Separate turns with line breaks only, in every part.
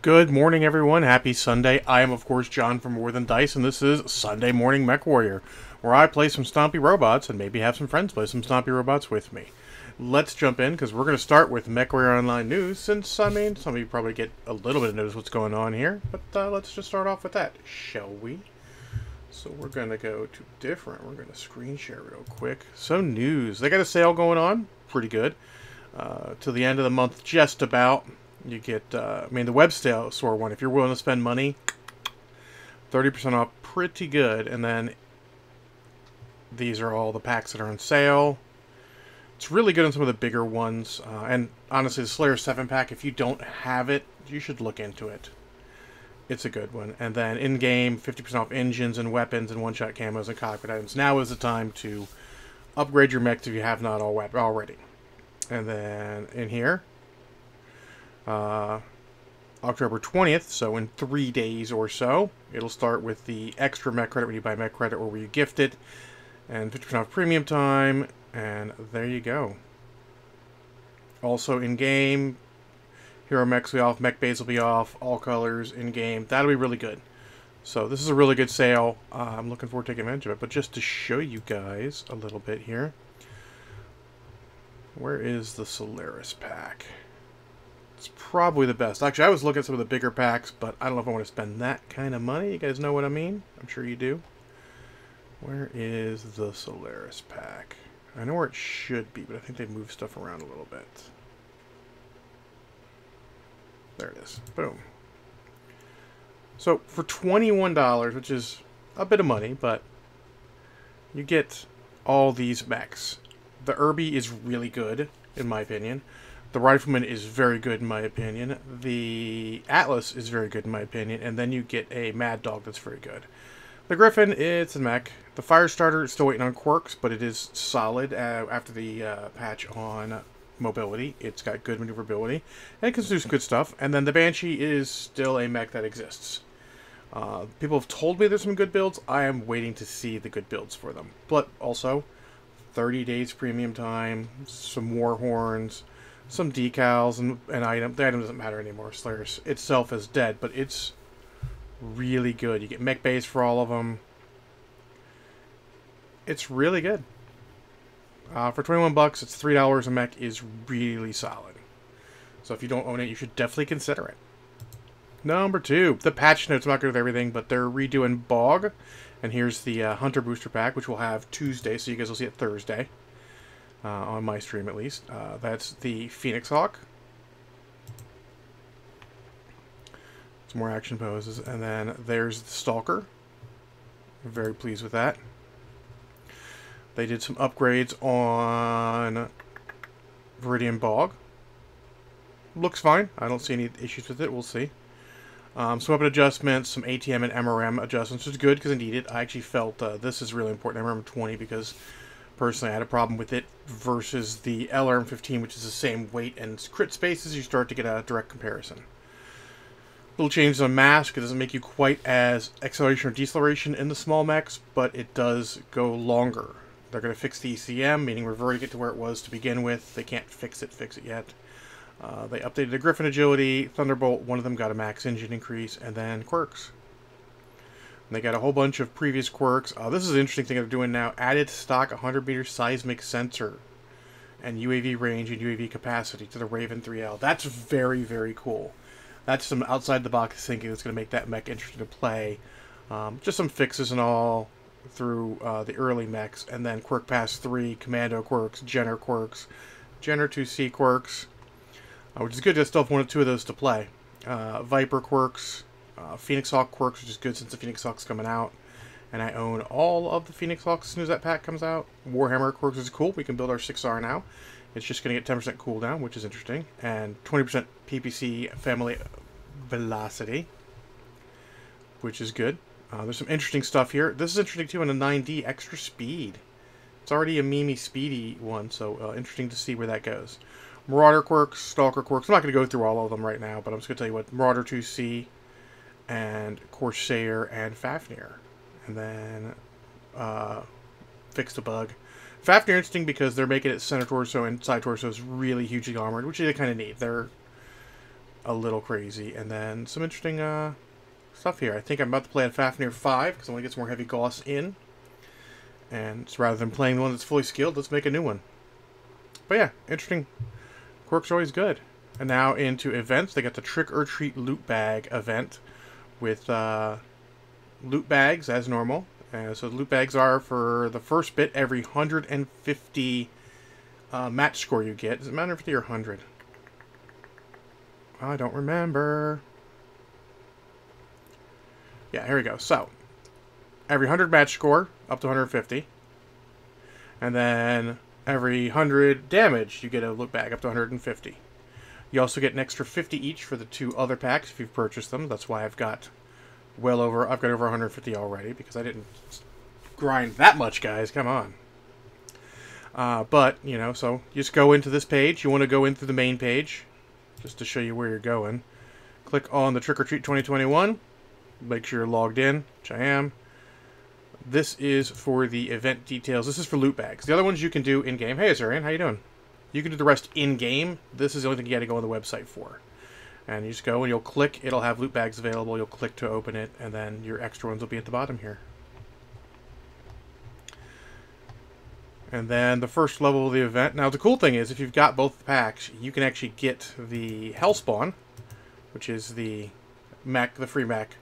Good morning, everyone. Happy Sunday. I am, of course, John from More Than Dice, and this is Sunday Morning Mechwarrior, where I play some stompy robots and maybe have some friends play some stompy robots with me. Let's jump in, because we're going to start with Mechwarrior Online News, since, some of you probably get a little bit of notice what's going on here, but let's just start off with that, shall we? So we're going to go to different. We're going to screen share real quick. So news. They got a sale going on. Pretty good. Till the end of the month, just about. You get, the web store one, if you're willing to spend money, 30% off, pretty good. And then these are all the packs that are on sale. It's really good on some of the bigger ones. And honestly, the Slayer 7 pack, if you don't have it, you should look into it. It's a good one. And then in-game, 50% off engines and weapons and one-shot camos and cockpit items. Now is the time to upgrade your mechs if you have not already. And then in here, October 20th, so in 3 days or so, it'll start with the extra mech credit when you buy mech credit or where you gift it, and 50% off premium time, and there you go. Also in-game, hero mechs will be off, mech bays will be off, all colors in-game. That'll be really good. So this is a really good sale. I'm looking forward to taking advantage of it, but just to show you guys a little bit here, where is the Solaris pack? It's probably the best. Actually, I was looking at some of the bigger packs, but I don't know if I want to spend that kind of money. You guys know what I mean? I'm sure you do. Where is the Solaris pack? I know where it should be, but I think they moved stuff around a little bit. There it is. Boom. So, for $21, which is a bit of money, but you get all these mechs. The Irby is really good, in my opinion. The Rifleman is very good in my opinion. The Atlas is very good in my opinion. And then you get a Mad Dog that's very good. The Griffin, it's a mech. The Firestarter is still waiting on quirks, but it is solid after the patch on mobility. It's got good maneuverability. And it can do some good stuff. And then the Banshee is still a mech that exists. People have told me there's some good builds. I am waiting to see the good builds for them. But also, 30 days premium time, some war horns, some decals, and an item. The item doesn't matter anymore. Slayer itself is dead, but it's really good. You get mech base for all of them. It's really good. For 21 bucks, it's $3 a mech is really solid. So if you don't own it, you should definitely consider it. Number 2, the patch notes. I'm not good with everything, but they're redoing Bog. And here's the Hunter Booster Pack, which we'll have Tuesday, so you guys will see it Thursday. On my stream, at least. That's the Phoenix Hawk. Some more action poses. And then there's the Stalker. I'm very pleased with that. They did some upgrades on Viridian Bog. Looks fine. I don't see any issues with it. We'll see. Some weapon adjustments, some ATM and MRM adjustments, which is good because I need it. I actually felt this is really important, MRM 20, because personally, I had a problem with it versus the LRM-15, which is the same weight and crit spaces. You start to get a direct comparison. Little changes on mask. It doesn't make you quite as acceleration or deceleration in the small mechs, but it does go longer. They're going to fix the ECM, meaning reverting it to where it was to begin with. They can't fix it yet. They updated the Griffin agility, Thunderbolt. One of them got a max engine increase, and then quirks. They got a whole bunch of previous quirks. This is an interesting thing they're doing now. Added stock 100-meter seismic sensor and UAV range and UAV capacity to the Raven 3L. That's very, very cool. That's some outside-the-box thinking that's going to make that mech interesting to play. Just some fixes and all through the early mechs. And then Quirk Pass 3, Commando quirks, Jenner quirks, Jenner 2C quirks, which is good to still have one or two of those to play. Viper quirks. Phoenix Hawk quirks, which is good since the Phoenix Hawk's coming out. And I own all of the Phoenix Hawks as soon as that pack comes out. Warhammer quirks is cool. We can build our 6R now. It's just going to get 10% cooldown, which is interesting. And 20% PPC family velocity, which is good. There's some interesting stuff here. This is interesting too in a 9D extra speed. It's already a Mimi speedy one, so interesting to see where that goes. Marauder quirks, Stalker quirks. I'm not going to go through all of them right now, but I'm just going to tell you what. Marauder 2C, and Corsair and Fafnir. And then fixed a bug. Fafnir interesting because they're making it center torso and side torso is really hugely armored, which they kind of need. They're a little crazy. And then some interesting stuff here. I think I'm about to play on Fafnir 5 because I want to get some more heavy Gauss in. And so rather than playing the one that's fully skilled, let's make a new one. But yeah, interesting. Quirks are always good. And now into events. They got the Trick or Treat Loot Bag event with loot bags as normal. So the loot bags are for the first bit every 150 match score you get. Does it matter 50 or 100? I don't remember. Yeah, here we go. So, every 100 match score, up to 150. And then every 100 damage, you get a loot bag up to 150. You also get an extra 50 each for the 2 other packs if you've purchased them. That's why I've got over 150 already, because I didn't grind that much, guys. Come on. But, you know, so you just go into this page. You want to go in through the main page, just to show you where you're going. Click on the Trick or Treat 2021. Make sure you're logged in, which I am. This is for the event details. This is for loot bags. The other ones you can do in-game. Hey, Azurian, how you doing? You can do the rest in-game. This is the only thing you got to go on the website for. And you just go and you'll click. It'll have loot bags available. You'll click to open it, and then your extra ones will be at the bottom here. And then the first level of the event. Now, the cool thing is, if you've got both the packs, you can actually get the Hellspawn, which is the mech, the free mech,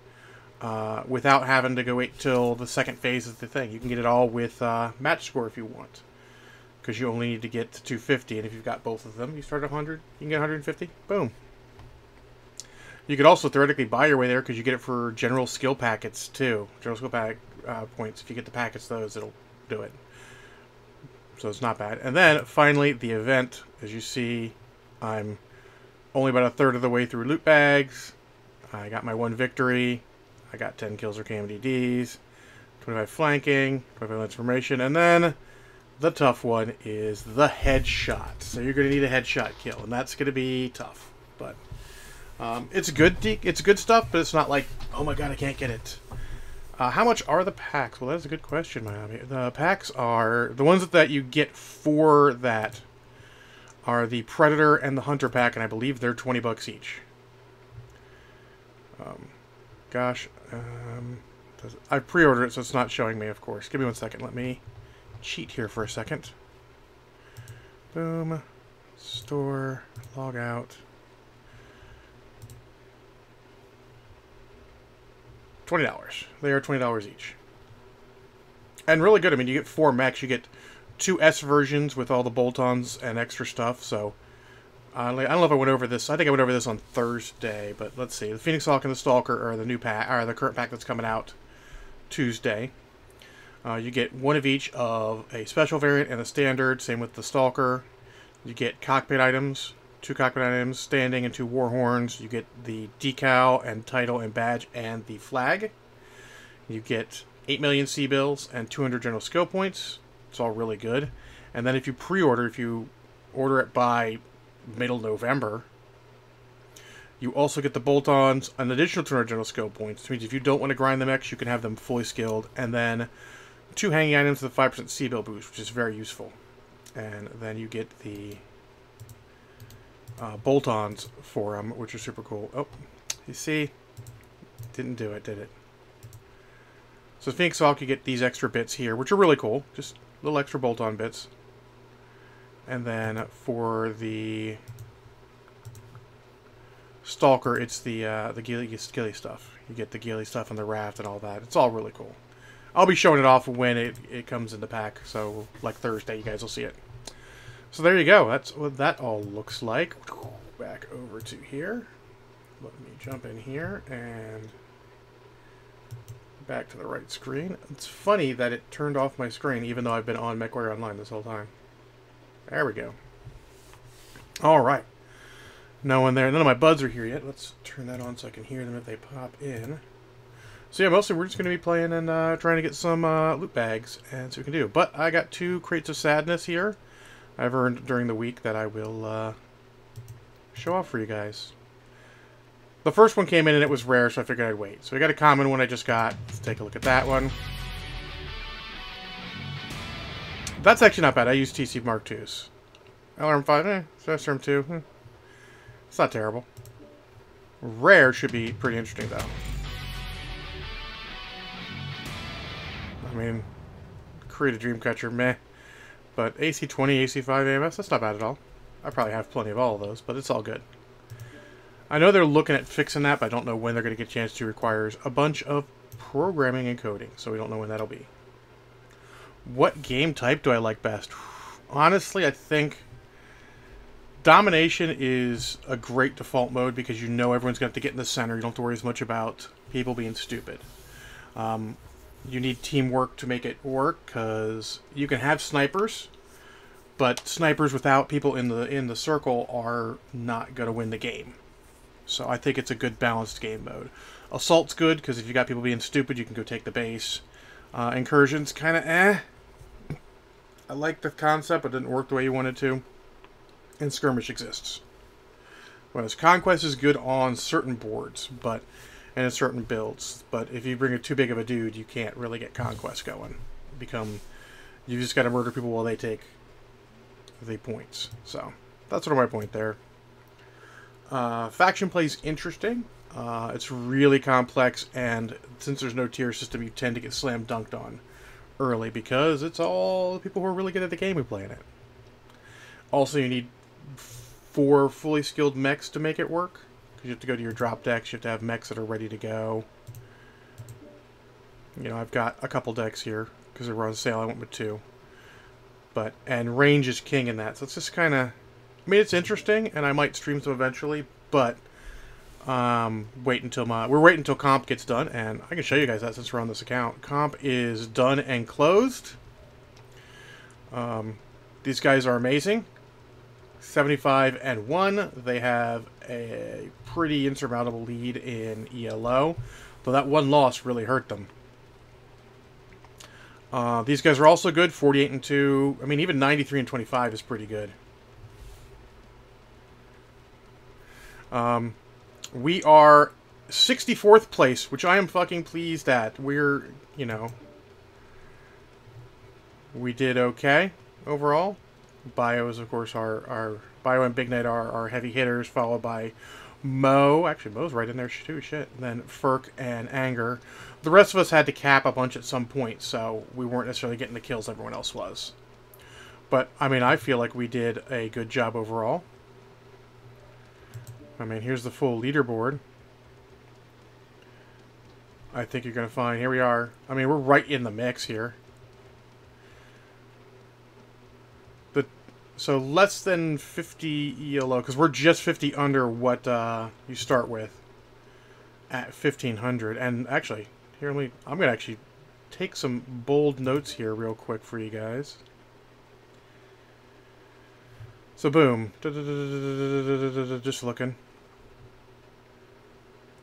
without having to go wait till the second phase of the thing. You can get it all with match score if you want, because you only need to get to 250, and if you've got both of them, you start at 100, you can get 150. Boom. You could also theoretically buy your way there, because you get it for general skill packets too. General skill pack points. If you get the packets, those, it'll do it. So it's not bad. And then finally, the event. As you see, I'm only about a third of the way through loot bags. I got my 1 victory. I got 10 kills or KMDDs, 25 flanking, 25 lance formation, and then the tough one is the headshot. So you're going to need a headshot kill, and that's going to be tough. But it's good stuff, but it's not like, oh my god, I can't get it. How much are the packs? Well, that's a good question, Miami. The packs are the ones that you get for that are the Predator and the Hunter pack, and I believe they're $20 each. Gosh, I pre-ordered it, so it's not showing me, of course. Give me 1 second. Let me cheat here for a second. Boom. Store. Log out. $20. They are $20 each. And really good. I mean, you get 4 mechs. You get 2 S versions with all the bolt-ons and extra stuff, so I don't know if I went over this. I think I went over this on Thursday, but let's see. The Phoenix Hawk and the Stalker are the new pack, or the current pack that's coming out Tuesday. You get 1 of each of a special variant and a standard. Same with the Stalker. You get cockpit items, 2 cockpit items, standing and 2 war horns. You get the decal and title and badge and the flag. You get 8 million C-bills and 200 general skill points. It's all really good. And then if you order it by middle November, you also get the bolt-ons, an additional 200 general skill points, which means if you don't want to grind the mechs, you can have them fully skilled, and then 2 hanging items with a 5% C-bill boost, which is very useful. And then you get the bolt-ons for them, which are super cool. Oh, you see? Didn't do it, did it? So Phoenix Hawk, you get these extra bits here, which are really cool. Just little extra bolt-on bits. And then for the Stalker, it's the ghillie stuff. You get the ghillie stuff and the raft and all that. It's all really cool. I'll be showing it off when it comes in the pack. So, like Thursday, you guys will see it. So there you go. That's what that all looks like. Back over to here. Let me jump in here and back to the right screen. It's funny that it turned off my screen, even though I've been on Mechwarrior Online this whole time. There we go. Alright. No one there. None of my buds are here yet. Let's turn that on so I can hear them if they pop in. So yeah, mostly we're just going to be playing and trying to get some loot bags and see what we can do. But I got 2 crates of sadness here I've earned during the week that I will show off for you guys. The first one came in and it was rare, so I figured I'd wait. So we got a common one I just got. Let's take a look at that one. That's actually not bad. I use TC Mark IIs. LRM 5, SRM 2. It's not terrible. Rare should be pretty interesting, though. I mean, create a Dreamcatcher, meh. But AC-20, AC-5 AMS, that's not bad at all. I probably have plenty of all of those, but it's all good. I know they're looking at fixing that, but I don't know when they're going to get a chance to. Requires a bunch of programming and coding, so we don't know when that'll be. What game type do I like best? Honestly, I think Domination is a great default mode because you know everyone's going to have to get in the center. You don't have to worry as much about people being stupid. You need teamwork to make it work because you can have snipers, but snipers without people in the circle are not going to win the game. So I think it's a good balanced game mode. Assault's good because if you got people being stupid, you can go take the base. Incursion's kind of eh. I like the concept, but it didn't work the way you wanted to. And skirmish exists. Whereas Conquest is good on certain boards, but and in certain builds. But if you bring it too big of a dude, you can't really get Conquest going. You just got to murder people while they take the points. So that's sort of my point there. Faction play is interesting. It's really complex, and since there's no tier system, you tend to get slam dunked on early because it's all the people who are really good at the game who play in it. Also, you need 4 fully skilled mechs to make it work. Because you have to go to your drop decks, you have to have mechs that are ready to go. You know, I've got a couple decks here because they were on sale. I went with 2. And range is king in that, so it's just kind of. I mean, it's interesting, and I might stream some eventually, but we're waiting until comp gets done, and I can show you guys that since we're on this account. Comp is done and closed. These guys are amazing. 75-1. They have a pretty insurmountable lead in ELO, though that one loss really hurt them. These guys are also good. 48-2. I mean, even 93-25 is pretty good. We are 64th place, which I am fucking pleased at. We're, you know, we did okay overall. Bios, of course, our Bio and Big Knight are our heavy hitters, followed by Mo. Actually, Mo's right in there too, shit. And then Furk and Anger. The rest of us had to cap a bunch at some point, so we weren't necessarily getting the kills everyone else was. But, I mean, I feel like we did a good job overall. I mean, here's the full leaderboard. I think you're going to find... Here we are. I mean, we're right in the mix here. So less than 50 ELO, because we're just 50 under what you start with at 1500. And actually, here, I'm going to actually take some bold notes here real quick for you guys. So boom. Just looking.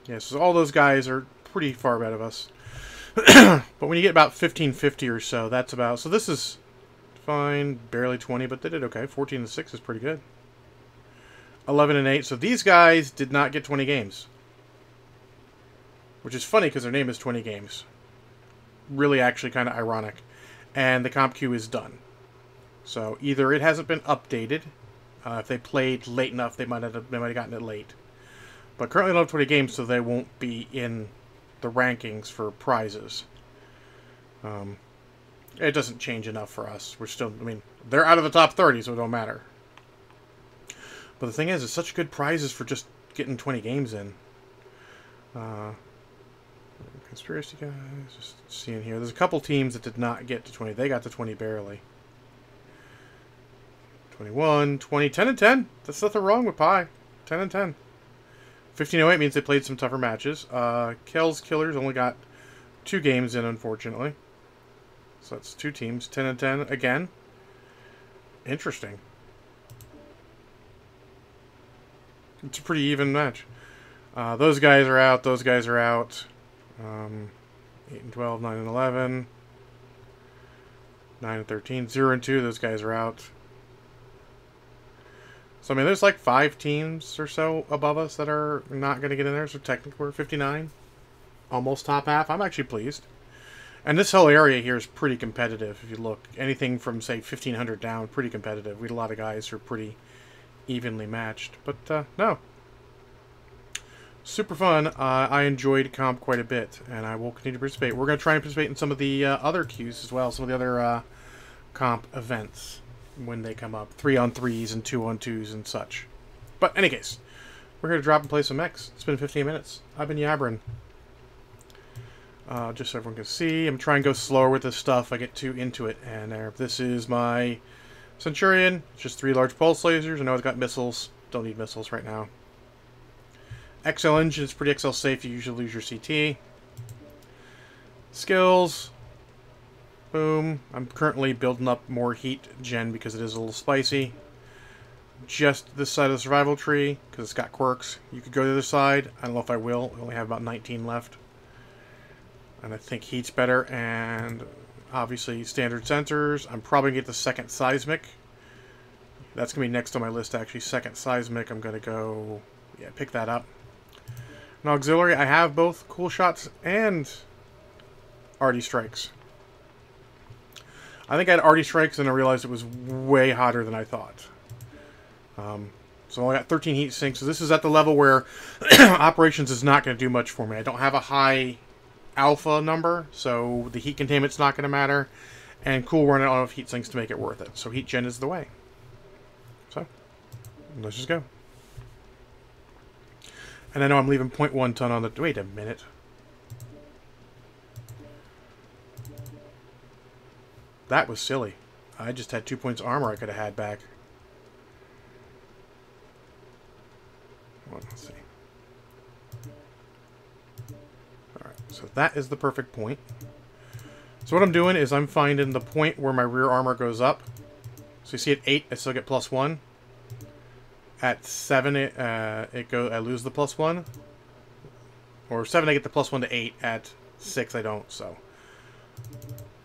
Yeah, so all those guys are pretty far ahead of us. But when you get about 1550 or so, that's about... So this is fine. Barely 20, but they did okay. 14-6 is pretty good. 11-8. So these guys did not get 20 games. Which is funny because their name is 20 games. Really actually kind of ironic. And the comp queue is done. So either it hasn't been updated. If they played late enough, they might have gotten it late. But currently they don't have 20 games, so they won't be in the rankings for prizes. It doesn't change enough for us. We're still, I mean, they're out of the top 30, so it don't matter. But the thing is, it's such good prizes for just getting 20 games in. Conspiracy guys, just seeing here. There's a couple teams that did not get to 20. They got to 20 barely. 21, 20, 10-10. That's nothing wrong with Pi. 10-10. 1508 means they played some tougher matches. Kel's Killers only got 2 games in, unfortunately. So that's 2 teams. 10-10 again. Interesting. It's a pretty even match. Those guys are out. Those guys are out. 8-12, 9-11. 9-13. 0-2. Those guys are out. So, I mean, there's like 5 teams or so above us that are not going to get in there. So, technically, we're 59. Almost top half. I'm actually pleased. And this whole area here is pretty competitive. If you look, anything from, say, 1,500 down, pretty competitive. We had a lot of guys who are pretty evenly matched. But, no. super fun. I enjoyed comp quite a bit, and I will continue to participate. We're going to try and participate in some of the other queues as well, some of the other comp events when they come up. 3-on-3s and 2-on-2s and such. But in any case, we're here to drop and play some mechs. It's been 15 minutes. I've been yabbering. Just so everyone can see, I'm trying to go slower with this stuff. I get too into it. And there, this is my Centurion. Just 3 large pulse lasers. I know it's got missiles. Don't need missiles right now. XL engine is pretty XL safe. You usually lose your CT. Skills. Boom. I'm currently building up more heat gen because it is a little spicy. Just this side of the survival tree because it's got quirks. You could go to the other side. I don't know if I will. I only have about 19 left. And I think heat's better. And obviously standard sensors. I'm probably going to get the second seismic. That's going to be next on my list actually. Second seismic. I'm going to go, yeah, pick that up. An auxiliary. I have both cool shots and arty strikes. I think I had arty strikes and I realized it was way hotter than I thought. So I got 13 heat sinks. So this is at the level where operations is not going to do much for me. I don't have a high alpha number, so the heat containment's not going to matter. And cool running out of heat sinks to make it worth it. So heat gen is the way. So let's just go. And I know I'm leaving 0.1 ton on the... Wait a minute. That was silly. I just had 2 points armor I could have had back. Well, let's see. Alright, so that is the perfect point. So what I'm doing is I'm finding the point where my rear armor goes up. So you see at 8, I still get +1. At 7, I lose the +1. Or 7, I get the +1 to 8. At 6, I don't, so...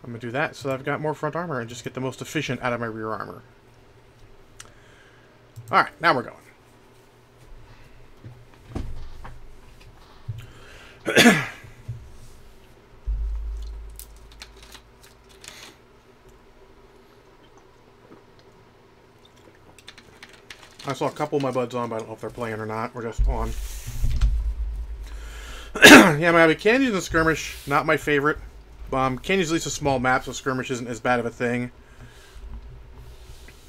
I'm going to do that so that I've got more front armor and just get the most efficient out of my rear armor. Alright, now we're going. I saw a couple of my buds on, but I don't know if they're playing or not. We're just on. Yeah, my Canyons and Skirmish, not my favorite. Canyon's at least a small map, so Skirmish isn't as bad of a thing.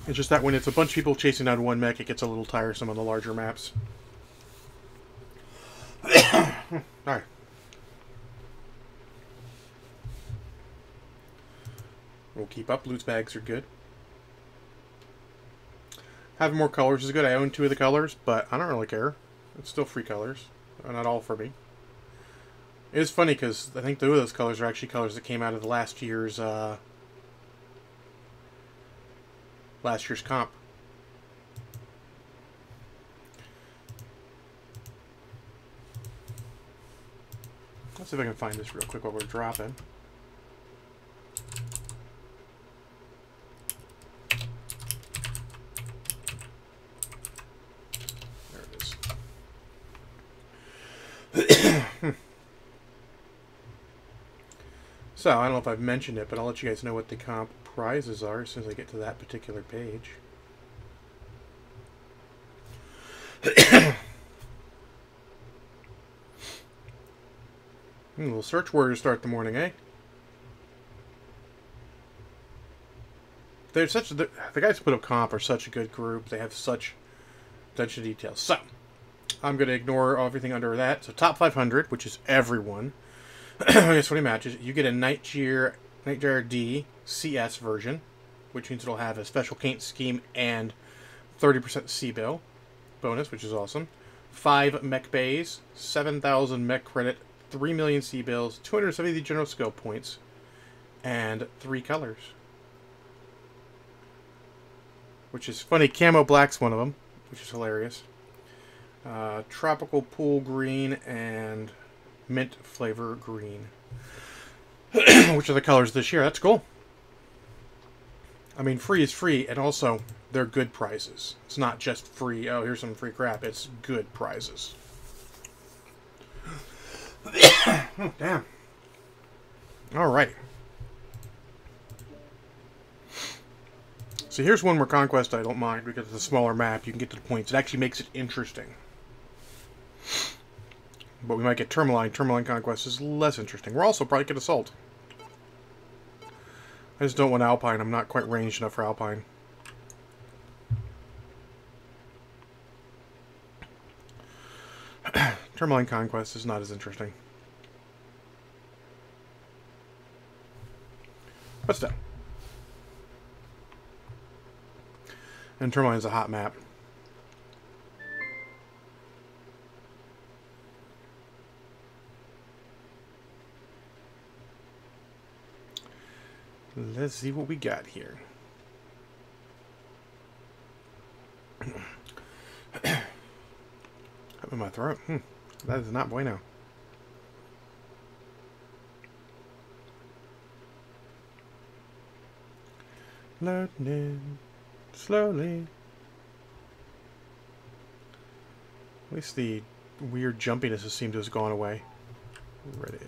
It's just that when it's a bunch of people chasing down one mech, it gets a little tiresome on the larger maps. Alright. We'll keep up. Loot bags are good. Having more colors is good. I own 2 of the colors, but I don't really care. It's still free colors. Not all for me. It is funny because I think 2 of those colors are actually colors that came out of the last year's comp. Let's see if I can find this real quick while we're dropping. There it is. So, I don't know if I've mentioned it, but I'll let you guys know what the comp prizes are as soon as I get to that particular page. A little search warrior to start the morning, eh? They're such... The guys who put up comp are such a good group. They have such attention to detail. So, I'm going to ignore everything under that. So, top 500, which is everyone. Guess what he matches. You get a Nightjar D CS version, which means it'll have a special paint scheme and 30% C-bill bonus, which is awesome. 5 mech bays, 7,000 mech credit, 3 million C-bills, 270 general skill points, and 3 colors. Which is funny. Camo black's one of them, which is hilarious. Tropical pool green and mint flavor green, which are the colors this year. That's cool. I mean, free is free, and also they're good prizes. It's not just free, oh, here's some free crap. It's good prizes. Oh, damn. Alrighty. So here's one where Conquest I don't mind because it's a smaller map. You can get to the points. It actually makes it interesting. But we might get Tourmaline. Tourmaline Conquest is less interesting. We're also probably get Assault. I just don't want Alpine. I'm not quite ranged enough for Alpine. Tourmaline Conquest is not as interesting. But still. And Tourmaline's a hot map. Let's see what we got here. Up in my throat. That is not bueno. Loading in slowly. At least the weird jumpiness has seemed to have gone away. Ready.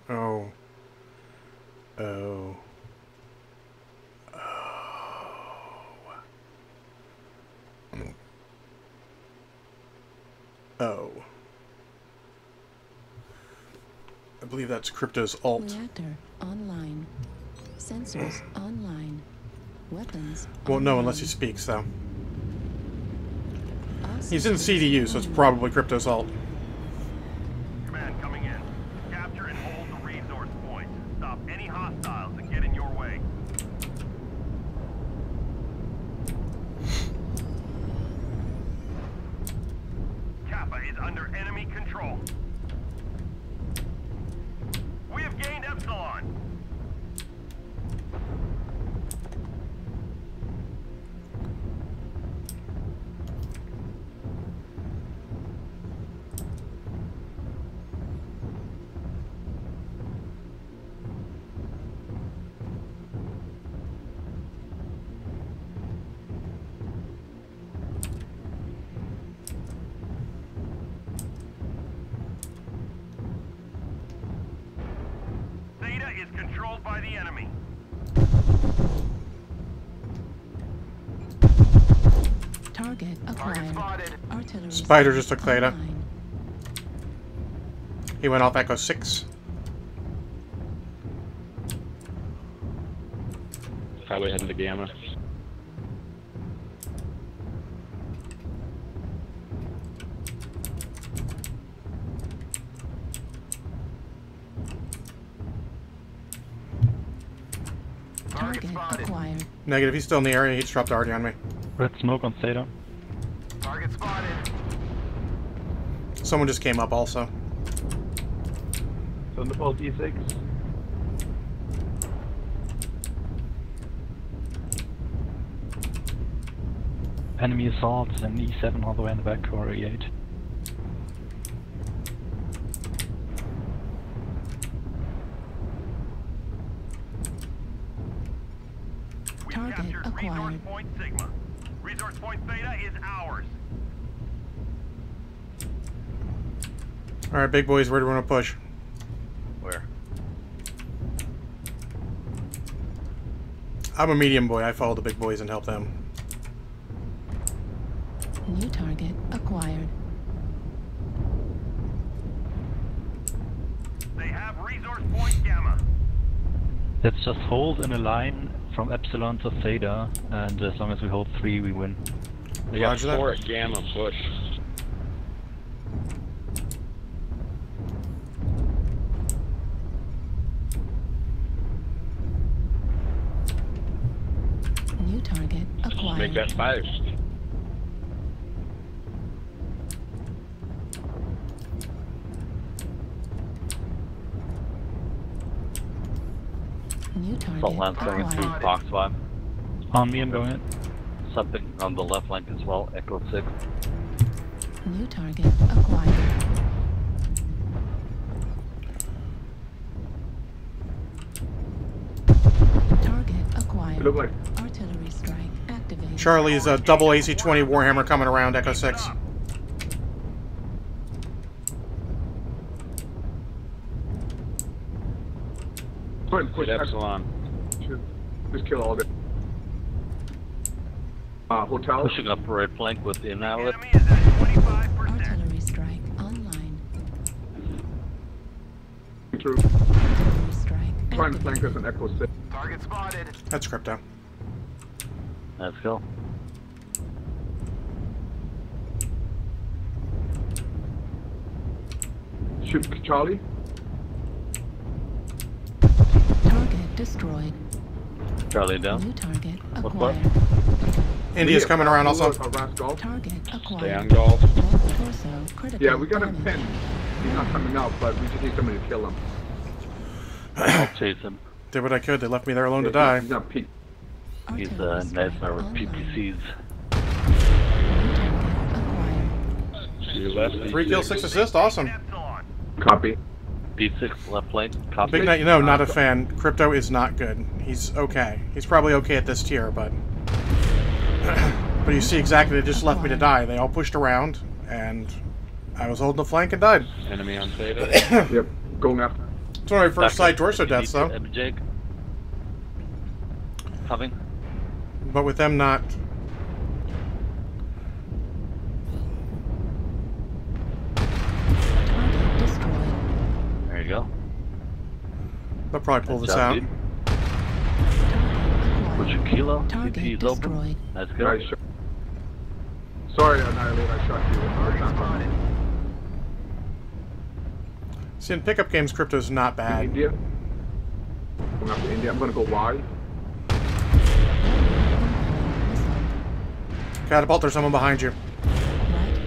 Oh. Oh. Oh. I believe that's Crypto's alt.
Reactor online. Sensors online. Weapons.
Won't know unless he speaks, though. He's in CDU, so it's probably Crypto's alt.
Command coming in. Capture and hold the resource point. Stop any hostiles that get in your way. Kappa is under enemy control. We have gained Epsilon. Theta is controlled by the enemy.
Target acquired. Artillery.
Spider just took Theta.
online.
He went off Echo 6.
Probably heading to Gamma.
Target acquired.
Negative, he's still in the area. He just dropped already on me.
Red smoke on Theta.
Target spotted.
Someone just came up also.
Thunderbolt E6.
Enemy assaults and E7 all the way in the back or E8.
We
Target
captured Resource
acquired.
Point Sigma. Resource Point Theta is ours.
Alright, big boys, where do we want to push?
Where?
I'm a medium boy. I follow the big boys and help them.
New target acquired.
They have Resource Point Gamma.
Let's just hold in a line from Epsilon to Theta, and as long as we hold 3, we win.
They got
Roger that.
4 at Gamma push.
New target acquired.
Make that 5.
New target
Assault lance going
acquired.
through box 5.
On me, I'm going in.
Something on the left flank as well, Echo 6.
New target acquired. Target acquired.
Look like
Artillery strike activated.
Charlie's a double AC-20 Warhammer coming around Echo 6.
Push Epsilon.
Just kill all of it. Hotel.
Pushing up right flank with the outlet.
Enemy is at 25%.
Artillery strike online.
Through.
Artillery strike
Trying to flank us
activated.
an Echo 6.
Target spotted.
That's crypto.
Let's go.
Shoot Charlie.
Target destroyed.
Charlie down.
New target
What?
acquired.
India's coming around also.
Rascal.
Target
Stay on
acquired.
golf.
Left torso critical.
Yeah, we got him
damage.
pinned. He's not coming out, but we just need somebody to kill him.
I'll chase him.
Did what I could. They left me there alone to
He's
die.
not peaked.
He's
Artillery
a
strike
nightmare with
online.
PPCs.
New target acquired.
You left.
3 kills, 6 assists. Awesome.
Epsilon.
Copy.
D6 left flank. Copy.
Big night. No, not a fan. Crypto is not good. He's okay. He's probably okay at this tier, but but you see exactly. They just left me to die. They all pushed around, and I was holding the flank and died.
Enemy on Theta.
Yep. Going after.
It's one of my first side torso deaths, though.
Jake. Coming.
But with them not.
Target destroyed.
There you go.
They'll probably pull
Good
this
job,
out.
dude.
Target
Push
acquired.
a kilo.
Target
CP is open.
destroyed.
Let's go.
Nice shot. Sorry, Annihilate, I shot you.
Target spotted.
See, in pickup games, crypto's not bad.
India. Going after India. I'm gonna go wide.
Catapult, there's someone behind you.
Right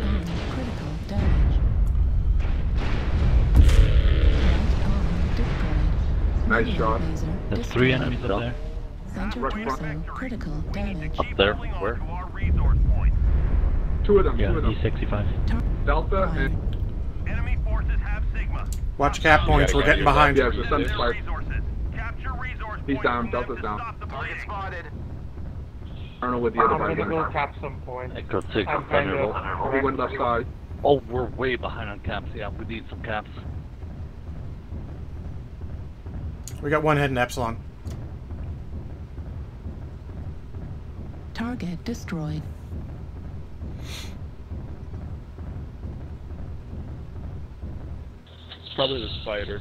arm critical damage. Right arm deployed.
Nice
Medium
shot.
laser
There's
destroyed.
3 enemies up there.
Center
Right
torso
front.
critical
We need to
damage.
keep
there?
holding on
Where?
to our resource points.
Two of them.
Yeah,
Two of them.
E65.
Delta
Acquired.
and
Enemy forces have Sigma.
Watch cap points, we're getting behind
yeah,
you.
so sun's fire.
Resources. Capture resource
He's
points
down,
from them
Delta's
to
down.
stop the bleeding.
spotted.
I don't know what the other
I'm
guy
gonna go
went.
cap some point.
Echo 6
I'm kind
vulnerable.
of
He went left side.
Oh, we're way behind on caps. Yeah, we need some caps.
We got one heading Epsilon.
Target destroyed.
Probably the spider.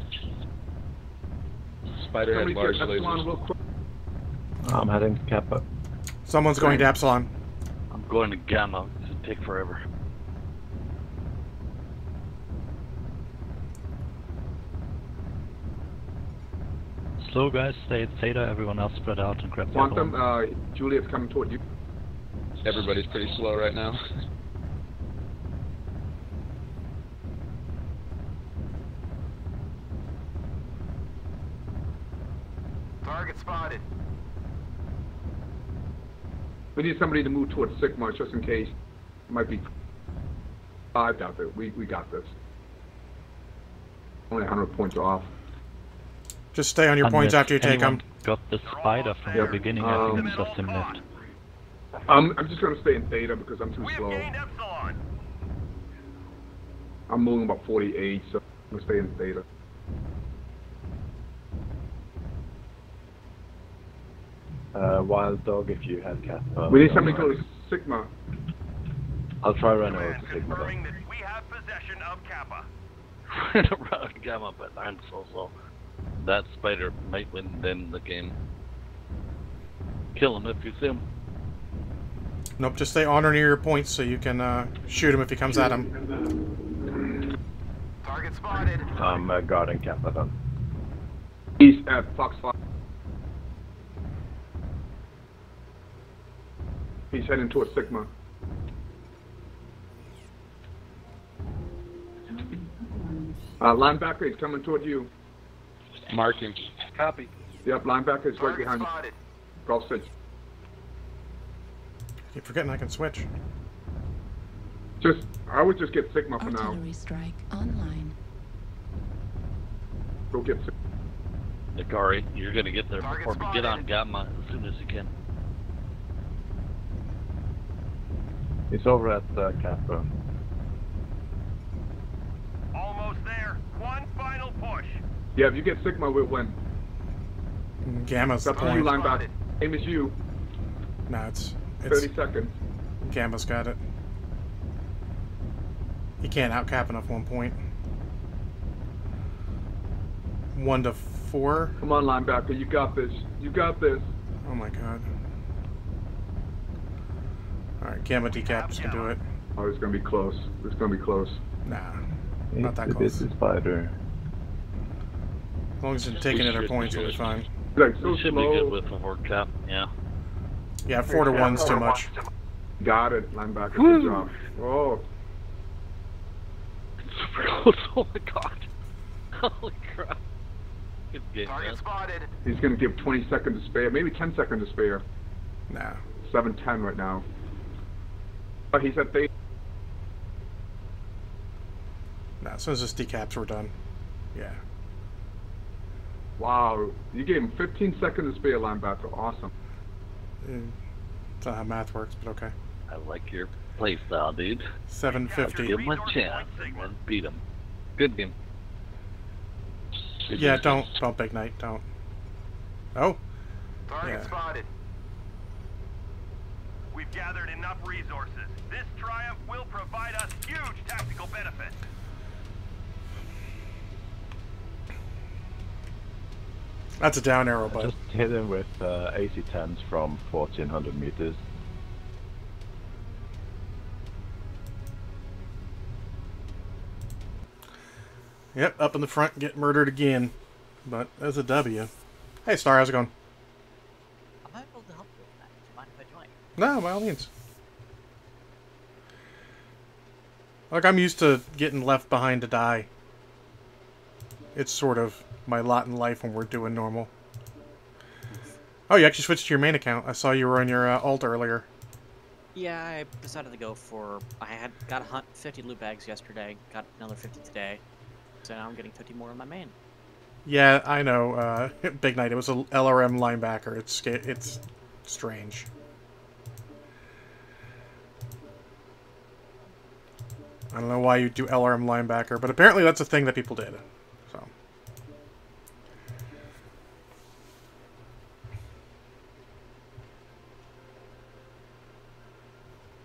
Spider had
Somebody
large
get Epsilon
lasers.
real quick.
I'm heading to Kappa.
Someone's going to Epsilon.
I'm going to Gamma. This will take forever.
Slow guys, stay at Theta, everyone else spread out and grab the other
Quantum,
one.
Juliet's coming toward you.
Everybody's pretty slow right now.
Target spotted.
We need somebody to move towards Sigma just in case. It might be 5 out there. We got this. Only 100 points off.
Just stay on your points
Unless
after you take
anyone
them.
got the spider from
Yeah,
the beginning, I think it's just him left.
I'm just gonna stay in Theta because I'm too
We have
slow.
gained Epsilon.
I'm moving about 48, so I'm gonna stay in Theta.
Wild dog if you have Kappa.
We need somebody to go to Sigma.
I'll try run over
Command
to Sigma.
confirming that we have possession of Kappa.
Around Gamma, but I'm so slow. That spider might win then the game. Kill him if you see him.
Nope, just stay on or near your points so you can shoot him if he comes at him.
Target spotted.
I'm guarding Kappa then.
He's at Foxfire. He's heading towards Sigma. Linebacker is coming toward you.
Marking.
Copy.
Yep, linebacker is right
Target
behind you.
spotted.
Golf switch.
Keep forgetting I can switch.
I would just get Sigma for now.
Artillery strike online.
Go get Sigma.
Ikari, you're gonna get there
Target
before we get on
spotted.
Gamma as soon as you can.
He's over at Kappa.
Almost there. One final push.
Yeah, if you get Sigma, we'll win.
Gamma's the
That's you,
point.
linebacker. Same as you.
Nah, it's It's
30 seconds.
Gamba's got it. He can't outcap enough 1 point. 1 to 4.
Come on, linebacker. You got this. You got this.
Oh my god. Alright, Gamma decaps can do it.
Oh, it's going to be close. It's going to be close.
Nah, not that
It's a
close.
busy spider.
As long as it's taking it or points, it'll be fine.
Like, so
It should be good
slow.
with a hard cap. Yeah.
Yeah, 4 to 1's too much.
Got it, linebacker. Good job. Oh,
Super close. Oh my god. Holy crap. Good game, man.
spotted.
he's going to give 20 seconds to spare. Maybe 10 seconds to spare.
Nah.
7:10 right now. Oh, he's at base.
Nah, as soon as this decaps, we're done. Yeah.
Wow. You gave him 15 seconds to spare, linebacker. Awesome.
That's not how math works, but okay.
I like your play style, dude.
750.
Give him a chance and then beat him. Good game. Good
Yeah,
game.
don't Big Knight, don't. Oh,
Target
Yeah.
spotted. We've gathered enough resources. This triumph will provide us huge tactical benefits.
that's a down arrow,
I
but
just hit him with AC-10s from 1400 meters.
yep, up in the front, get murdered again. But there's a W. Hey, Star, how's it going?
I'm able to help you with that. Do you mind if I join?
No, by all means. Look, I'm used to getting left behind to die. It's sort of my lot in life when we're doing normal. Oh, you actually switched to your main account. I saw you were on your alt earlier.
Yeah, I decided to go for. I had got 50 loot bags yesterday. Got another 50 today. So now I'm getting 50 more on my main.
Yeah, I know. Big Knight. It was a LRM linebacker. It's strange. I don't know why you do LRM linebacker, but apparently that's a thing that people did. So.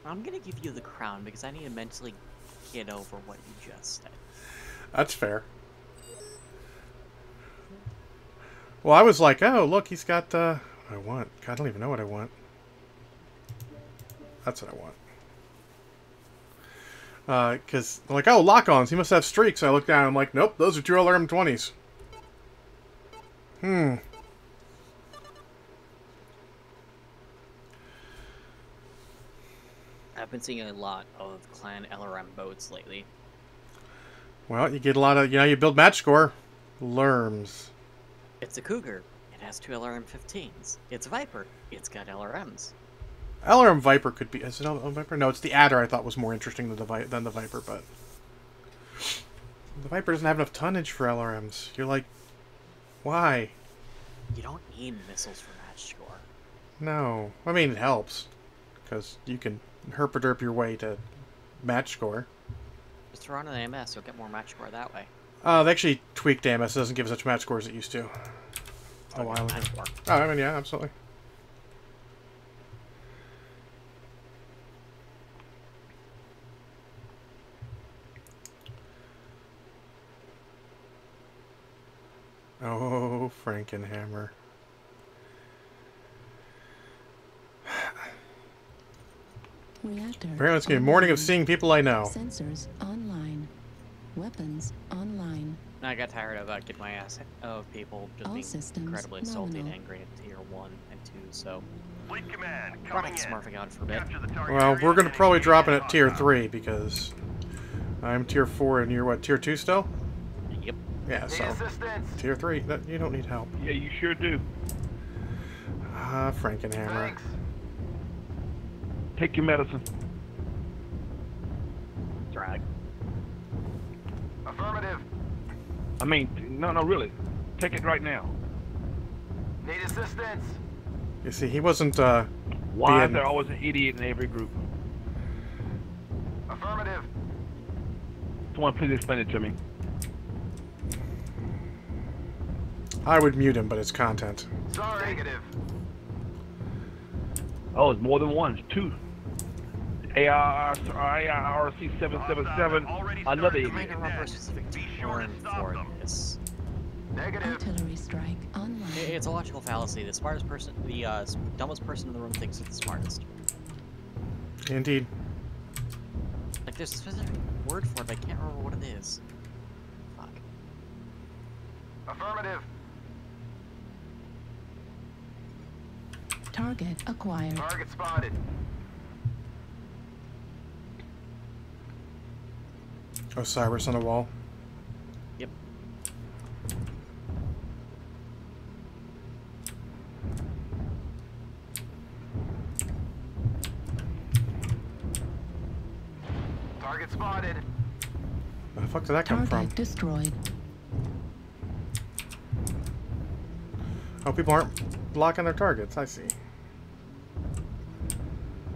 I'm gonna give you the crown because I need to mentally get over what you just said.
That's fair. Well, I was like, oh, look, he's got, what I want. God, I don't even know what I want. That's what I want. Because, they're like, oh, lock-ons, he must have streaks. So I look down, I'm like, nope, those are 2 LRM-20s.
I've been seeing a lot of clan LRM boats lately.
Well, you get a lot of, you build match score. Lerms.
It's a Cougar. It has 2 LRM-15s. It's a Viper. It's got LRMs.
LRM Viper could be, is it LRM Viper? No, it's the Adder I thought was more interesting than the Viper, but the Viper doesn't have enough tonnage for LRMs. You're like, why?
You don't need missiles for match score.
No. I mean, it helps. Because you can herp-a-derp your way to match score.
Just throw on an AMS, you'll get more match score that way.
They actually tweaked AMS. It doesn't give such match score as it used to. A while ago. Oh, I mean, yeah, absolutely. Oh, Frankenhammer.
Reactor.
Apparently it's going to be a morning of seeing people I know.
Sensors online. Weapons online.
I got tired of getting my ass of people just
All
being
systems
incredibly salty and
nominal.
angry at tier 1 and 2, so
Fleet command
brought
coming
it
in.
smurfing out for a bit.
Capture the target
Well,
area
we're going to
and
probably
engage
drop it
any
at tier
hostiles.
3 because I'm tier 4 and you're what, tier 2 still?
Yep.
Yeah, so
assistance.
tier 3, that, you don't need help.
Yeah, you sure do.
Frankenhammer.
Thanks.
Take your medicine.
Drag.
Affirmative.
I mean, no, really. Take it right now.
Need assistance.
You see, he wasn't,
Why is
being-
there always an idiot in every group?
Affirmative.
Someone please explain it to me.
I would mute him, but it's content.
Sorry. Negative.
Oh, it's more than one. It's two. ARC 777. Another
I
idiot.
don't remember a specific term for this.
Artillery strike online.
It's a logical fallacy. The smartest person, the dumbest person in the room thinks it's the smartest.
Indeed.
Like, there's a specific word for it, but I can't remember what it is. Fuck.
Affirmative.
Target acquired.
Target spotted.
Osiris on the wall.
Yep.
Target spotted.
Where the fuck did that come from?
Target destroyed.
Oh, people aren't blocking their targets. I see.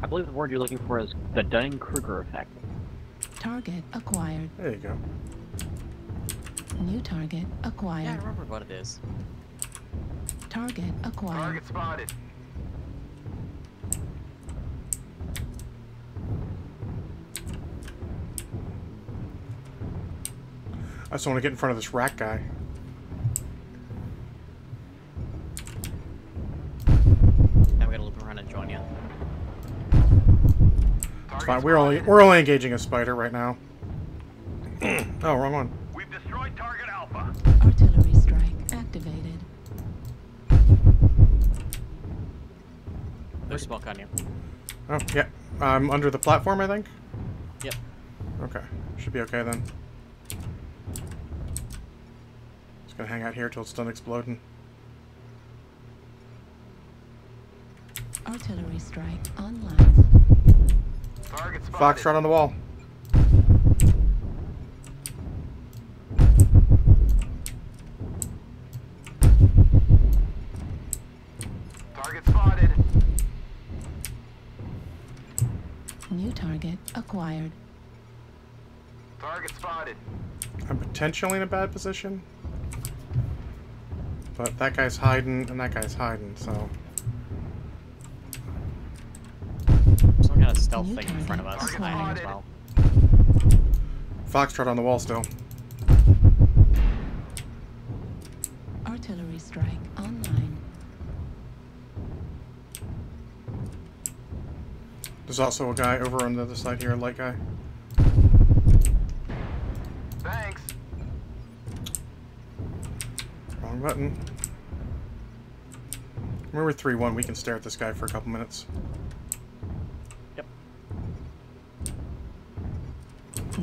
I believe the word you're looking for is the Dunning-Kruger effect.
Target acquired.
There you go.
New target
Yeah, I
acquired.
remember what it is.
Target acquired.
Target spotted.
I just want to get in front of this rat guy.
Now we gotta loop around and join you.
It's fine. We're only engaging a spider right now. Oh, wrong one.
We've destroyed target Alpha.
Artillery strike activated.
There's smoke on you.
Oh, yeah. I'm under the platform, I think.
Yep.
Okay. Should be okay then. Just gonna hang out here till it's done exploding.
Artillery strike online.
Target spotted.
Foxtrot on the wall.
Target spotted.
New target acquired.
Target spotted.
I'm potentially in a bad position. But that guy's hiding, and that guy's hiding, so...
Some kind of stealth
New
thing in front of us.
target
Hiding as
spotted.
well.
Foxtrot on the wall still.
Artillery strike online.
There's also a guy over on the other side here, a light guy.
Thanks.
Wrong button. Remember 3-1, we can stare at this guy for a couple minutes.
Yep.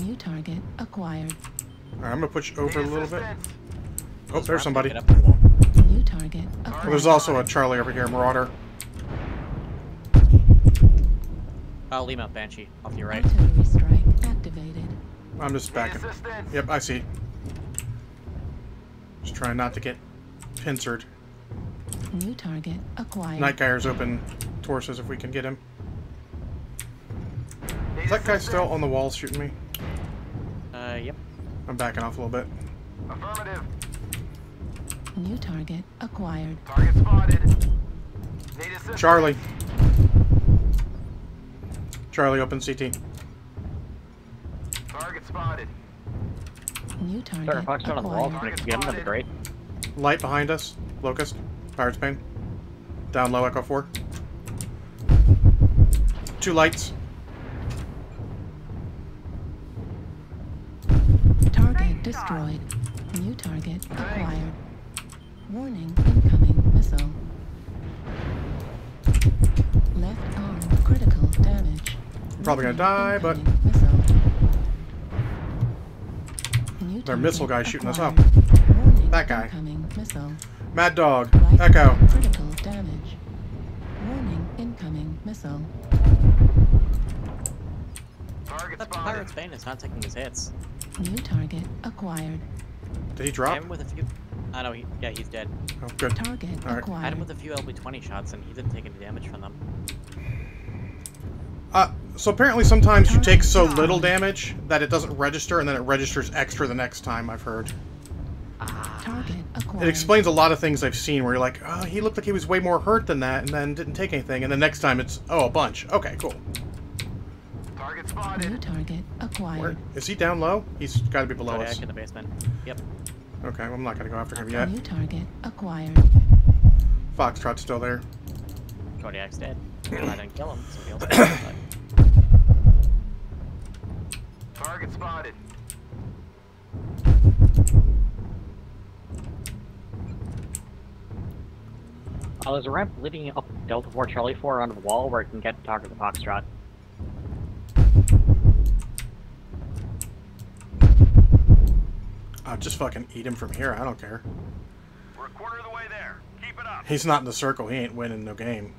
New target acquired.
Alright, I'm gonna push over a
Need
little bit.
assistance.
Oh, there's somebody.
Get up the wall.
New target acquired.
There's also a Charlie over here, Marauder.
Oh, Lima, Banshee, off to your right.
Artillery strike activated.
I'm just
Need
backing.
assistance.
Yep, I see. Just trying not to get pincered.
New target acquired.
Night Guyer's open towards us if we can get him.
Need
Is that guy
assistance.
still on the walls shooting me?
Yep.
I'm backing off a little bit.
Affirmative.
New target acquired.
Target spotted. Need assistance.
Charlie. Charlie, open CT.
Target spotted.
New target
Sorry, Foxtrot on the wall.
acquired.
Get him, that'd be great.
Light behind us. Locust. Pirate's Bane. Down low, Echo 4. 2 lights.
Target destroyed. New target acquired. Warning, incoming missile. Left arm critical damage.
Probably gonna die, but
Incoming missile. New
their
target
missile guy's shooting us up.
acquired. Warning,
That guy.
incoming missile.
Mad Dog.
Right
Echo.
arm critical damage. Warning, incoming missile.
Target
That
spotted.
Pirate's Bane is not taking his hits.
New target acquired.
Did he
Hit
drop?
him with a few. I know. Yeah, he's dead.
Oh, good.
Target
All right.
Had
acquired.
him with a few LB-20 shots, and he didn't take any damage from them.
So apparently sometimes you take so little damage that it doesn't register, and then it registers extra the next time, I've heard.
Target acquired.
It explains a lot of things I've seen where you're like, oh, he looked like he was way more hurt than that, and then didn't take anything, and the next time it's, oh, a bunch. Okay, cool.
Target
New
spotted.
target acquired.
Where, is he down low? He's got to be below us.
Kodiak in the basement. Yep.
Okay, well, I'm not going to go after him yet.
New target acquired.
Foxtrot's still there.
Kodiak's dead. I didn't kill him, so he'll stay.
Target spotted.
There's a ramp leading up Delta 4 Charlie 4 onto the wall where it can get to talk to the Foxtrot.
I'll just fucking eat him from here. I don't care.
We're a quarter of the way there. Keep it up.
He's not in the circle. He ain't winning no game.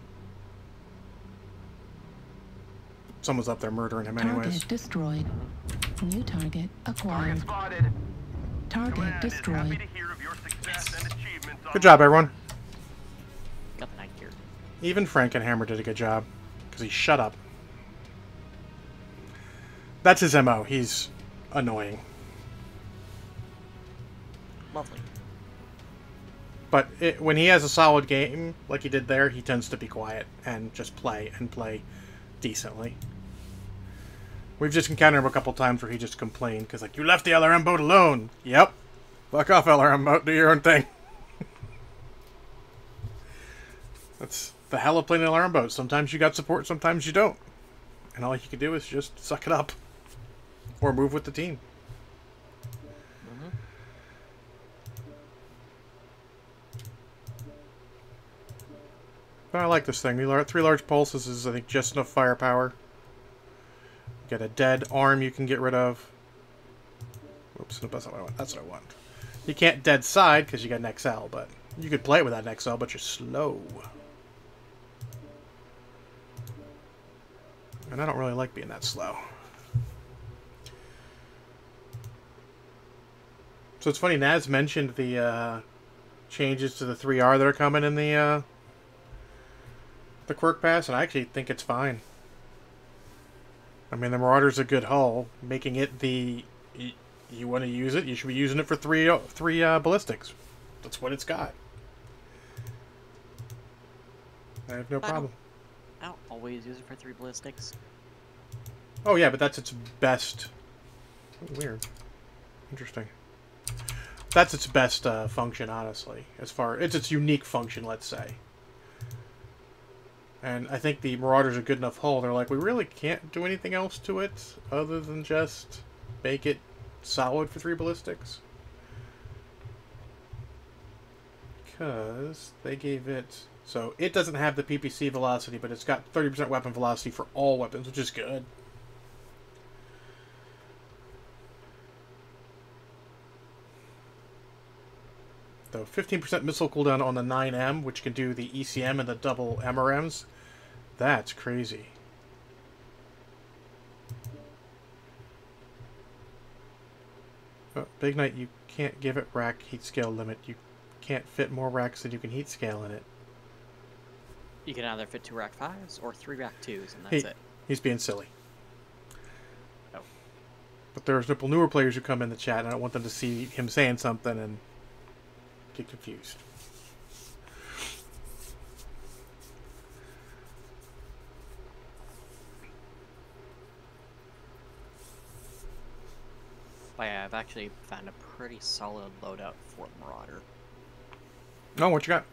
Someone's up there murdering him anyways.
Target destroyed. New target
Target
acquired.
spotted.
Target
Command is happy
destroyed.
to hear of your success and achievements on
Good job, everyone.
Got the night gear.
Even Frankenhammer did a good job. Because he shut up. That's his MO. He's annoying.
Lovely.
But when he has a solid game, like he did there, he tends to be quiet and just play and play decently. We've just encountered him a couple times where he just complained because, like, you left the LRM boat alone. Yep. Fuck off, LRM boat. Do your own thing. That's the hell of playing an LRM boat. Sometimes you got support, sometimes you don't. And all you can do is just suck it up. Or move with the team. But I like this thing. 3 large pulses is, I think, just enough firepower. Get a dead arm you can get rid of. Oops, that's not what I want. That's what I want. You can't dead side because you got an XL, but you could play it without an XL, but you're slow. And I don't really like being that slow. So it's funny, Naz mentioned the changes to the 3R that are coming in the Quirk Pass, and I actually think it's fine. I mean, the Marauder's a good hull. Making it the... You want to use it, you should be using it for three ballistics. That's what it's got. I have no problem.
I don't always use it for 3 ballistics.
Oh yeah, but that's its best... Weird. Interesting. That's its best function, honestly. It's its unique function, let's say. And I think the Marauder's a good enough hull. They're like, we really can't do anything else to it other than just make it solid for 3 ballistics. Because they gave it... So it doesn't have the PPC velocity, but it's got 30% weapon velocity for all weapons, which is good. Though 15% missile cooldown on the 9M, which can do the ECM and the double MRMs. That's crazy. Oh, Big Knight, you can't give it rack heat scale limit. You can't fit more racks than you can heat scale in it.
You can either fit 2 rack 5s or 3 rack 2s, and that's it.
He's being silly.
Oh.
But there's a couple newer players who come in the chat, and I don't want them to see him saying something and get confused.
But yeah, I've actually found a pretty solid loadout for the Marauder.
Oh, what you got?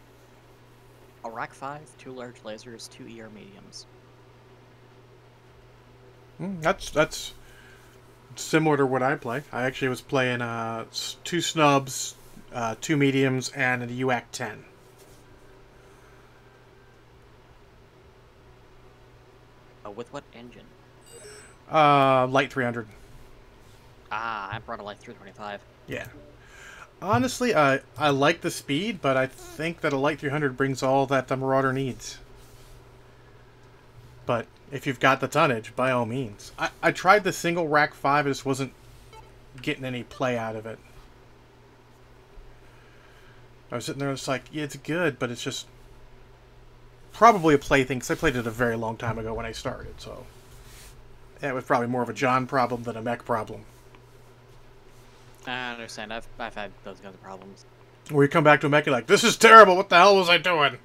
A rack 5, 2 large lasers, 2 ER mediums.
That's similar to what I play. I actually was playing 2 snubs, 2 mediums, and a UAC 10.
With what engine?
Light 300.
Ah, I brought a Light 325.
Yeah. Honestly, I like the speed, but I think that a Light 300 brings all that the Marauder needs. But if you've got the tonnage, by all means. I tried the single rack 5, I just wasn't getting any play out of it. I was sitting there, it's like, yeah, it's good, but it's just probably a play thing, because I played it a very long time ago when I started, so yeah, it was probably more of a John problem than a mech problem.
I understand. I've had those kinds of problems.
Where you come back to a mech, you're like, this is terrible. What the hell was I doing?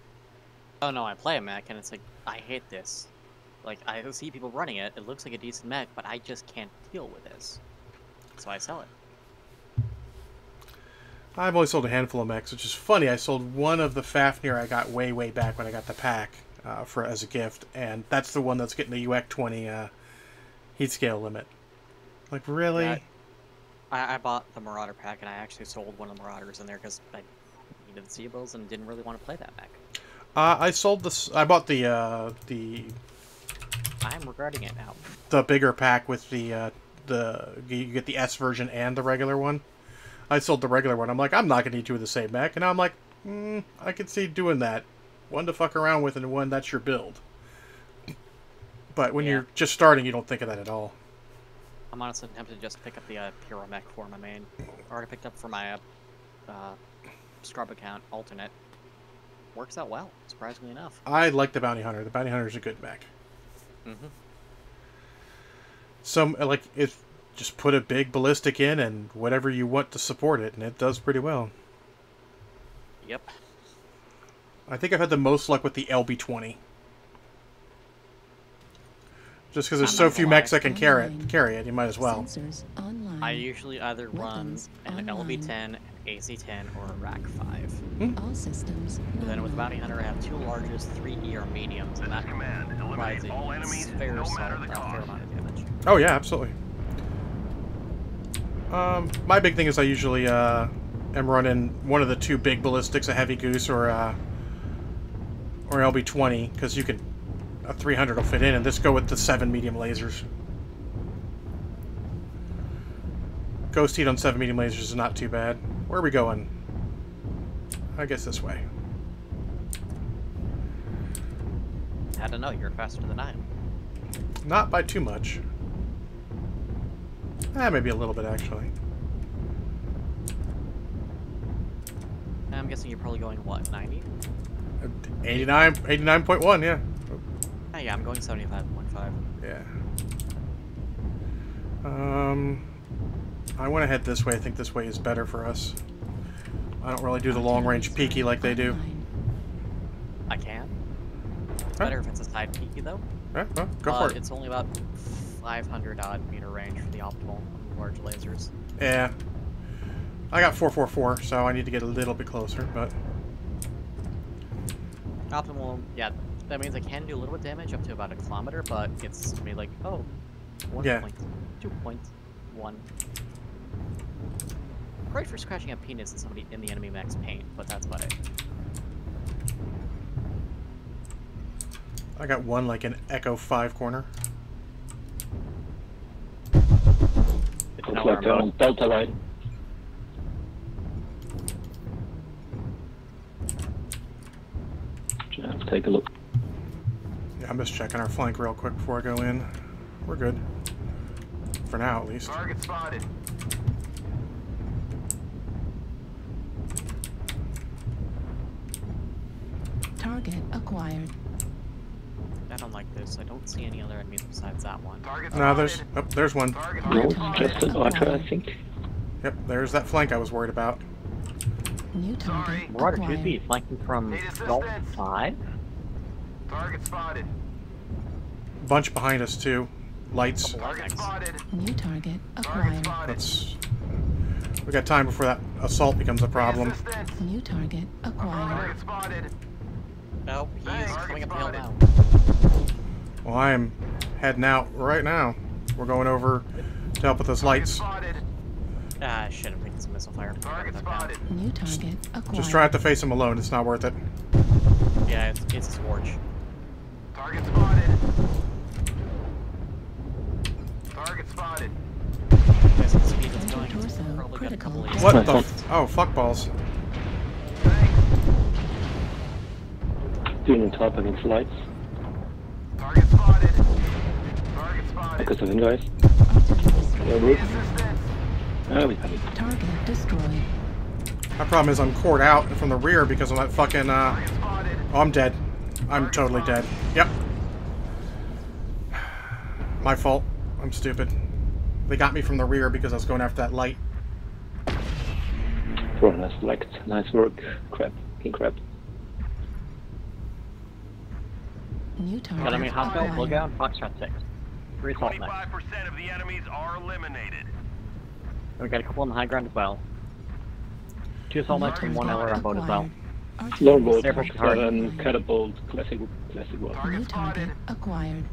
Oh no, I play a mech and it's like, I hate this. Like, I see people running it, it looks like a decent mech, but I just can't deal with this. So I sell it.
I've only sold a handful of mechs, which is funny. I sold one of the Fafnir I got way back when I got the pack as a gift, and that's the one that's getting the UX 20 heat scale limit. Like, really?
Yeah, I bought the Marauder pack, and I actually sold one of the Marauders in there because I needed the Seabills and didn't really want to play that mech.
I sold this. I bought the
I'm regretting it now.
the bigger pack with the you get the S version and the regular one. I sold the regular one. I'm like, I'm not going to need two of the same mech. And now I'm like, I can see doing that. One to fuck around with and one that's your build. But when you're just starting, you don't think of that at all.
I'm honestly tempted to just pick up the Hero mech for my main. I already picked up for my Scrub account, alternate. Works out well, surprisingly enough.
I like the Bounty Hunter. The Bounty Hunter is a good mech. Some, like, if just put a big ballistic in and whatever you want to support it, and it does pretty well.
Yep.
I think I've had the most luck with the LB-20. Just because there's so few mechs that can carry it, you might as well.
I usually either run an LB-10, an AC-10, or a Rack-5.
All systems.
And then with Bounty Hunter, I have two largest 3ER mediums, and that provides a fair amount of damage.
Oh yeah, absolutely. My big thing is I usually am running one of the two big ballistics, a Heavy Goose or LB-20, because you can a 300 will fit in, and just go with the 7 medium lasers. Ghost heat on 7 medium lasers is not too bad. Where are we going? I guess this way.
I don't know, you're faster than I am.
Not by too much. Maybe a little bit, actually.
I'm guessing you're probably going, what, 90?
89.1, yeah.
Oh, yeah, I'm going 75.5.
Yeah. I want to head this way. I think this way is better for us. I don't really do the long-range peaky like they do.
I can. Better if it's a side peaky, though.
Yeah, well, go for it.
It's only about 500-odd meter range for the optimal large lasers.
Yeah. I got 444, so I need to get a little bit closer, but...
Optimal, yeah, that means I can do a little bit of damage up to about 1 kilometer, but it's gonna be like, oh, 2.1. Great for scratching up penis in somebody in the enemy mech's paint, but that's about it.
I got one like an Echo 5 corner.
Looks like they're on Delta line. Let's take a look.
Yeah, I'm just checking our flank real quick before I go in. We're good. For now, at least.
Target spotted.
Target acquired.
I don't like this. I don't see any other enemies besides that one.
No, there's one.
No, just an archer, I think.
Yep, there's that flank I was worried about.
New target
Marauder
acquired.
2B flanking from Belt 5.
Target spotted.
Bunch behind us too. Lights.
Target spotted.
New target
Target
acquired.
spotted.
We got time before that assault becomes a problem.
New target acquired.
Target spotted.
No, he's coming up the hill now.
Well, I am heading out right now. We're going over to help with those lights.
Spotted.
I should have taken some missile fire.
Target spotted.
New target acquired.
Just try not to face them alone. It's not worth it.
Yeah, it's a scorch.
Target spotted. Target spotted.
Guess the speed it's going. It's
Torso
probably got a couple of
What the? Oh, fuck balls.
Doing on top against lights.
Target spotted. Target spotted.
Focus on in, guys. Yeah, good. We have it.
Target destroyed.
My problem is I'm cored out from the rear because of that fucking, Oh, I'm dead. I'm totally dead. Yep. My fault. I'm stupid. They got me from the rear because I was going after that light.
Foreigner select. Nice work, crab. King crab.
New target
Enemy hostile,
acquired.
Lookout, Foxtrot 6. Result next.
25% of the enemies are eliminated.
We got a couple on the high ground as well. 2 assault
New
knights and
target
1 LR on boat as well.
acquired. Artillery
Longboat,
They're pushing hard.
catapult, classic one.
New target acquired.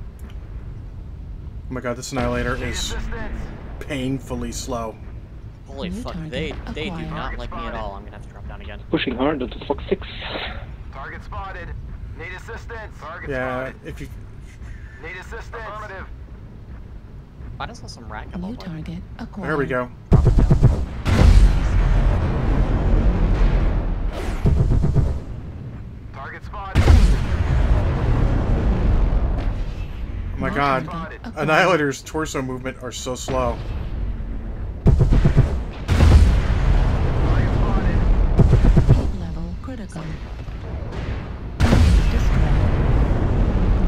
Oh my god, this Annihilator is painfully slow.
Holy
New
fuck,
target
they do
acquired.
not like me at all. I'm gonna have to drop down again.
Pushing hard onto Fox 6.
Target spotted. Need assistance. Target
Yeah,
spotted.
if you...
Need assistance. Affirmative.
I just saw some rack up
New
over.
target acquired.
There we go.
Target spotted.
Oh my
New
god.
target acquired.
Annihilator's torso movement are so slow.
Target spotted.
8 level critical. Target destroyed.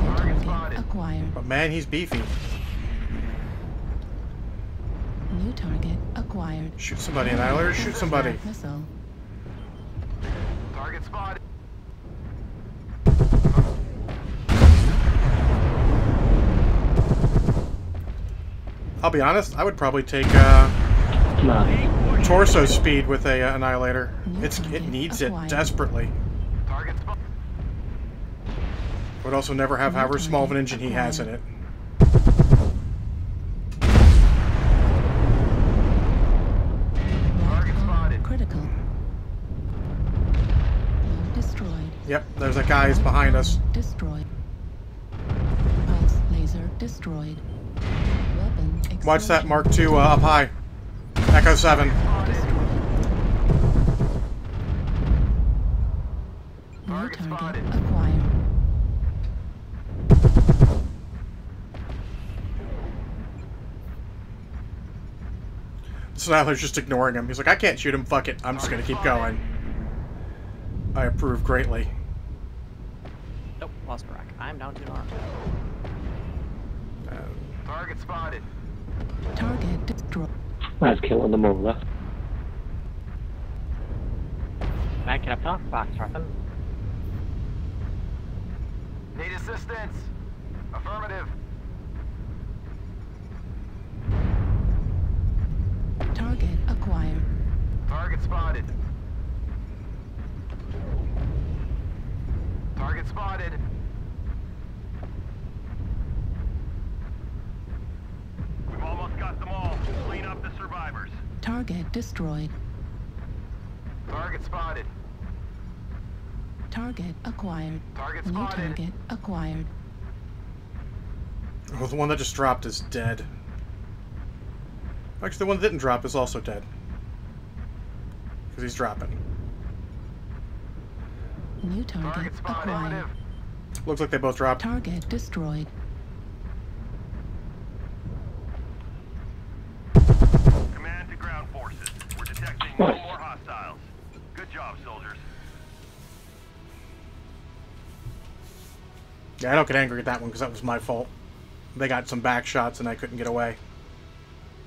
New
Target
target
spotted.
acquired.
But man, he's beefy.
New target acquired.
Shoot somebody, Annihilator. Shoot somebody.
Missile.
Target spotted.
I'll be honest, I would probably take
Nice.
torso speed with a Annihilator.
New
It
target
needs it
acquired.
desperately.
Target spotted.
Would also never have
New
however small of an
target
engine he has in it.
Target spotted.
Critical. Load destroyed.
Yep, there's that guy is behind us.
Destroyed. Pulse laser destroyed. Weapon
Watch that
explosion.
Mark II up high. Echo 7.
Destroyed. New
Target
target
spotted.
acquired.
Sniler's just ignoring him. He's like, I can't shoot him, fuck it. I'm just gonna keep going. I approve greatly.
Nope, lost a rack. I'm down to an arm.
Target spotted.
Target destroyed.
Nice kill on the Mola.
Back it up top, Foxtrot them.
Need assistance. Affirmative.
Target acquired.
Target spotted. Target spotted. We've almost got them all. Clean up the survivors.
Target destroyed.
Target spotted.
Target acquired.
Target
New
spotted.
target acquired.
Oh, the one that just dropped is dead. Actually, the one that didn't drop is also dead. Because he's dropping.
New target
Target spotted.
acquired.
Affirmative.
Looks like they both dropped.
Target destroyed.
Command to ground forces. We're detecting
Nice.
no more hostiles. Good job, soldiers.
Yeah, I don't get angry at that one because that was my fault. They got some back shots and I couldn't get away.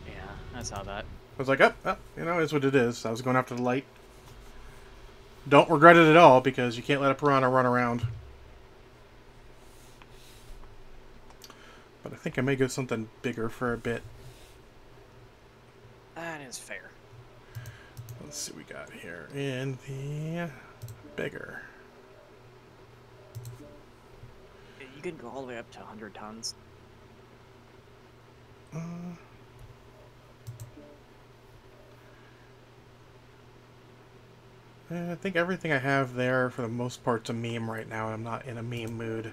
Yeah, I saw that.
I was like, oh, you know, it's what it is. I was going after the light. Don't regret it at all because you can't let a piranha run around. But I think I may go something bigger for a bit.
That is fair.
Let's see what we got here in the bigger.
You can go all the way up to 100 tons.
I think everything I have there, for the most part, is a meme right now. I'm not in a meme mood.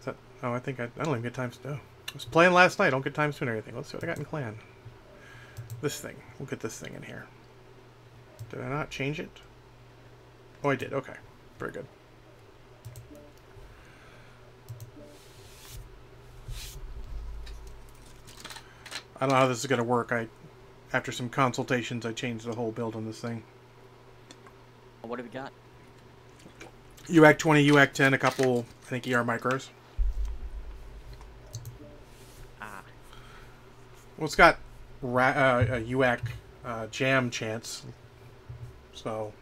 Is that, oh, I think I don't even get times. No. I was playing last night. I don't get times 2 or anything. Let's see what I got in clan. This thing. We'll get this thing in here. Did I not change it? Oh, I did. Okay. Very good. I don't know how this is going to work. After some consultations, I changed the whole build on this thing.
What have we got?
UAC 20, UAC 10, a couple, I think, ER micros.
Ah.
Well, it's got a UAC jam chance. So,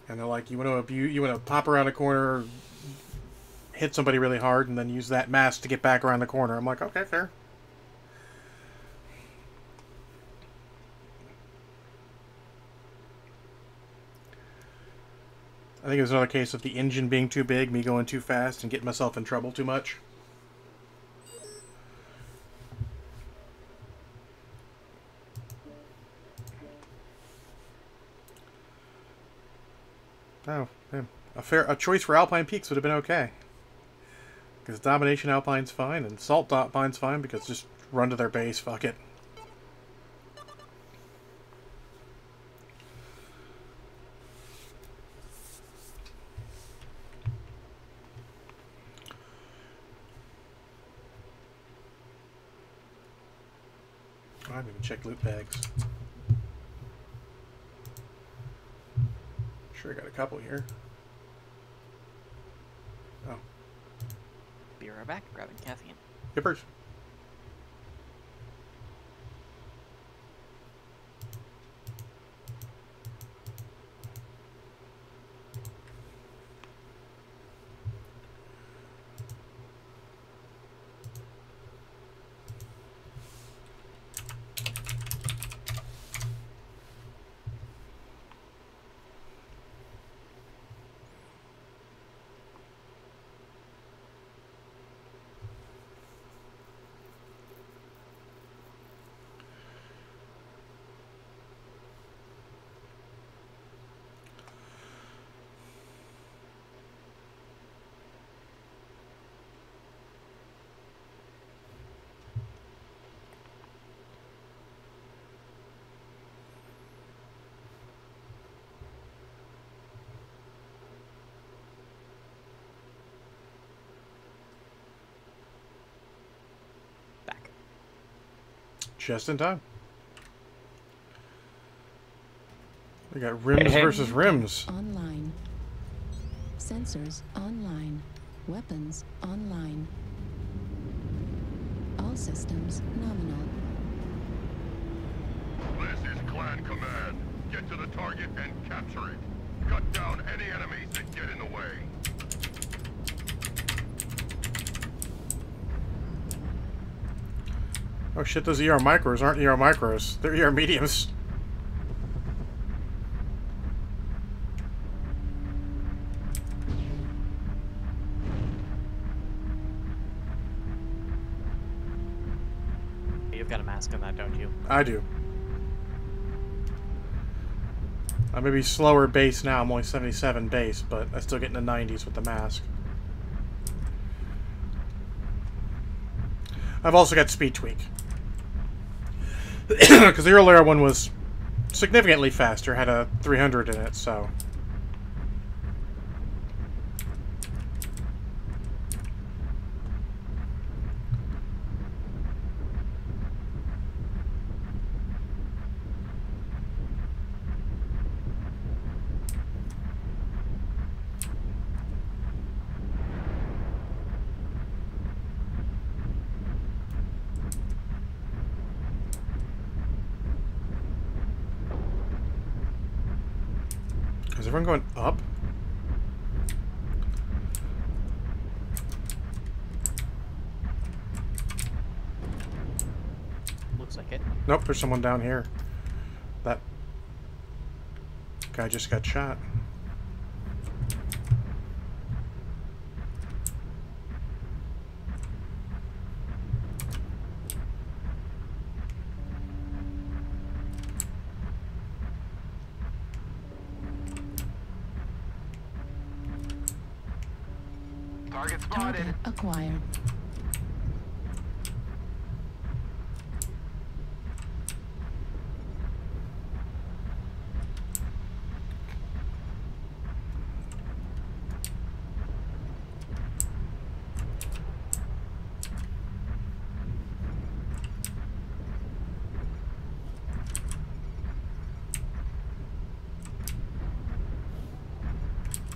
and they're like, you want to pop around a corner, hit somebody really hard, and then use that mask to get back around the corner. I'm like, okay, fair. I think it was another case of the engine being too big, me going too fast, and getting myself in trouble too much. Oh, man. A choice for Alpine Peaks would have been okay. Because Domination Alpine's fine, and Salt Alpine's fine, because just run to their base, fuck it. I haven't even checked loot bags. Sure, I got a couple here. Oh.
Be right back, grabbing caffeine.
Hippers. Just in time. We got rims versus rims.
Online. Sensors online. Weapons online. All systems nominal.
This is Clan Command. Get to the target and capture it. Cut down any enemies that get in the way.
Oh shit, those ER micros aren't ER micros. They're ER mediums.
You've got a mask on that, don't you?
I do. I may be slower base now. I'm only 77 base, but I still get in the 90s with the mask. I've also got speed tweak. Because the earlier one was significantly faster, had a 300 in it, so... Is everyone going up?
Looks like it.
Nope, there's someone down here. That guy just got shot.
Target spotted.
Target acquired.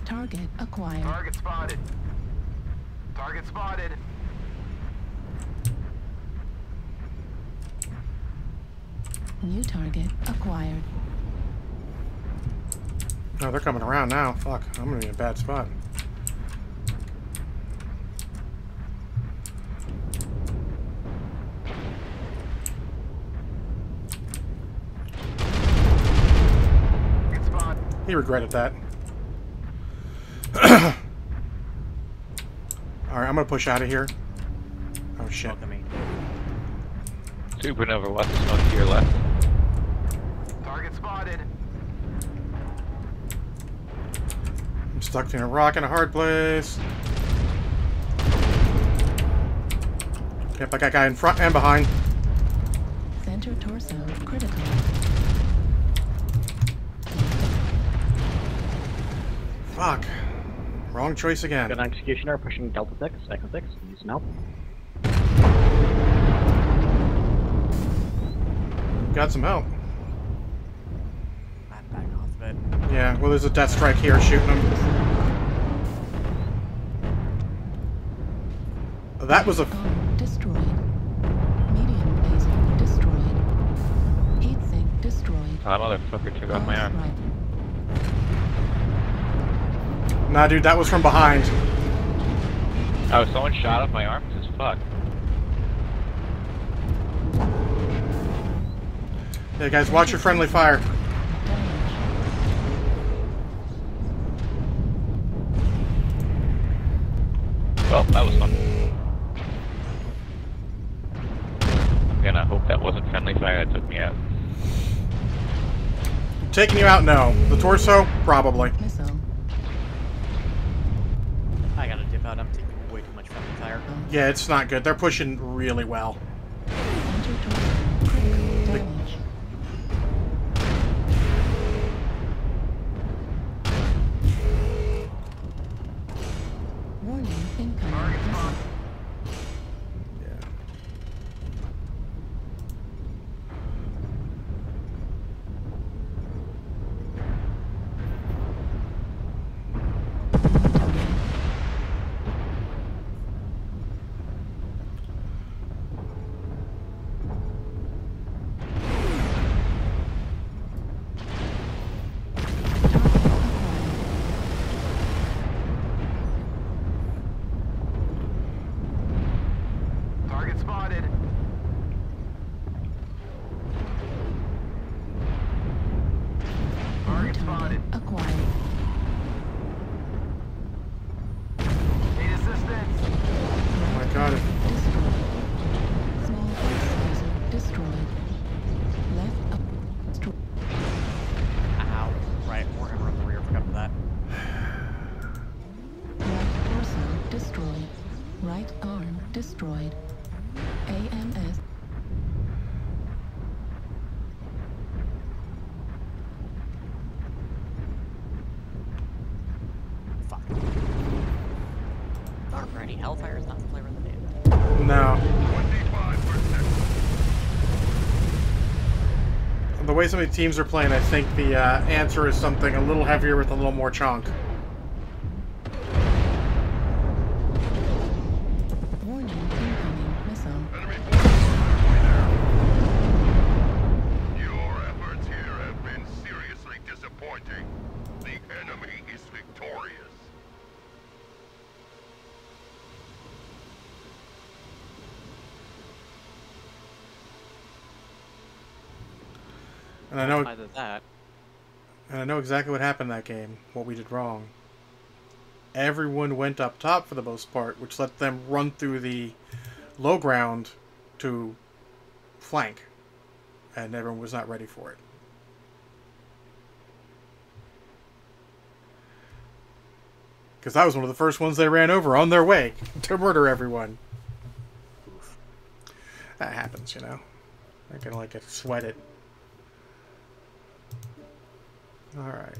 Target acquired.
Target spotted. Target spotted.
New target acquired.
Oh, they're coming around now. Fuck, I'm gonna be in a bad spot.
Good spot.
He regretted that. Alright, I'm gonna push out of here. Oh shit.
Look at me.
Supernova, watch the smoke to your left.
Target spotted.
I'm stuck in a rock in a hard place. Yep, I got a guy in front and behind.
Center torso critical.
Fuck. Wrong choice again.
Good executioner pushing Delta 6, Echo 6, use some help.
Got some help.
I'm back off of it.
Yeah, well, there's a death strike here shooting him. That was a.
Arm destroyed. Medium laser destroyed. Heat sink destroyed.
Oh, motherfucker took off my arm.
Right.
Nah, dude, that was from behind.
Oh, someone shot off my arm? Just fuck.
Yeah, guys, watch your friendly fire.
Well, that was fun. Again, I hope that wasn't friendly fire that took me out.
Taking you out? No. The torso? Probably.
Missile.
I gotta dip out. I'm taking way too much friendly fire.
Yeah, it's not good. They're pushing really well.
Center torso critical damage. Warning incoming missile.
Yeah.
Target spotted. Target spotted.
Acquired.
Need assistance.
Oh my god.
Destroyed. Small force laser destroyed. Left up. Destroyed.
Ow. Right, we're gonna run the rear. Forgot about that.
Right torso destroyed. Right arm destroyed. AMS.
Fuck. Darn, for any hellfire is not the flavor of the day.
No.
25%.
The way some of the teams are playing, I think the answer is something a little heavier with a little more chunk.
Warning incoming missile.
Enemy forces halfway there. Your efforts here have been seriously disappointing. The enemy is victorious.
And I know,
Either that.
and I know exactly what happened that game. What we did wrong. Everyone went up top for the most part, which let them run through the low ground to flank, and everyone was not ready for it. Because that was one of the first ones they ran over on their way to murder everyone. That happens, you know. They're gonna like get sweated. All right.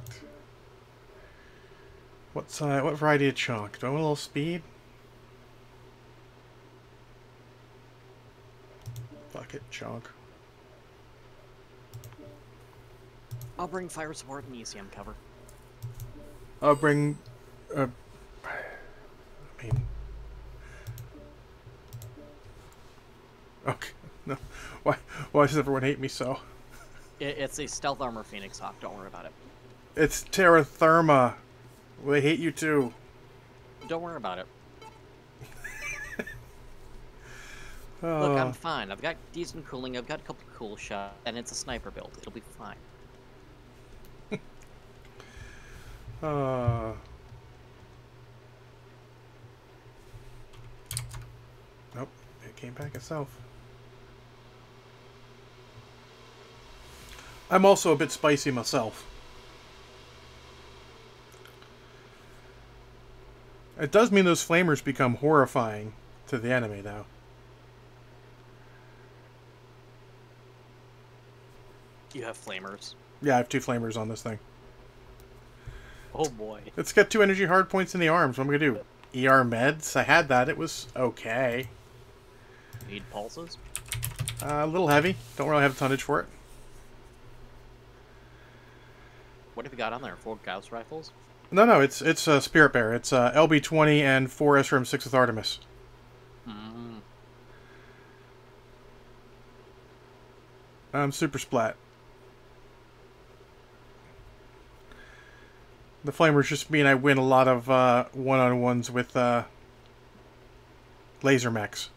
What variety of chunk? Do I want a little speed? Fuck it, chunk.
I'll bring fire support and ECM cover.
I'll bring. I mean. Okay. No. Why does everyone hate me so?
It's a stealth armor Phoenix Hawk. Don't worry about it.
It's Terra Therma. They hate you too.
Don't worry about it. Look, I'm fine. I've got decent cooling. I've got a couple of cool shots, and it's a sniper build. It'll be fine.
Nope, it came back itself. I'm also a bit spicy myself. It does mean those flamers become horrifying to the enemy, though.
You have flamers.
Yeah, I have 2 flamers on this thing.
Oh boy.
It's got 2 energy hard points in the arms. What am I going to do? ER meds? I had that. It was okay.
Need pulses?
A little heavy. Don't really have tonnage for it.
What have you got on there? 4 Gauss rifles?
No, it's a Spirit Bear. It's LB-20 and 4 SRM-6 with Artemis. Super splat. The flamers just mean I win a lot of one-on-ones with laser mechs.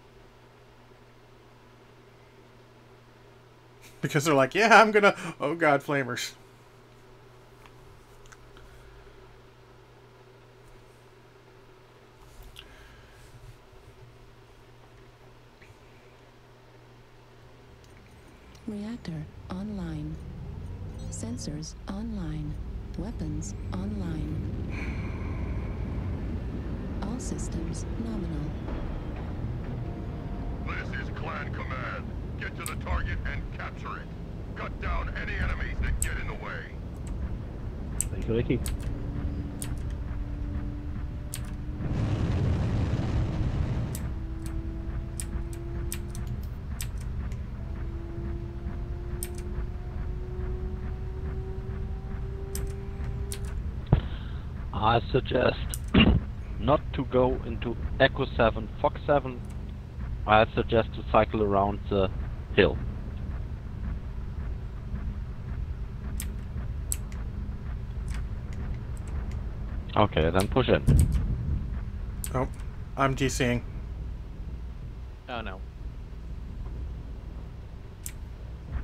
Because they're like, yeah, I'm gonna... Oh god, flamers.
Reactor online. Sensors online. Weapons online. All systems nominal.
This is Clan Command. Get to the target and capture it. Cut down any enemies that get in the way.
Thank you, Ricky.
I suggest not to go into Echo 7, Fox 7. I suggest to cycle around the hill. Okay, then push in.
Oh, I'm DCing.
Oh no.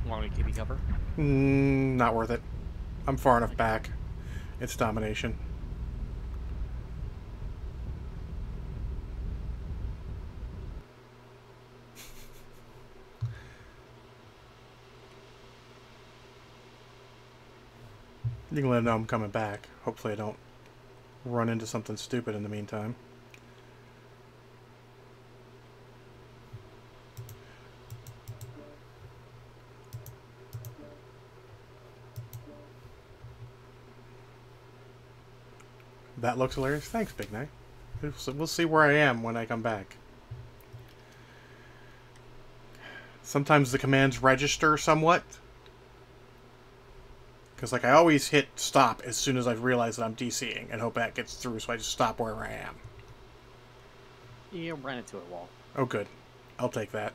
Want me to keep you cover?
Not worth it. I'm far enough back. It's domination. You can let them know I'm coming back. Hopefully I don't run into something stupid in the meantime. That looks hilarious. Thanks, Big Night. We'll see where I am when I come back. Sometimes the commands register somewhat. Because, like, I always hit stop as soon as I realize that I'm DCing and hope that gets through, so I just stop where I am.
You ran into a wall.
Oh, good. I'll take that.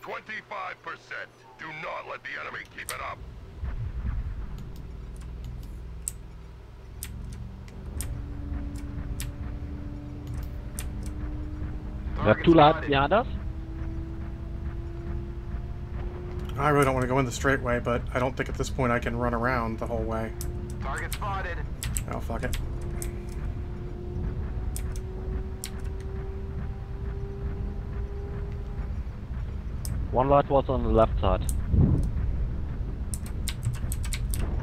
25%. Do not let the enemy keep it up.
We have 2 lads behind us.
I really don't want to go in the straight way, but I don't think at this point I can run around the whole way.
Target spotted.
Oh, fuck it.
One lad was on the left side.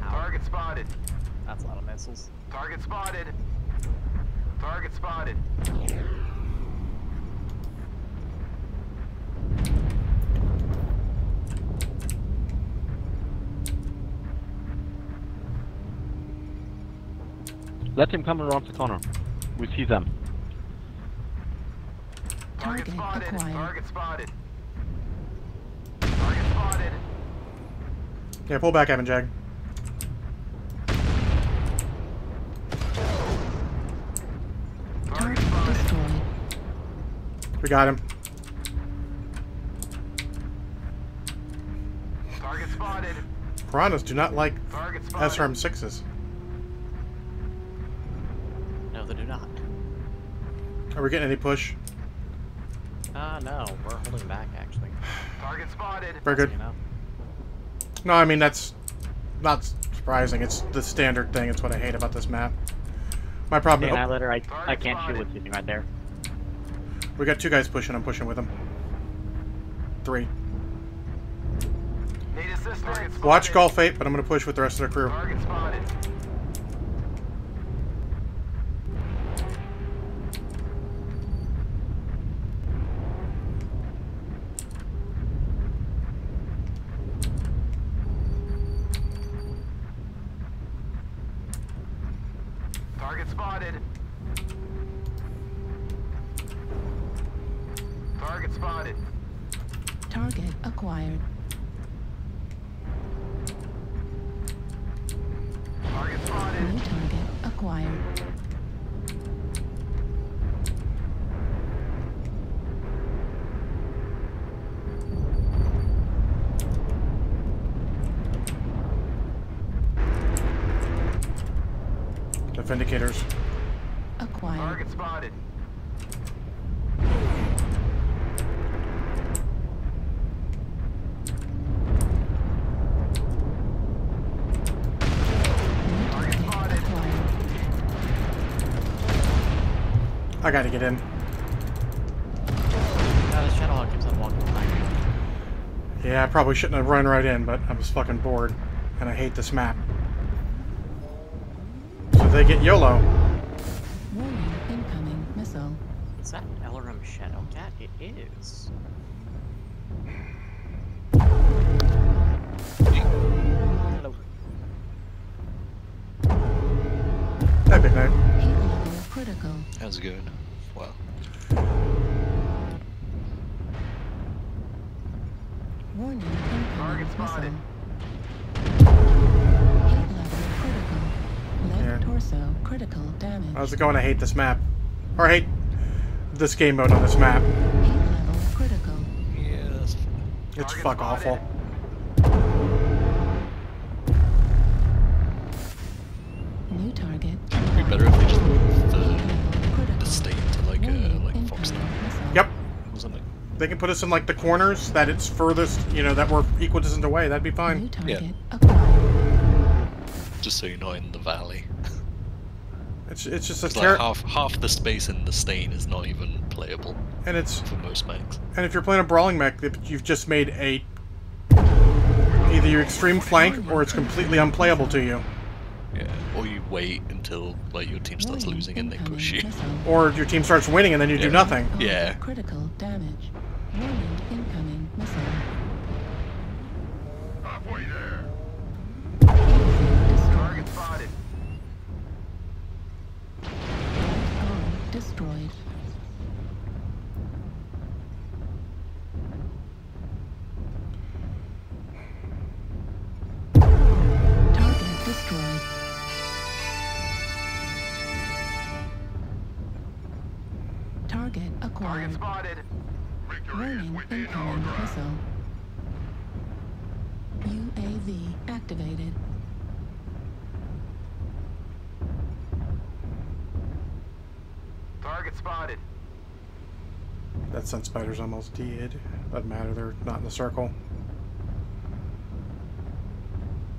Target spotted.
That's a lot of missiles.
Target spotted. Target spotted.
Let him come around the corner. We see them.
Target
Target
spotted.
acquired.
Target spotted. Target spotted.
Yeah, pull back, Evan Jag.
Target destroyed.
We got him.
Target spotted.
Piranhas do not like
Target spotted.
SRM-6s.
No, they do not.
Are we getting any push?
No, we're holding back actually.
Target spotted.
Very good.
You know?
No, I mean, that's not surprising. It's the standard thing. It's what I hate about this map. My problem...
The
Oh,
annihilator, I can't shoot what's sitting right there.
we got 2 guys pushing. I'm pushing with them. 3.
Need assistance.
Watch Golf 8, but I'm going to push with the rest of the crew.
Target spotted. Target spotted. Target spotted.
Target acquired.
Target spotted.
New target acquired.
Indicators.
Acquired.
Target spotted.
New target acquired.
I gotta get in.
The Shadowhawk keeps on walking behind me.
Yeah, I probably shouldn't have run right in, but I was fucking bored. And I hate this map. So they get YOLO.
Warning, incoming missile.
Is that an LRM Shadowcat? It is. Hello.
Hey, Big Night.
Heat level critical.
How's it going? Wow.
Warning, incoming
Target
missile.
spotted.
Heat level critical. Left
Yeah.
torso critical damage.
How's it going? I hate this map. Or I hate this game mode on this map.
Heat level critical.
Yeah, that's
It's
Target
fuck
spotted.
awful.
New target.
it'd be better if they just moved the
Critical.
state to like
Warning,
Fox
incoming
now
missile.
Yep.
or something.
They can put us in like the corners that it's furthest, you know, that we're equidistant away. That'd be
New
fine.
target acquired.
Just so you're not in the valley.
It's just a
It's like half the space in the stain is not even playable
and it's
for most mechs.
and if you're playing a brawling mech, you've just made a either your extreme flank or it's completely unplayable to you,
Yeah. Or you wait until like your team starts
Warning,
losing and they push you.
incoming missile.
or your team starts winning and then you do
Yeah.
nothing.
Yeah.
Critical damage. Warning, incoming missile.
Halfway there.
Destroyed.
Target spotted.
Arm destroyed. Target destroyed. Target
Target
acquired.
spotted.
Warning, incoming missile. UAV activated.
Target spotted.
That Sun Spider's almost dead. Doesn't matter, they're not in the circle.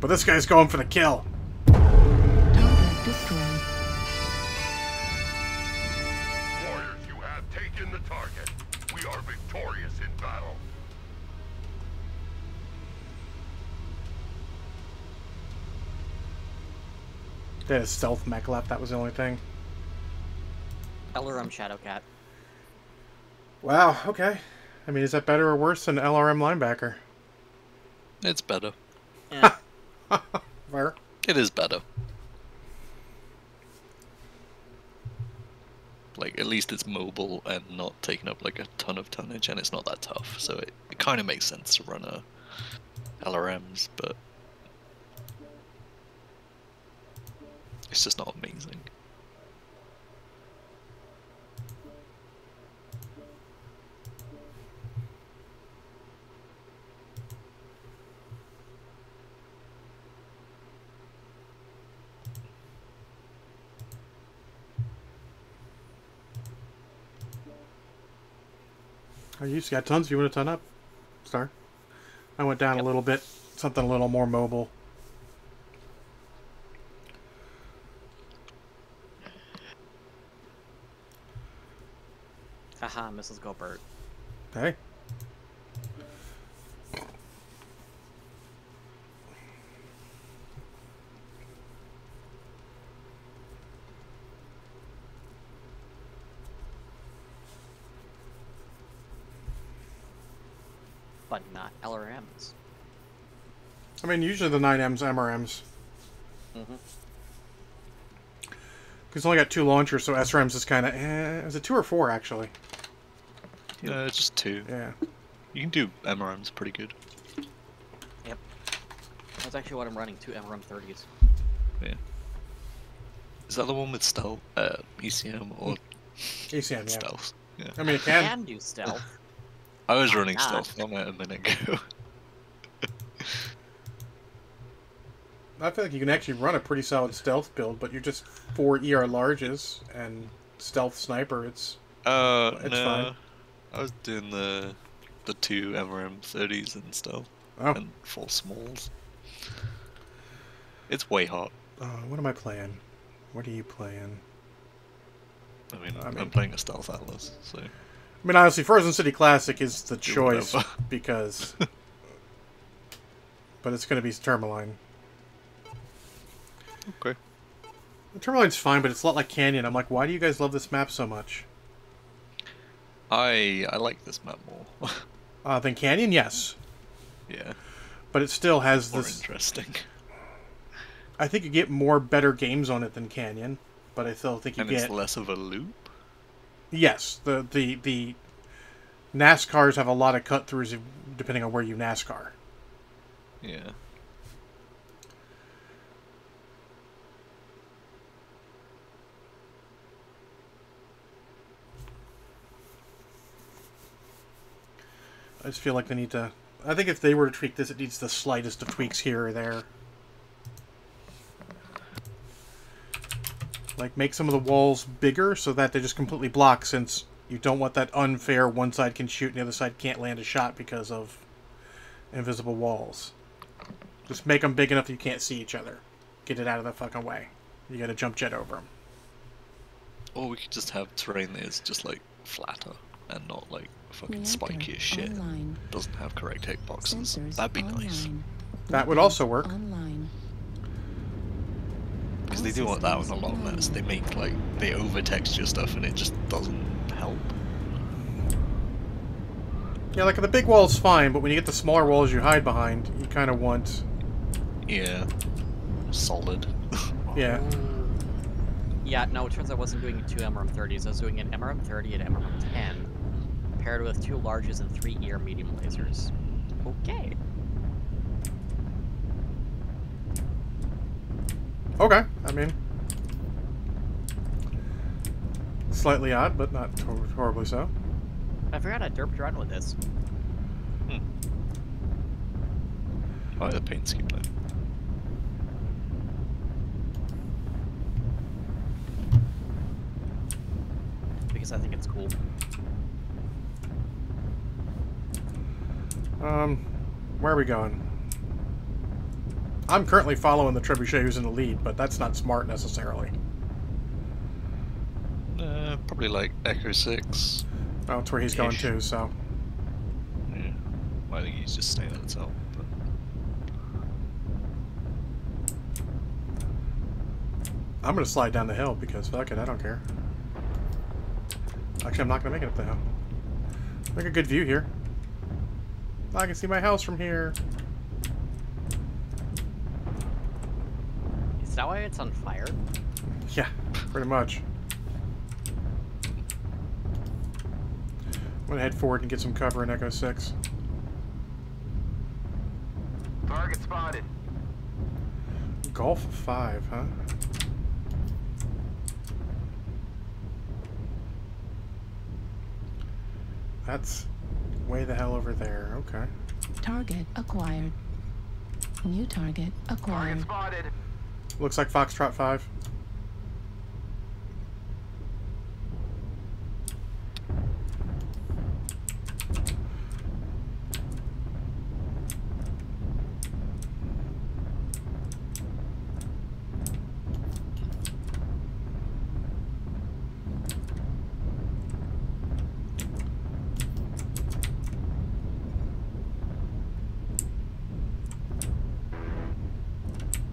But this guy's going for the kill.
Target destroyed.
Warriors, you have taken the target. We are victorious in battle.
They had a stealth mech left, that was the only thing.
LRM Shadowcat.
Wow, okay. I mean, is that better or worse than LRM linebacker?
It's better.
Yeah.
Fair.
It is better. Like, at least it's mobile and not taking up like a ton of tonnage, and it's not that tough, so it kind of makes sense to run a LRMs, but it's just not amazing.
I used to got tons if you want to ton up. Star. I went down a little bit. Something a little more mobile.
Haha, Mrs. Gilbert.
Hey.
But not LRMs.
I mean, usually the 9Ms, MRMs.
Mm-hmm.
Because only got 2 launchers, so SRMs is kind of... is it 2 or 4, actually?
Just 2.
Yeah.
You can do MRMs pretty good.
Yep. That's actually what I'm running, 2 MRM30s.
Yeah. Is that the one with stealth, ECM or
ECM, yeah.
stealth? Yeah.
I mean, it
Can
can.
do stealth.
I was
Why
running
not?
stealth on it a minute ago.
I feel like you can actually run a pretty solid stealth build, but you're just 4 ER larges and stealth sniper. It's
no.
fine.
I was doing the 2 MRM30s and stuff.
Oh.
And 4 smalls. It's way hot.
What am I playing? What are you playing?
I mean, I'm playing a stealth atlas, so.
I mean, honestly, Frozen City Classic is the
Do
choice
whatever.
because, but it's going to be Tourmaline.
Okay.
The Tourmaline's fine, but it's a lot like Canyon. I'm like, why do you guys love this map so much?
I like this map more.
Than Canyon, yes,
Yeah.
but it still has
More
this.
interesting.
I think you get more better games on it than Canyon, but I still think you
And
get.
it's less of a loop.
Yes, the NASCARs have a lot of cut-throughs depending on where you NASCAR.
Yeah.
I just feel like they need to... I think if they were to tweak this, it needs the slightest of tweaks here or there. Like, make some of the walls bigger so that they just completely block, since you don't want that unfair one side can shoot and the other side can't land a shot because of invisible walls. Just make them big enough that you can't see each other. Get it out of the fucking way. You gotta jump jet over them.
Or we could just have terrain that is just like flatter and not like fucking
Reactor
spiky as shit.
online.
Doesn't have correct hitboxes.
Sensors
That'd be nice.
online.
That would also work.
Online.
Because they do want that with a lot of maps. They make like, they over texture stuff and it just doesn't help.
Yeah, like the big wall's fine, but when you get the smaller walls you hide behind, you kind of want...
Yeah. Solid.
Yeah.
Yeah, no, it turns out I wasn't doing 2 MRM30s. I was doing an MRM30 and MRM10, paired with 2 larges and 3 ER medium lasers. Okay.
Okay, I mean... Slightly odd, but not horribly so.
I forgot I derped run with this.
I like the paint scheme though.
Because I think it's cool.
Where are we going? I'm currently following the trebuchet who's in the lead, but that's not smart necessarily.
Probably like Echo 6.
Oh, it's where he's going to, so...
Yeah. I think he's just staying at the top. But...
I'm gonna slide down the hill because fuck it, I don't care. Actually, I'm not gonna make it up the hill. Make a good view here. I can see my house from here.
Is that why it's on fire?
Yeah, pretty much. I'm gonna head forward and get some cover in Echo 6.
Target spotted.
Golf 5, huh? That's way the hell over there. Okay.
Target acquired. New target acquired.
Target spotted.
Looks like Foxtrot 5.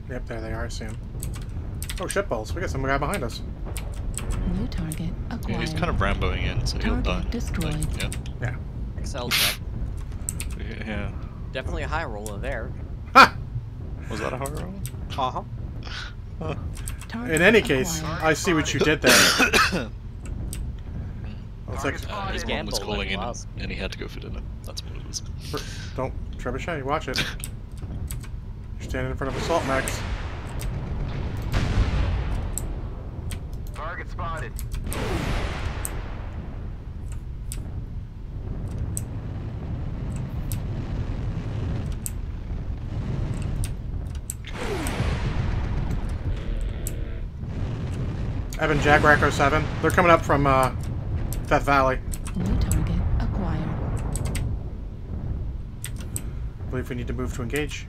Yep, there they are. I see them. Oh, shitballs. We got some guy behind us.
New target acquired.
Yeah, he's kind of Ramboing in, so he'll die.
Target destroyed.
Like,
Yeah.
Excel check.
yeah.
Definitely a high roller there.
Ha!
Was that a hard roll?
Uh-huh.
Target
In any case,
acquired.
I see what you did there. Looks like...
His mom was
Gamble
calling in,
and lost.
and he had to go for dinner. That's what it was.
Don't trebuchet. Watch it. You're standing in front of assault max.
Target spotted.
Evan, Jaguar 07. They're coming up from Death Valley.
New target acquired.
I believe we need to move to engage.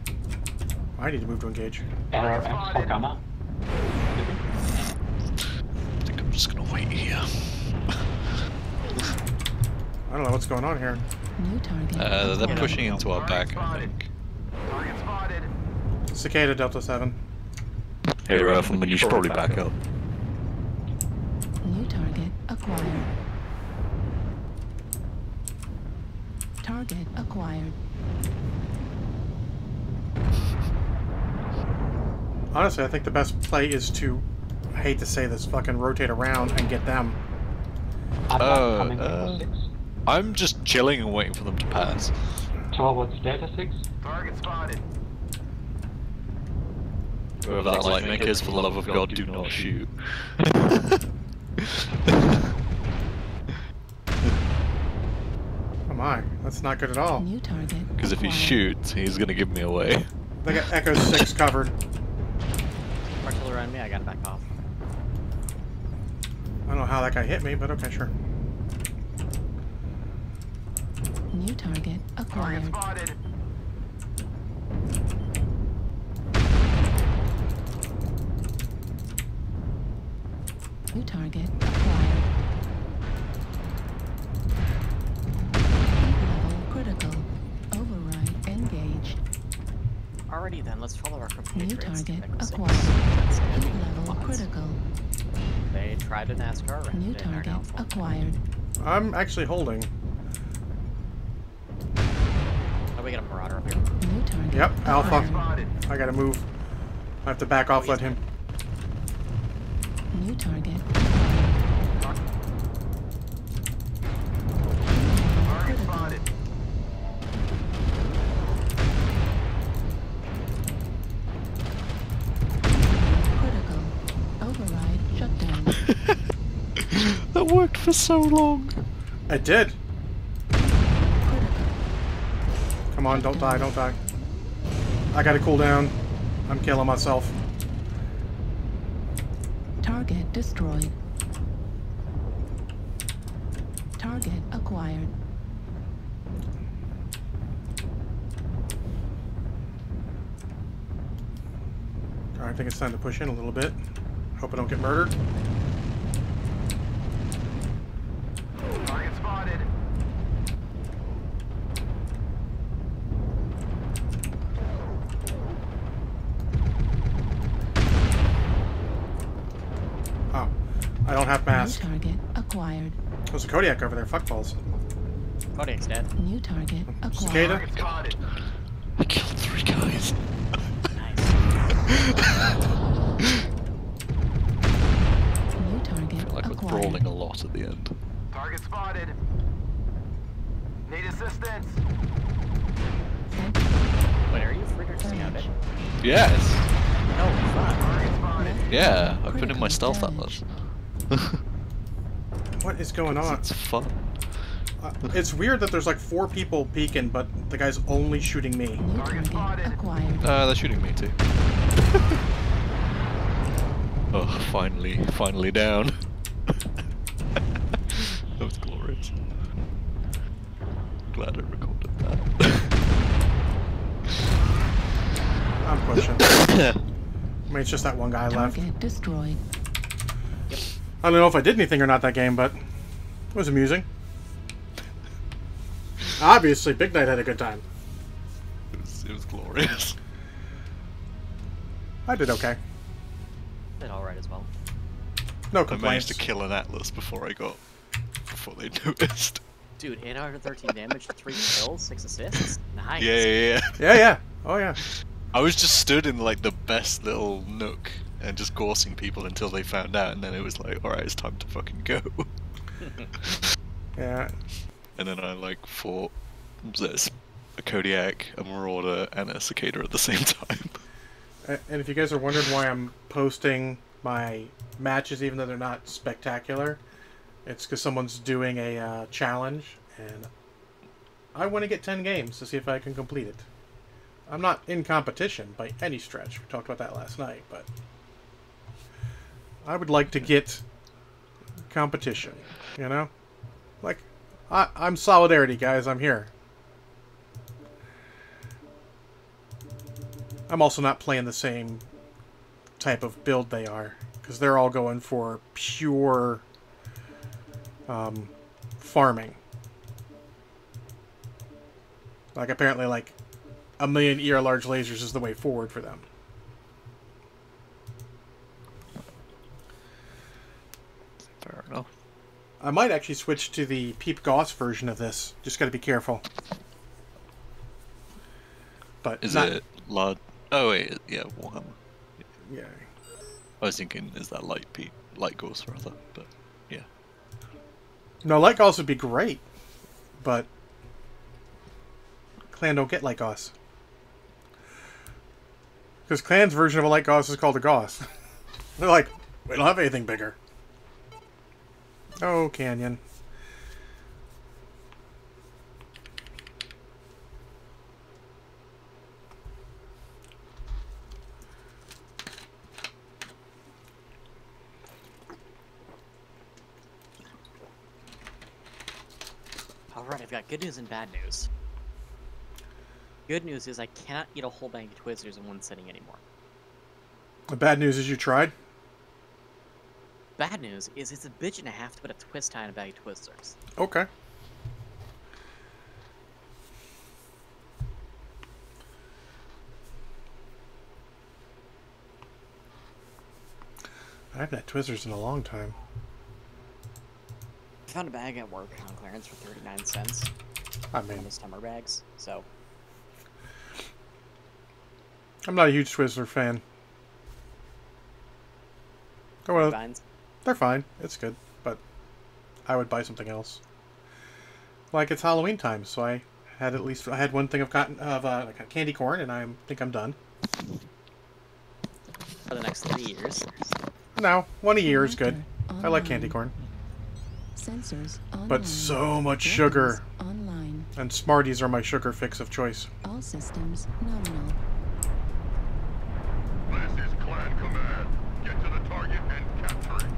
I need to move to engage.
LRMs for Gamma.
I think I'm just gonna wait here.
I don't know what's going on here.
New target
They're
acquired.
pushing into our back, I think.
Target spotted.
Cicada Delta 7.
Hey, Ralph, you should probably back up.
New target acquired. Target acquired.
Honestly, I think the best play is to, I hate to say this, fucking rotate around and get them.
I'm just chilling and waiting for them to pass.
Towards Delta 6.
Target spotted.
Whoever that light maker is, for the love of God, do not shoot.
Oh my, that's not good at all.
New target.
Because if he
acquired.
shoots, he's gonna give me away.
They got Echo 6 covered.
Artillery around me, I gotta back off.
I don't know how that guy hit me, but okay, sure.
New target
Target
acquired.
spotted.
New target acquired. Level critical. Override engaged.
Alrighty then, let's follow our
New
compatriots.
target
Echo 6.
acquired.
Heat
Heat level critical.
They tried a NASCAR round.
New
in our
target
downfall.
acquired.
I'm actually holding.
Oh, we got a Marauder up here.
New target
Yep, Alpha.
acquired.
Spotted.
I gotta move. I have to back off, let him.
New target acquired.
Target spotted.
Critical. Override shutdown.
That worked for so long.
I did.
Critical.
Come on, don't die, don't die. I gotta cool down. I'm killing myself.
Target destroyed. Target acquired.
Alright, I think it's time to push in a little bit. Hope I don't get murdered.
Target spotted.
Oh, I don't have
New
mask.
target acquired.
There's a Kodiak over there, fuck balls.
Kodiak's dead.
New target acquired.
Cicada?
Target spotted.
I killed 3 guys.
Nice.
New target
I feel like we're
acquired.
brawling a lot at the end.
Target spotted. Need assistance.
Wait, are you free to just have it?
Yes.
No, fuck.
Target spotted.
Yeah, I put in my stealth atlas.
What is going on?
It's fun.
It's weird that there's like 4 people peeking, but the guy's only shooting me.
New target acquired.
They're shooting me too. Oh, finally down. That was glorious. Glad I recorded that.
I'm pushing. I mean, it's just that one guy left.
Target destroyed.
I don't know if I did anything or not that game, but it was amusing. Obviously, Big Knight had a good time.
It was glorious.
I did okay.
Did alright as well.
No
I
complaints.
managed to kill an Atlas before they noticed.
Dude, 813 damage, 3 kills, 6 assists. Nice.
Yeah.
Yeah. Oh yeah.
I was just stood in like the best little nook and just coursing people until they found out, and then it was like, alright, it's time to fucking go.
Yeah.
And then I like fought a Kodiak, a Marauder, and a Cicada at the same time.
And if you guys are wondering why I'm posting my matches even though they're not spectacular, it's because someone's doing a challenge, and I want to get 10 games to see if I can complete it. I'm not in competition by any stretch. We talked about that last night, but I would like to get competition, you know? Like, I'm solidarity, guys. I'm here. I'm also not playing the same type of build they are, because they're all going for pure farming. Like, apparently, like, 1 million ER large lasers is the way forward for them.
Fair enough.
I might actually switch to the Peep Goss version of this. Just gotta be careful. But
Is it large? Oh wait, yeah, Warhammer.
Yeah.
I was thinking, is that light Gauss rather? But yeah.
No, Light Goss would be great, but Clan don't get Light Goss. Because Clan's version of a Light Goss is called a Goss. They're like, we don't have anything bigger. Oh, Canyon.
Alright, I've got good news and bad news. Good news is I cannot eat a whole bag of Twizzlers in one sitting anymore.
The bad news is you tried.
Bad news is it's a bitch and a half to put a twist tie in a bag of Twizzlers.
Okay. I haven't had Twizzlers in a long time.
I found a bag at work on clearance for 39 cents.
I mean,
One of those summer bags, so...
I'm not a huge Twizzler fan. Oh, well,
Vines.
they're fine. It's good, but I would buy something else. Like, it's Halloween time, so I had one thing of candy corn, and I think I'm done.
For the next 3 years.
No, one a year is good.
Online.
I like candy corn.
Sensors online.
But so much sugar.
Online.
And Smarties are my sugar fix of choice.
All systems nominal.
This is Clan Command. Get to the target and capture it.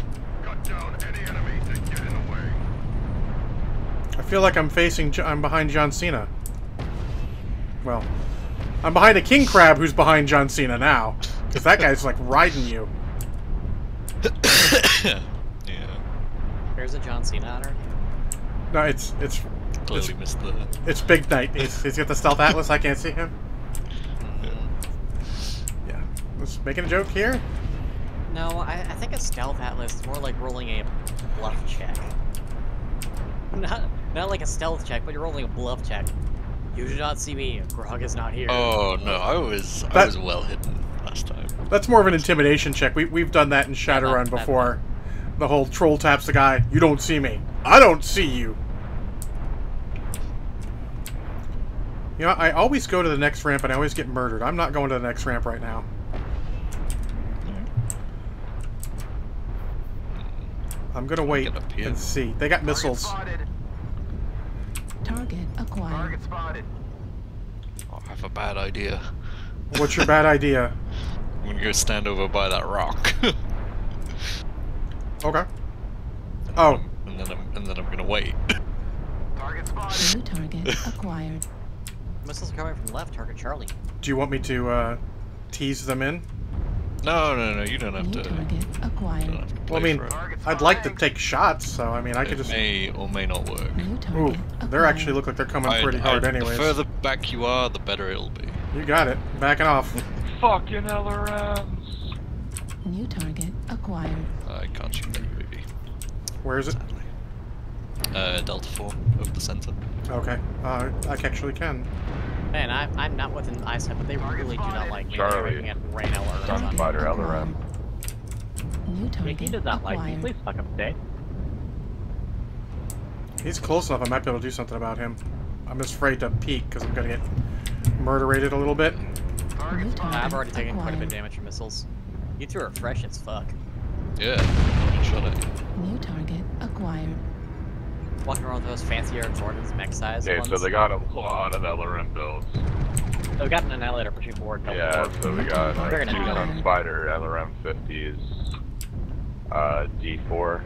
Cut down any enemies that get in the way.
I feel like I'm behind John Cena. Well, I'm behind a king crab who's behind John Cena now. Because that guy's like riding you.
Yeah.
There's a John Cena on her.
No, it's
Clearly missed the...
It's Big Knight. He's got the Stealth Atlas. I can't see him. Yeah. Was making a joke here?
No, I think a Stealth Atlas is more like rolling a bluff check. Not like a stealth check, but you're rolling a bluff check. You do not see me. Grog is not here.
Oh no, I was well hidden last time.
That's more of an intimidation check. We've done that in Shadowrun before. The whole troll taps the guy. You don't see me. I don't see you. You know, I always go to the next ramp and I always get murdered. I'm not going to the next ramp right now. I'm gonna wait and see. They got missiles.
Target acquired.
Target spotted.
Oh, I have a bad idea.
What's your bad idea?
I'm gonna go stand over by that rock.
Okay. Oh.
And then I'm gonna wait.
Target spotted.
New target acquired.
Missiles are coming from the left. Target Charlie.
Do you want me to tease them in?
No, you don't have
New
to.
target acquired.
Well, I mean, I'd like to take shots, so I mean, I could just.
May or may not work.
New
Ooh,
target
they actually look like they're coming pretty hard, anyways.
The further back you are, the better it'll be.
You got it. Backing off.
Fucking LRMs.
New target acquired.
I can't shoot that UAV.
Where is it?
Sadly. Delta 4 over the center.
Okay. I actually can.
Man, I'm not within eyesight, but they really do not like me.
Charlie.
They're making it rain LRMs on me.
Gunfighter LRM.
New
If
target
he does not like me,
acquired.
please fuck up today.
He's close enough. I might be able to do something about him. I'm just afraid to peek because I'm gonna get murderated a little bit.
New target
I've already taken quite a bit of
acquired.
damage from missiles. You two are fresh as fuck.
Yeah. Shot at you.
New target acquired.
Walking around with those fancier Jordan's mech size
Okay,
ones.
so they got a lot of LRM builds.
So we got an annihilator pushing forward.
Yeah, so we got
They're
two
gonna do
Sun
that.
Spider LRM 50s, D4.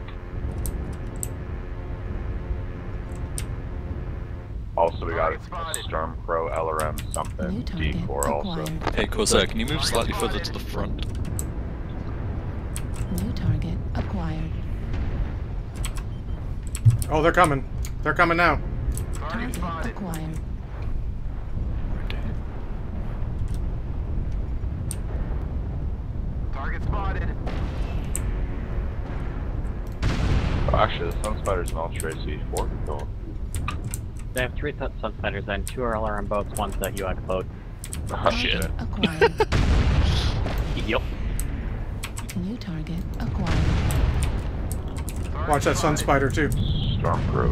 Also, we got a Stormcrow LRM
New
something
target
D4 also.
acquired.
Hey, Corsair, can you move slightly further to the front?
New target acquired.
Oh, they're coming. They're coming now.
Target acquired.
Target spotted.
Oh, actually, the Sun Spider's an Ultra C4 build.
They have 3 Sunspiders and 2 LRM boats, one's a UX boat.
Oh shit.
Target acquired.
Yup.
New target acquired.
Watch that Sun Spider too.
Stormcrow.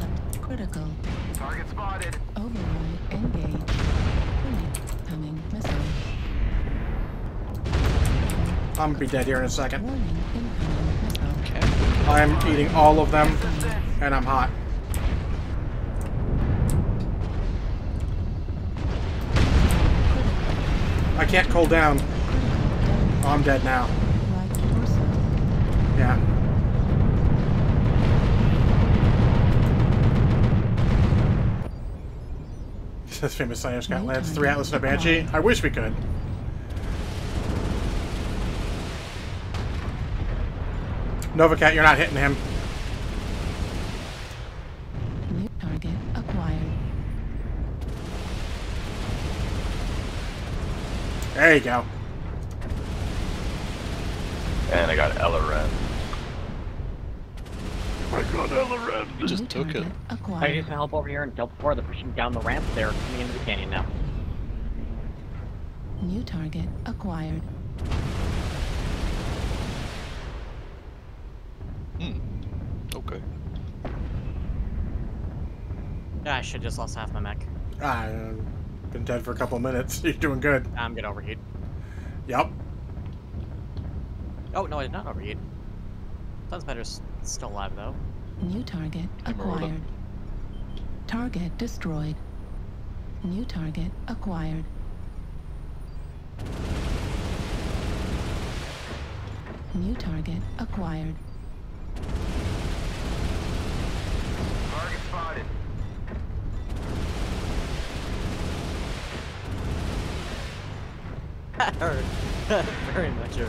Left critical.
Target spotted.
Override engaged. Incoming missile.
I'm gonna be dead here in a second.
Warning, incoming missile.
I'm eating all of them, and I'm hot. I can't cool down. Oh, I'm dead now.
Right torso.
Yeah. This famous science got lands 3 Atlas and a Banshee. I wish we could. Novacat, you're not hitting him.
New target acquired.
There you go.
And I got LRM.
I got LRM.
New
Just took it.
target
I
acquired.
need some help over here in Delta 4. They're pushing down the ramp. They're coming into the canyon now.
New target acquired.
Okay.
Yeah, I should just lost half my mech.
I've been dead for a couple minutes. You're doing good.
I'm gonna overheat.
Yep.
Oh, no, I did not overheat. Sunspider's still alive, though.
New target acquired. Target destroyed. New target acquired. New target acquired.
Target spotted.
That hurt. Very much hurt.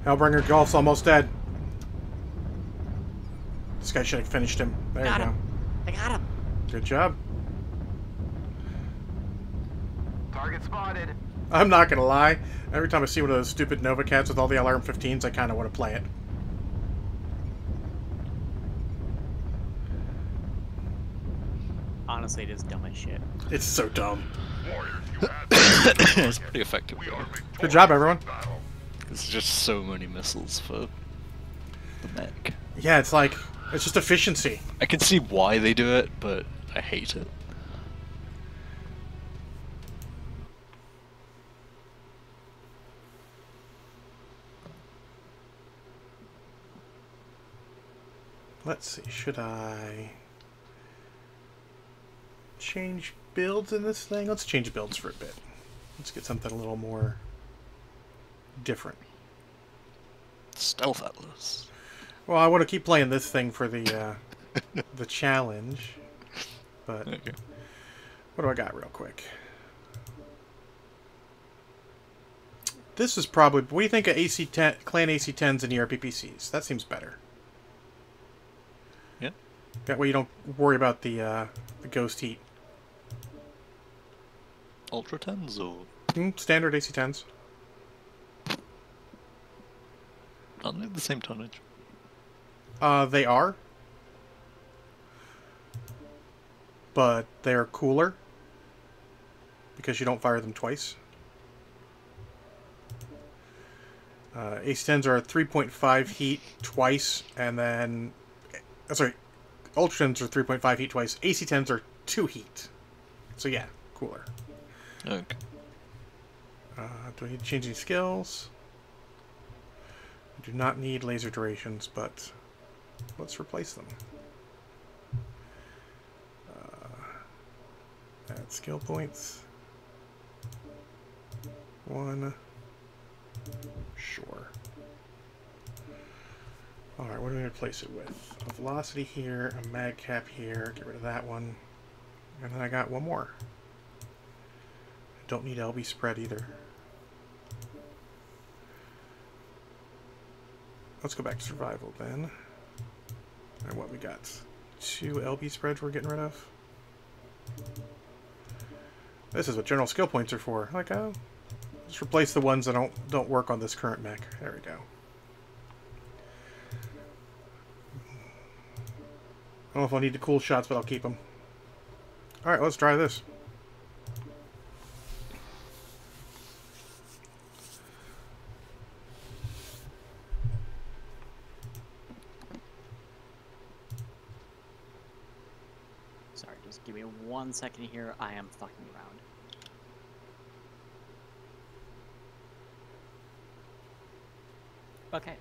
Hellbringer Golf's almost dead. This guy should have finished him. There
Got
you go.
him. I got him.
Good job.
Target spotted.
I'm not gonna lie. Every time I see one of those stupid Novacats with all the alarm 15s, I kind of want to play it.
Honestly, it is dumb as shit.
It's so dumb.
It's pretty effective though.
Good job, everyone.
There's just so many missiles for the mech.
Yeah, it's like, it's just efficiency.
I can see why they do it, but I hate it.
Let's see, should I change builds in this thing? Let's change builds for a bit. Let's get something a little more different.
Stealth Atlas.
Well, I want to keep playing this thing for the the challenge, but
Okay.
what do I got real quick? This is probably, what do you think of AC-10, Clan AC-10s and ERPPCs? That seems better.
Yeah.
That way you don't worry about the ghost heat.
Ultra 10s or
Standard AC-10s.
aren't they the same tonnage?
They are. But they're cooler. Because you don't fire them twice. AC-10s are 3.5 heat twice, and then... sorry, Ultra 10s are 3.5 heat twice. AC-10s are 2 heat. So yeah, cooler.
Okay.
Do I need to change any skills? I do not need laser durations, but let's replace them. Add skill points. 1. Sure. Alright, what are we going to replace it with? A velocity here, a mag cap here, get rid of that one. And then I got one more. I don't need LB spread either. Let's go back to survival then. And what we got? 2 LB spreads we're getting rid of. This is what general skill points are for. Like, oh, just replace the ones that don't work on this current mech. There we go. I don't know if I'll need the cool shots, but I'll keep them. Alright, let's try this.
Sorry, just give me 1 second here. I am fucking around. Okay.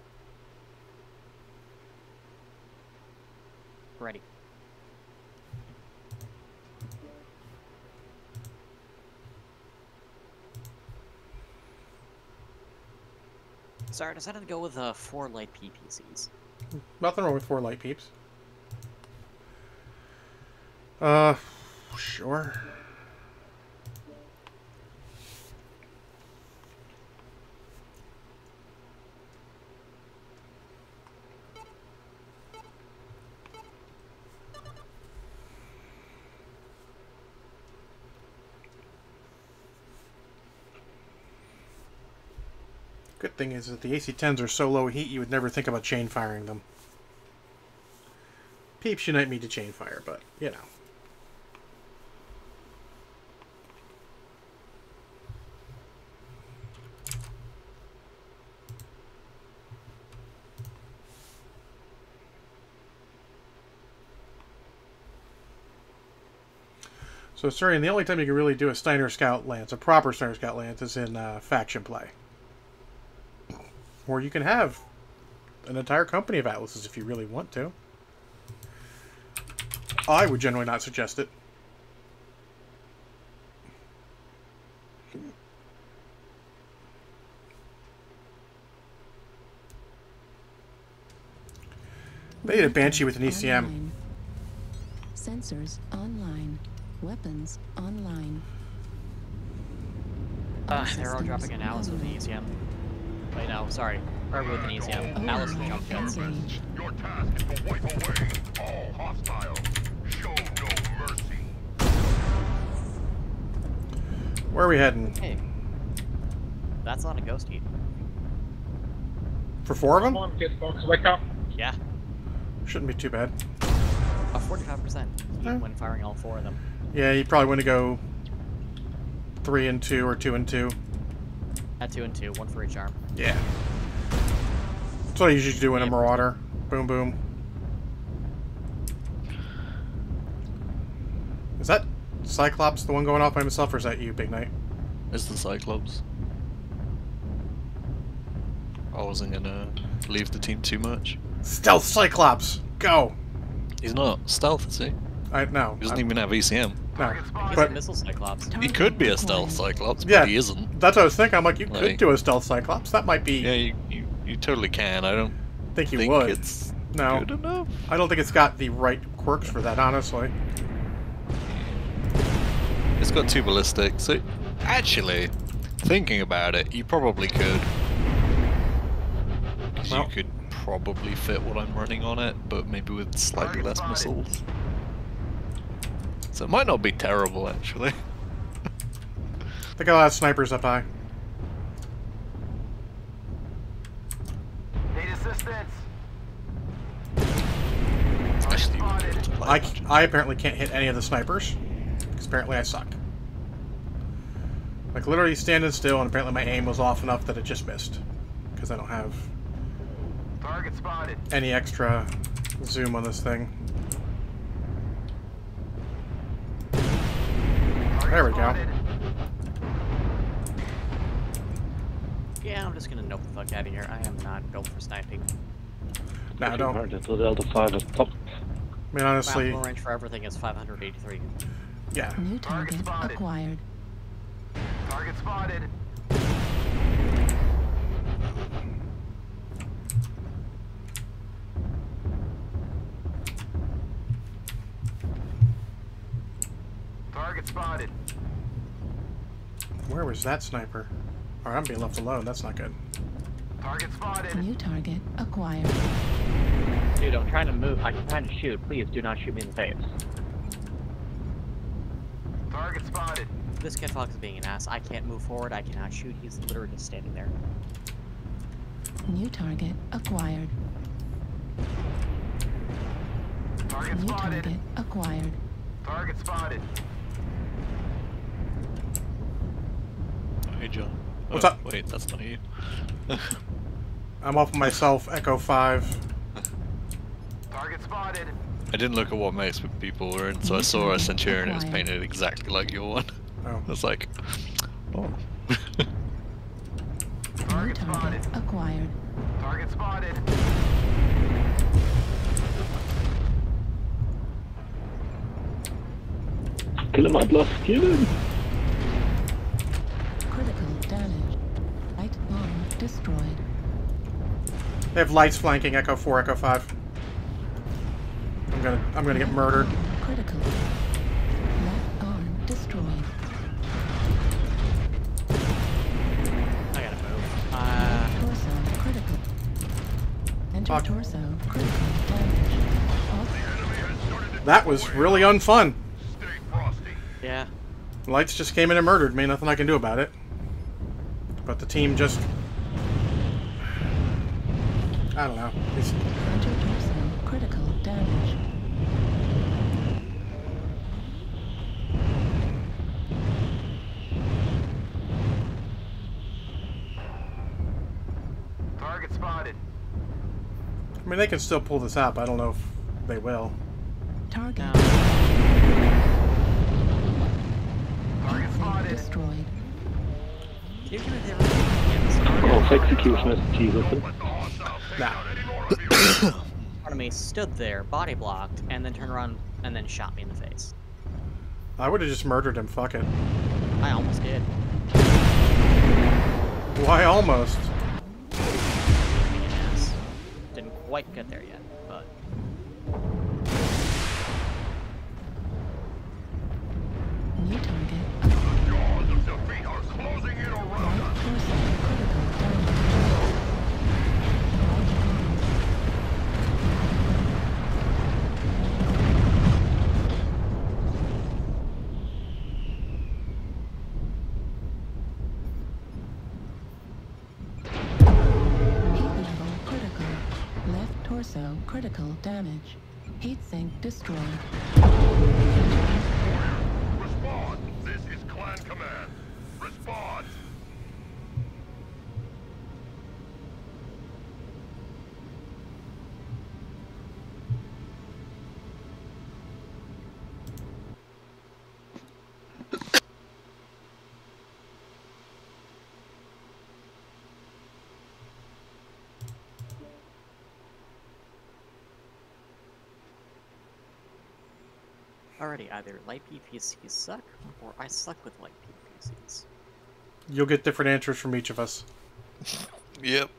Ready. Sorry, I decided to go with 4 light PPCs.
Nothing wrong with 4 light peeps. Sure. Good thing is that the AC-10s are so low heat you would never think about chain firing them. Peeps you might need to chain fire, but, you know. So, Surian, the only time you can really do a Steiner Scout Lance, a proper Steiner Scout Lance, is in faction play. Or you can have an entire company of Atlases if you really want to. I would generally not suggest it. They need a Banshee with an ECM.
Online. Sensors online. Weapons online.
They're all dropping in Alice with an ECM. Wait, no, sorry. Probably with an ECM. Alice with jump jets.
Your task is to wipe away all hostiles. Show no mercy.
Where are we heading?
Hey. That's not a ghost heat.
For 4 of them?
Come on, kids, folks, wake up.
Yeah.
Shouldn't be too bad.
A 45% heat when firing all 4 of them.
Yeah, you probably want to go 3 and 2 or 2 and 2.
At 2 and 2, 1 for each arm.
Yeah. That's what I usually do in a Marauder. Boom, boom. Is that Cyclops the one going off by himself, or is that you, Big Knight?
It's the Cyclops. I wasn't gonna leave the team too much.
Stealth Cyclops! Go!
He's not stealth, is he?
No.
He doesn't even have ECM.
No.
He's
But
a missile Cyclops.
He could be a stealth Cyclops, but
yeah,
he isn't.
that's what I was thinking. I'm like, you could
Like-
do a Stealth Cyclops. That might be...
Yeah, you totally can. I don't
think you
think
would.
it's
No.
good enough.
I don't think it's got the right quirks for that, honestly.
It's got 2 ballistics. So, actually, thinking about it, you probably could. Because
Well-
you could probably fit what I'm running on it, but maybe with slightly less missiles. So it might not be terrible, actually.
They got a lot of snipers up high.
Need assistance.
Actually, you wouldn't be able to play much.
I apparently can't hit any of the snipers, because apparently I suck. Like, literally standing still, and apparently my aim was off enough that it just missed. Because I don't have
Target spotted.
any extra zoom on this thing. There we go.
Yeah, I'm just gonna nope the fuck out of here. I am not built for sniping.
No, I don't.
Until Delta 5 is top.
I mean, honestly,
Mount range for everything is 583.
yeah.
New target acquired.
Target spotted. Target spotted.
Where was that sniper? Alright, I'm being left alone. That's not good.
Target spotted.
New target acquired.
Dude, I'm trying to move. I'm trying to shoot. Please do not shoot me in the face.
Target spotted.
This Kid Fox is being an ass. I can't move forward. I cannot shoot. He's literally just standing there.
New target acquired.
Target
New
spotted.
target acquired.
Target spotted.
Hey, John.
What's
Oh,
up?
Wait, that's not you.
I'm off myself, Echo 5.
Target spotted.
I didn't look at what makes people were in, so I saw a Centurion and it was painted exactly like your one.
Oh.
I was like, oh.
New
Target
target
spotted.
acquired.
Target spotted.
Kill him, Atlas, kill him!
Critical damage. Light bomb destroyed.
They have lights flanking Echo 4, Echo 5. I'm gonna get murdered.
Critical. Left arm destroyed.
I gotta move.
Torso critical. Enter
Fuck.
torso critical damage.
That was really unfun.
Stay frosty.
Yeah.
Lights just came in and murdered me. Nothing I can do about it. But the team just... I don't know. It's...
Enter torso critical damage.
Target spotted.
I mean, they can still pull this out, but I don't know if they will.
Target.
No.
Target spotted.
Destroyed.
Can you give me the everything?
Oh, execution is Jesus.
Nah.
Part of me stood there, body blocked, and then turned around and then shot me in the face.
I would have just murdered him. Fuck it.
I almost did.
Why almost?
Yes. Didn't quite get there yet, but
New target.
Jaws of defeat are closing in around us.
Torso critical damage. Heat level critical. Left torso critical damage. Heat sink destroyed.
Respond. This is Clan Command. Respond.
already either light PPCs suck or I suck with light PPCs.
You'll get different answers from each of us.
Yep.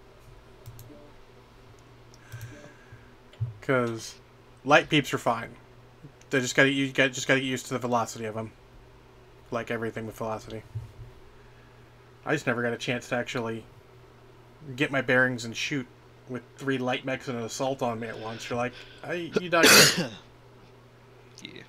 Because light peeps are fine. They just gotta just gotta get used to the velocity of them. Like everything with velocity. I just never got a chance to actually get my bearings and shoot with 3 light mechs and an assault on me at once. You're like, you died.
Yeah.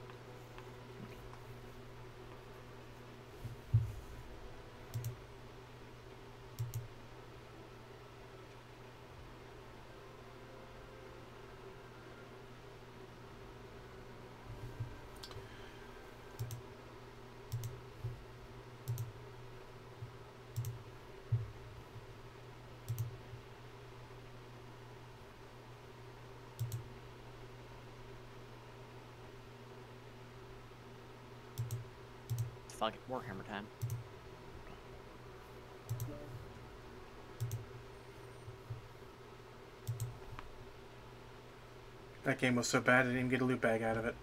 Fucking Warhammer time.
That game was so bad I didn't even get a loot bag out of it.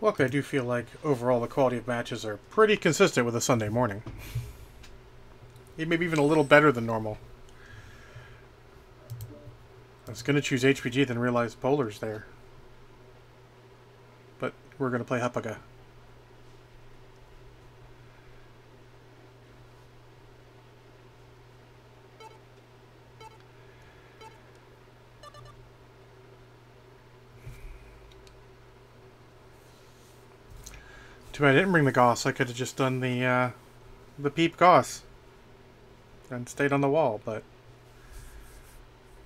Look, I do feel like overall the quality of matches are pretty consistent with a Sunday morning. Maybe even a little better than normal. I was going to choose HPG, then realized Polar's there. But we're going to play Hapaga. Too bad I didn't bring the Goss. I could have just done the Peep Goss and stayed on the wall, but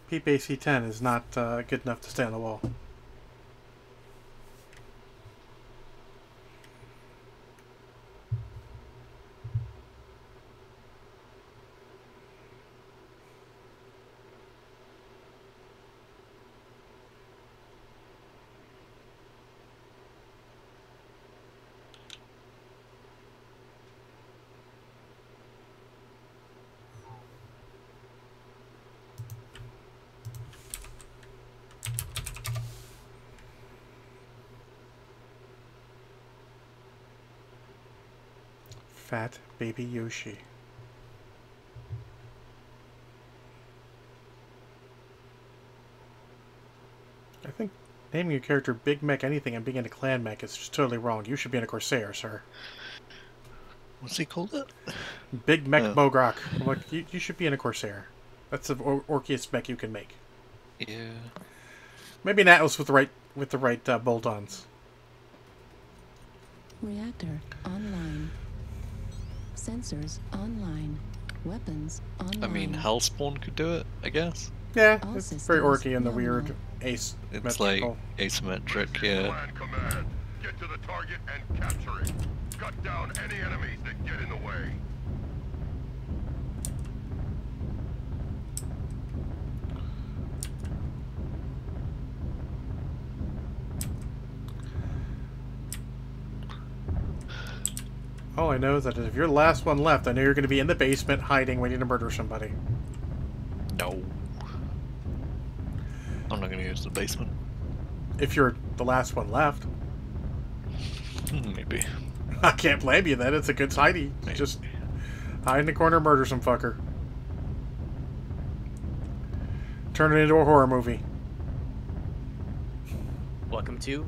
Peep AC-10 is not good enough to stay on the wall. Fat baby Yoshi. I think naming your character Big Mech anything and being in a clan mech is just totally wrong. You should be in a Corsair, sir.
What's he called it?
Big Mech
Oh.
Mograk. I'm like, you should be in a Corsair. That's the orkiest mech you can make.
Yeah.
Maybe an Atlas with the right bolt-ons.
Reactor online. Sensors online. Weapons online.
I mean, Hellspawn could do it, I guess.
Yeah,
All
it's very orky
systems
and the
nominal.
weird
It's like
asymmetrical.
asymmetric, yeah.
Plan command. Get to the target and capture it. Cut down any enemies that get in the way.
All I know is that if you're the last one left, I know you're going to be in the basement, hiding, waiting to murder somebody.
No. I'm not gonna go to the basement.
If you're the last one left.
Maybe.
I can't blame you then. It's a good hidey. Just hide in the corner, murder some fucker. Turn it into a horror movie.
Welcome to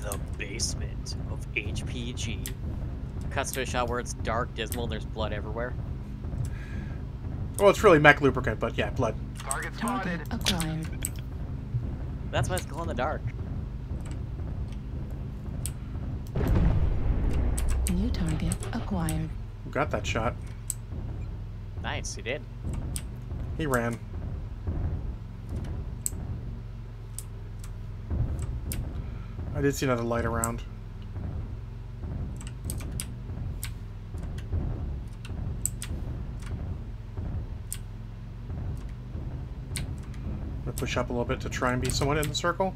the basement of HPG. Cuts to a shot where it's dark, dismal, and there's blood everywhere.
Well, it's really mech lubricant, but yeah, blood.
Target
Target
spotted.
acquired.
That's why it's glow in the dark.
New target acquired.
Got that shot.
Nice, he did.
He ran. I did see another light around. I'm gonna push up a little bit to try and be somewhat in the circle.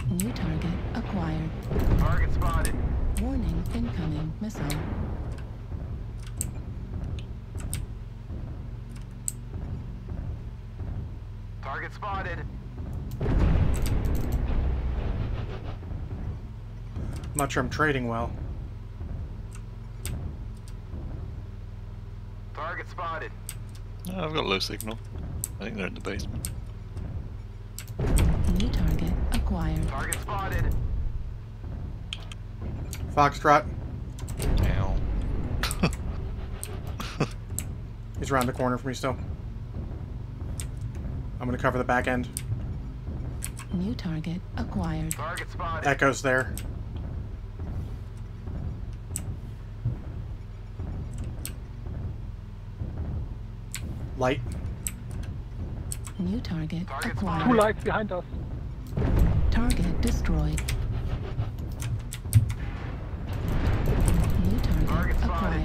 New target acquired.
Target spotted.
Warning, incoming missile.
Target spotted.
I'm not sure I'm trading well.
Target spotted.
No, I've got low signal. I think they're in the basement.
New target acquired.
Target spotted.
Foxtrot.
Ow.
He's around the corner for me still. I'm gonna cover the back end.
New target acquired.
Target spotted.
Echo's there. Light.
New target
Target
acquired.
spotted.
lights behind us.
Target destroyed. New target
Target spotted.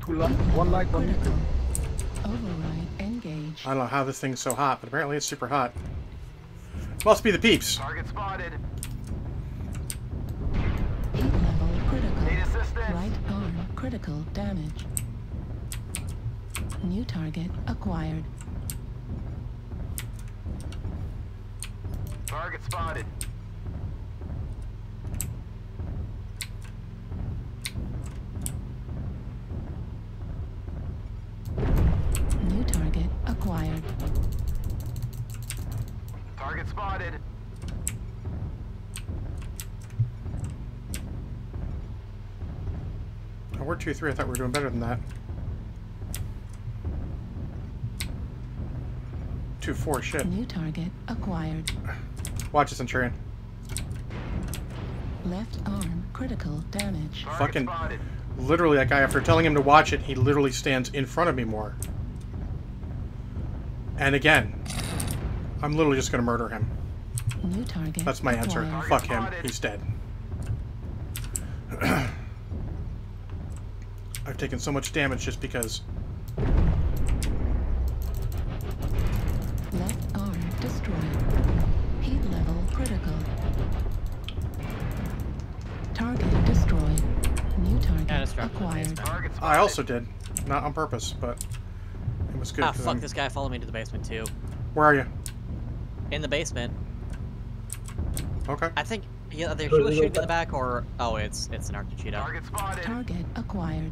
acquired.
One light, one
Critical. Override engaged.
I don't know how this thing's so hot, but apparently it's super hot. Must be the peeps.
Target spotted.
Heat level critical.
Need assistance.
Right arm critical damage. New target acquired.
Target spotted.
New target acquired.
Target spotted.
Oh, we're 2-3. I thought we were doing better than that. 2-4. Shit.
New target acquired.
Watch it, Centurion.
Left arm critical damage.
Target
Fucking-
spotted.
Literally, that guy, after telling him to watch it, he literally stands in front of me more. And again, I'm literally just gonna murder him.
New target
That's my answer.
acquired.
Fuck him. He's dead. I've taken so much damage just because.
Left arm destroyed. Heat level critical. Target destroyed. New target
Yeah, just dropped in the
acquired.
basement.
Target spotted.
I also did. Not on purpose, but it was good.
Ah,
'cause
fuck,
I'm-
this guy followed me to the basement too.
Where are you?
In the basement.
Okay.
I think either he was shooting in the back or... Oh, it's an Archie Cheetah.
Target spotted.
Target acquired.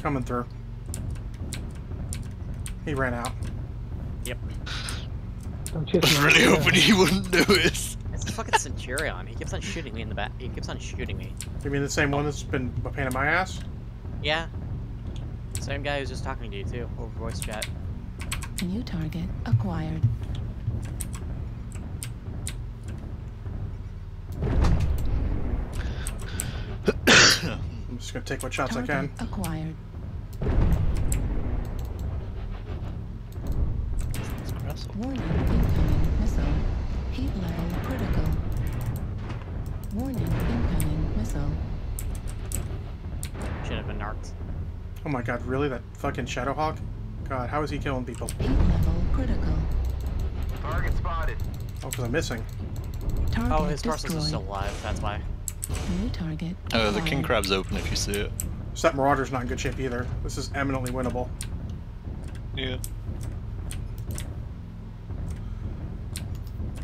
Coming through. He ran out.
Yep.
I was really hoping he wouldn't notice.
It's the fucking Centurion. He keeps on shooting me in the back. He keeps on shooting me.
You mean the same one that's been a pain in my ass?
Yeah. Same guy who's just talking to you too, over voice chat.
New target acquired.
I'm just gonna take what shots I
Target
can.
acquired. Warning, incoming missile. Heat level critical. Warning, incoming missile.
Should have been narked.
Oh my god, really? That fucking Shadowhawk? God, how is he killing people?
Heat level critical.
Target spotted.
Oh, because I'm missing.
Target
Oh, his Tarsus
destroyed.
is still alive, that's why.
New target
Oh, the king
acquired.
crab's open if you see it.
So that Marauder's not in good shape either. This is eminently winnable.
Yeah.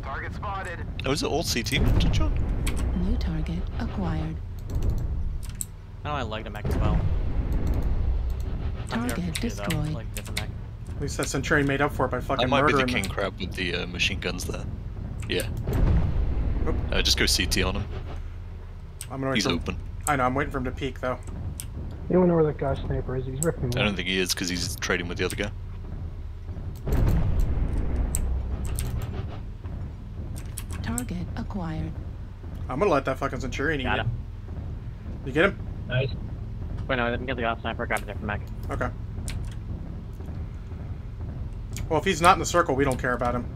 Target spotted.
Oh, is it all CT mounted, John?
New target acquired.
I know I liked a mech as well. Not the
Target
Archie Cheetah, though.
destroyed.
Like a different mech.
At least that Centurion made up for it by fucking
That might be the
murdering
king
them.
crab with the machine guns there. Yeah.
Oop.
Just go CT on him.
I'm gonna wait
He's
for him.
open.
I know, I'm waiting for him to peek though.
Anyone know where that guy's sniper is? He's ripping me
I
off.
don't think he is because he's trading with the other guy.
Target Target acquired.
I'm gonna let that fucking Centurion eat
Got
it.
him.
You get him?
Nice.
Wait, no, I didn't get the sniper. Got a different mech.
Okay. Well, if he's not in the circle, we don't care about him.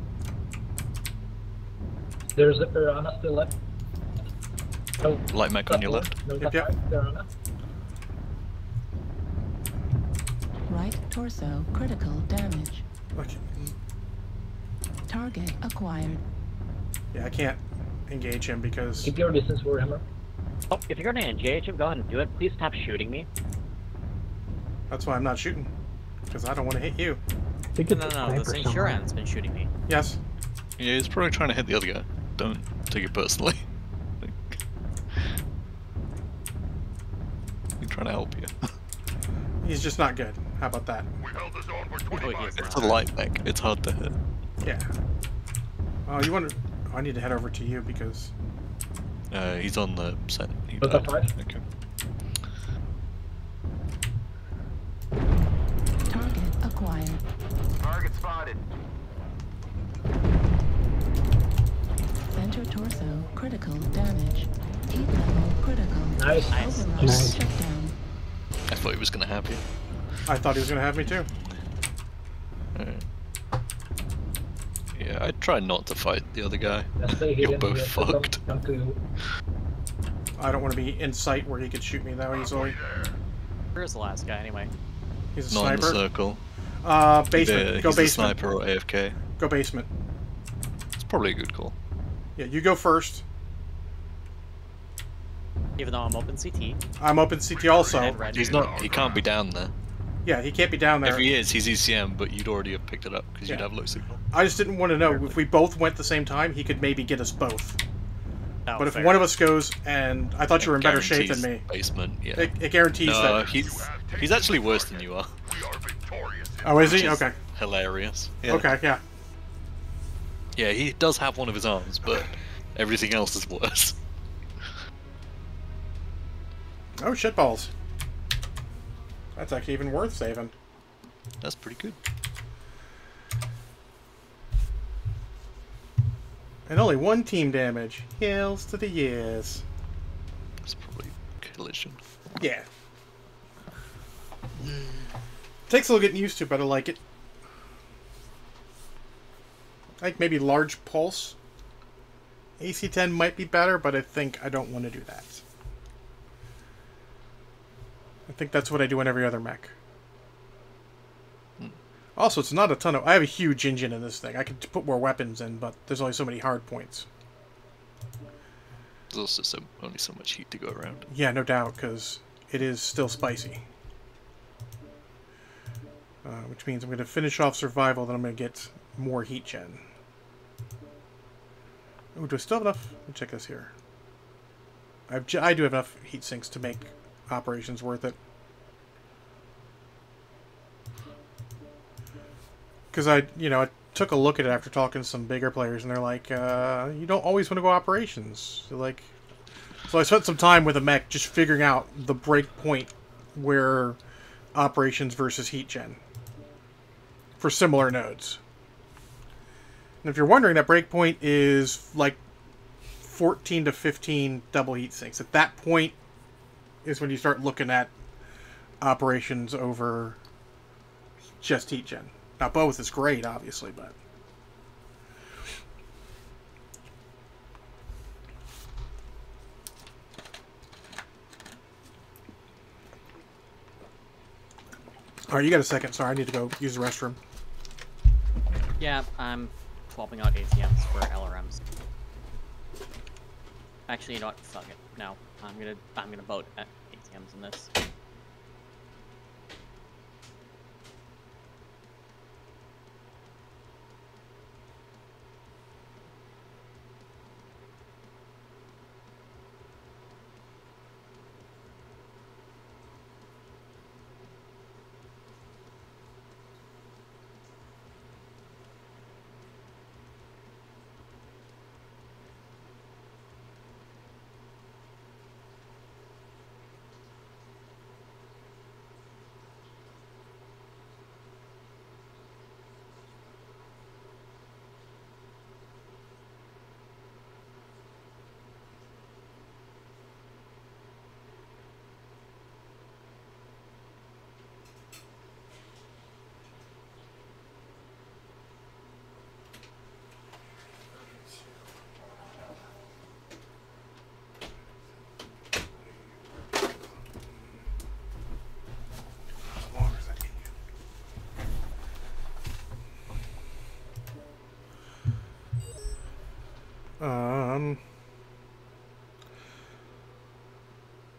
There's a piranha still left. Oh,
Light mech on your left.
no,
Yep,
that's
yep.
right, piranha.
Right torso critical damage.
Okay.
Target acquired.
Yeah, I can't engage him because...
Keep your distance, Warhammer.
Oh, if you're gonna engage him, go ahead and do it. Please stop shooting me.
That's why I'm not shooting. Because I don't want to hit you.
I think
No,
it's a
no, no. The
sniper somewhere.
Centurion's been shooting me.
Yes.
Yeah, he's probably trying to hit the other guy. Don't take it personally. He's trying to help you.
He's just not good. How about that?
We held the zone for
Oh,
25
he's
minutes.
It's a light mech. It's hard to hit.
Yeah. Oh, you want to... I need to head over to you because...
He's on the set. He
Delta
died.
5.
Okay.
Target acquired.
Target spotted.
Center torso critical damage. Heat level critical.
Nice.
Override
Nice.
shutdown.
I thought he was gonna have you.
I thought he was going to have me too.
Yeah, I'd try not to fight the other guy.
Let's stay
You're
hidden.
both
We have to
fucked.
come to
I don't want to be in sight where he could shoot me that easily.
Where's the last guy anyway?
He's a
Not in the
sniper.
circle.
Basement.
Either
Go
he's a
basement.
sniper or AFK.
Go basement.
It's probably a good call.
Yeah, you go first.
Even though I'm open CT.
I'm open CT also.
And red.
He's not. He can't be down there.
Yeah, he can't be down there.
If he is, he's ECM, but you'd already have picked it up because you'd
Yeah.
have low signal.
I just didn't want to know if we both went at the same time, he could maybe get us both.
Oh,
But if
fair.
one of us goes, and I thought you were in better shape than
Guarantees
me.
Basement, yeah.
It guarantees
No,
that.
he's actually worse than you are.
We are victorious.
Oh, is
Which
he? Okay.
Hilarious. Yeah.
Okay, yeah.
Yeah, he does have one of his arms, but everything else is worse.
Oh, shitballs. That's actually even worth saving.
That's pretty good.
And only one team damage. Hails to the years.
That's probably collision.
Yeah. Takes a little getting used to, but I like it. I think maybe large pulse. AC-10 might be better, but I think I don't want to do that. I think that's what I do in every other mech. Also, it's not a ton of... I have a huge engine in this thing. I could put more weapons in, but there's only so many hard points.
There's also only so much heat to go around.
Yeah, no doubt, because it is still spicy. Which means I'm going to finish off survival, then I'm going to get more heat gen. Oh, do I still have enough? Let me check this here. I do have enough heat sinks to make operations worth it. Because I took a look at it after talking to some bigger players, and they're like, you don't always want to go operations. So I spent some time with a mech just figuring out the break point where operations versus heat gen for similar nodes. And if you're wondering, that breakpoint is like 14 to 15 double heat sinks. At that point is when you start looking at operations over just heat gen. Now both is great, obviously, but all right, you got a second. Sorry, I need to go use the restroom.
Yeah, I'm swapping out ATMs for LRMs. Actually, you know what? Fuck it. No, I'm gonna vote at ATMs in this.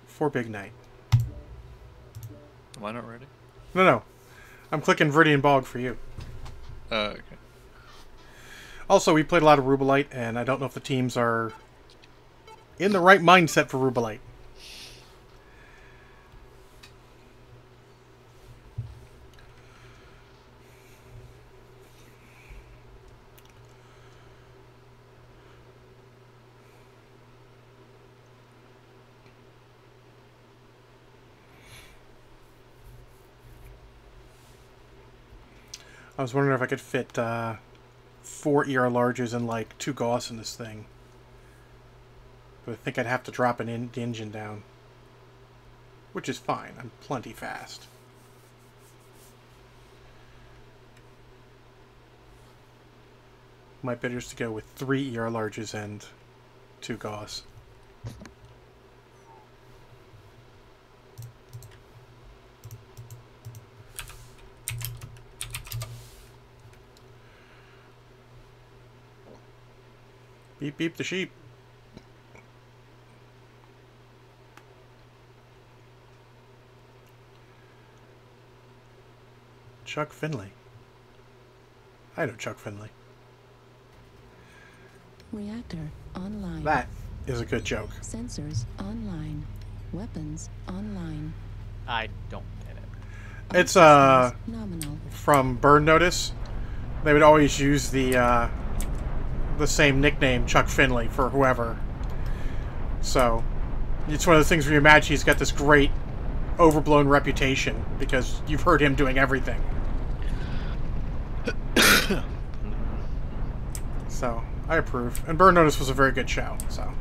For Big Night.
Am I not ready?
No. I'm clicking Viridian Bog for you.
Okay.
Also, we played a lot of Rubelite, and I don't know if the teams are in the right mindset for Rubelite. I was wondering if I could fit 4 ER larges and like 2 Gauss in this thing. But I think I'd have to drop the engine down. Which is fine. I'm plenty fast. Might better just to go with 3 ER larges and 2 Gauss. Beep beep the sheep. Chuck Finley. I know Chuck Finley.
Reactor online.
That is a good joke.
Sensors online. Weapons online.
I don't get it.
It's
Nominal.
from Burn Notice. They would always use the same nickname, Chuck Finley, for whoever. So it's one of those things where you imagine he's got this great overblown reputation because you've heard him doing everything. So I approve. And Burn Notice was a very good show, so.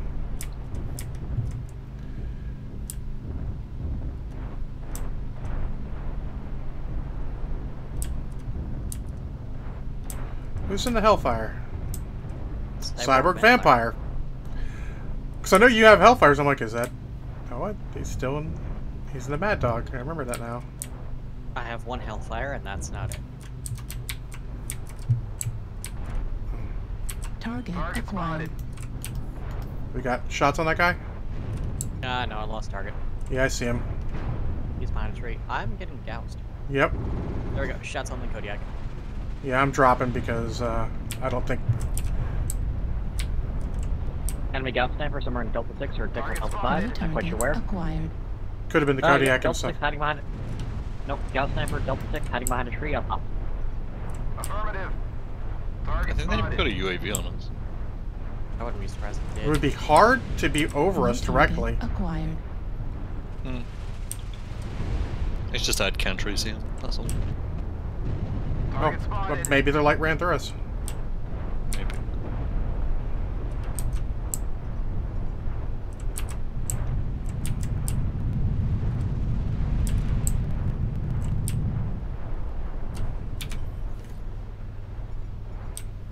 Who's in the Hellfire? Cyborg Vampire. Because I know you have Hellfires. I'm like, is that... Oh, what? He's still in... He's in the Mad Dog. I remember that now.
I have 1 Hellfire, and that's not it.
Target acquired.
We got shots on that guy?
No, I lost target.
Yeah, I see him.
He's behind a tree. I'm getting doused.
Yep.
There we go. Shots on the Kodiak.
Yeah, I'm dropping because I don't think...
Enemy Gauss Sniper somewhere in Delta 6 or Delta 5. Not quite sure where.
Acquired.
Could have been the
Yeah,
Kodiak
Delta
himself.
6 hiding behind it. Nope, Gauss Sniper, Delta 6 hiding behind a tree up.
Affirmative.
I
Target
think they've
spotted.
got a UAV on us.
I wouldn't be surprised if it
It
did.
would be hard to be over us directly.
Acquired.
Hmm. It's just I had countries here, that's all.
Oh,
Target spotted.
but maybe their light ran through us.
Maybe.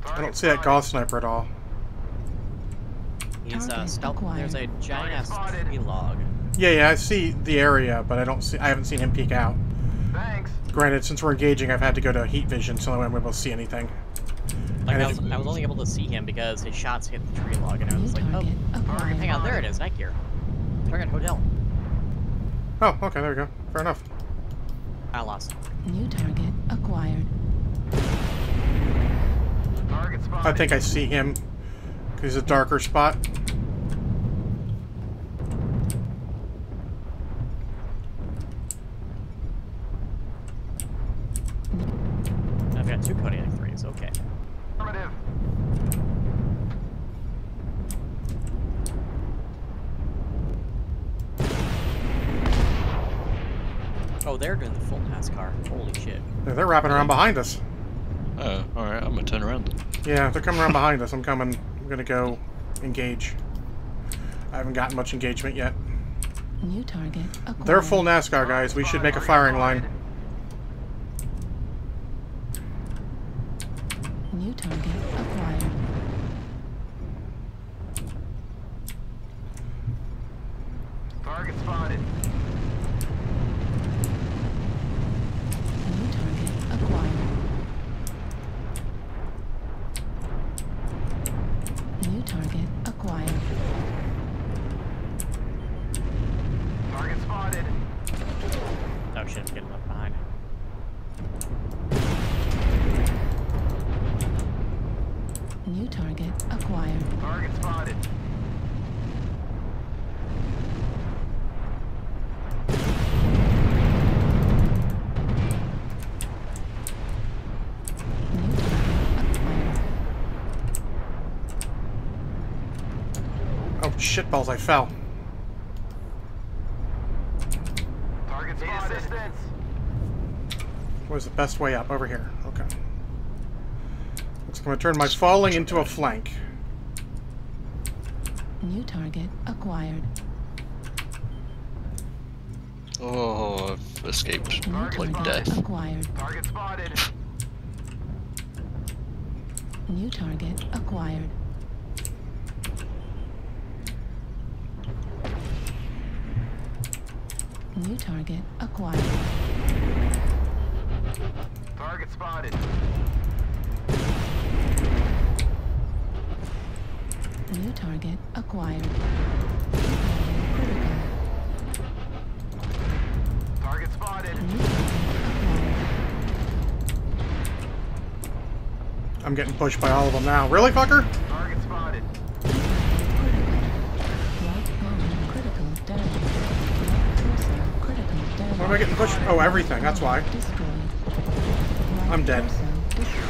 I don't see that Gauss Sniper at all.
He's
Target
stealth.
acquired.
There's a giant ass
spotted.
tree log.
Yeah, I see the area, but I haven't seen him peek out.
Thanks.
Granted, since we're engaging, I've had to go to heat vision, so I'm able to see anything.
Like
And
I
if-
was only able to see him because his shots hit the tree log, and I was like, oh,
Target acquired.
hang on, there it is, night gear. Target hotel.
Oh, okay, there we go. Fair enough.
I lost.
New target acquired.
Target spotted.
I think I see him. 'Cause he's a darker spot.
I've got 2 Kodiak 3s, okay.
Affirmative.
Oh, they're doing the full NASCAR. Holy shit.
They're wrapping around behind us.
Oh, alright, I'm gonna turn around then.
Yeah, they're coming around behind us. I'm coming. I'm gonna go engage. I haven't gotten much engagement yet.
New target acquired.
They're full NASCAR guys. We should make a firing line.
New target acquired.
Target spotted.
New target acquired. New target
Target spotted.
Oh, shitballs, I fell.
Target spotted. Assistance.
Where's the best way up? Over here. Okay. Looks like I'm going to turn my falling into a flank.
New target acquired.
Oh, I've escaped
New
like
target
death.
acquired.
Target spotted.
New target acquired. New target acquired.
Target spotted.
New target acquired.
Target spotted.
New target acquired.
I'm getting pushed by all of them now. Really, fucker?
Target spotted.
Critical damage. Torso critical damage.
Why am I getting pushed? Oh, everything. That's why.
Destroyed.
I'm dead.
Torso destroyed.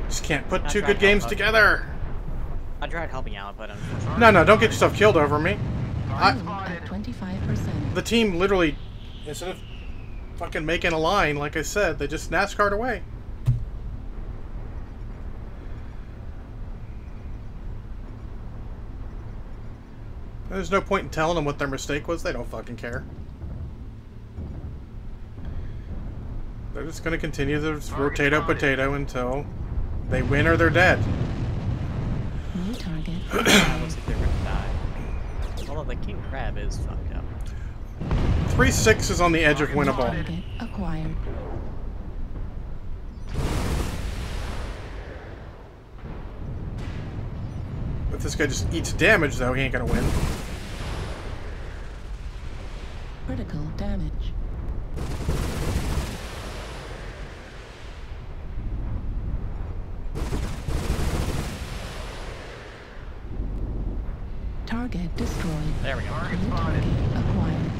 Just can't put
I
two
tried
good games
helping.
together.
I tried helping out, but unfortunately.
No, don't get yourself killed over me.
At 25%.
The team literally, instead of fucking making a line, like I said, they just NASCAR'd away. There's no point in telling them what their mistake was. They don't fucking care. They're just going to continue to rotato potato until they win or they're dead.
New target.
Looks like they're gonna die. Although the king crab is fucked up.
3-6 is on the edge of winnable.
Target acquired.
If this guy just eats damage, though, he ain't gonna win.
Critical damage. Target destroyed.
There we go.
New target acquired.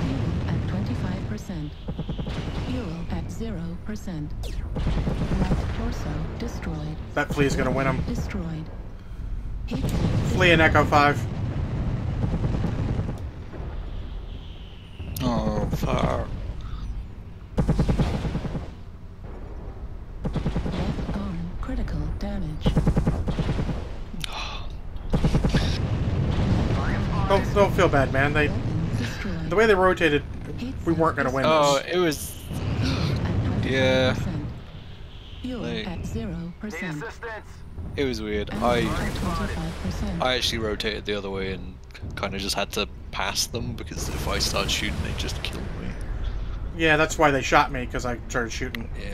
Fuel at 25%. Fuel at 0%. Right torso destroyed.
That flea's gonna win him.
Destroyed. Heat
Flea and Echo 5.
Oh, far.
left arm critical damage.
Don't feel bad, man. The way they rotated, we weren't gonna win
Oh,
this.
it was. Yeah.
Fuel
Like-
at 0%.
It was weird.
And
I
at 25%.
actually rotated the other way and kind of just had to pass them because if I started shooting, they just killed me.
Yeah, that's why they shot me, because I started shooting.
Yeah.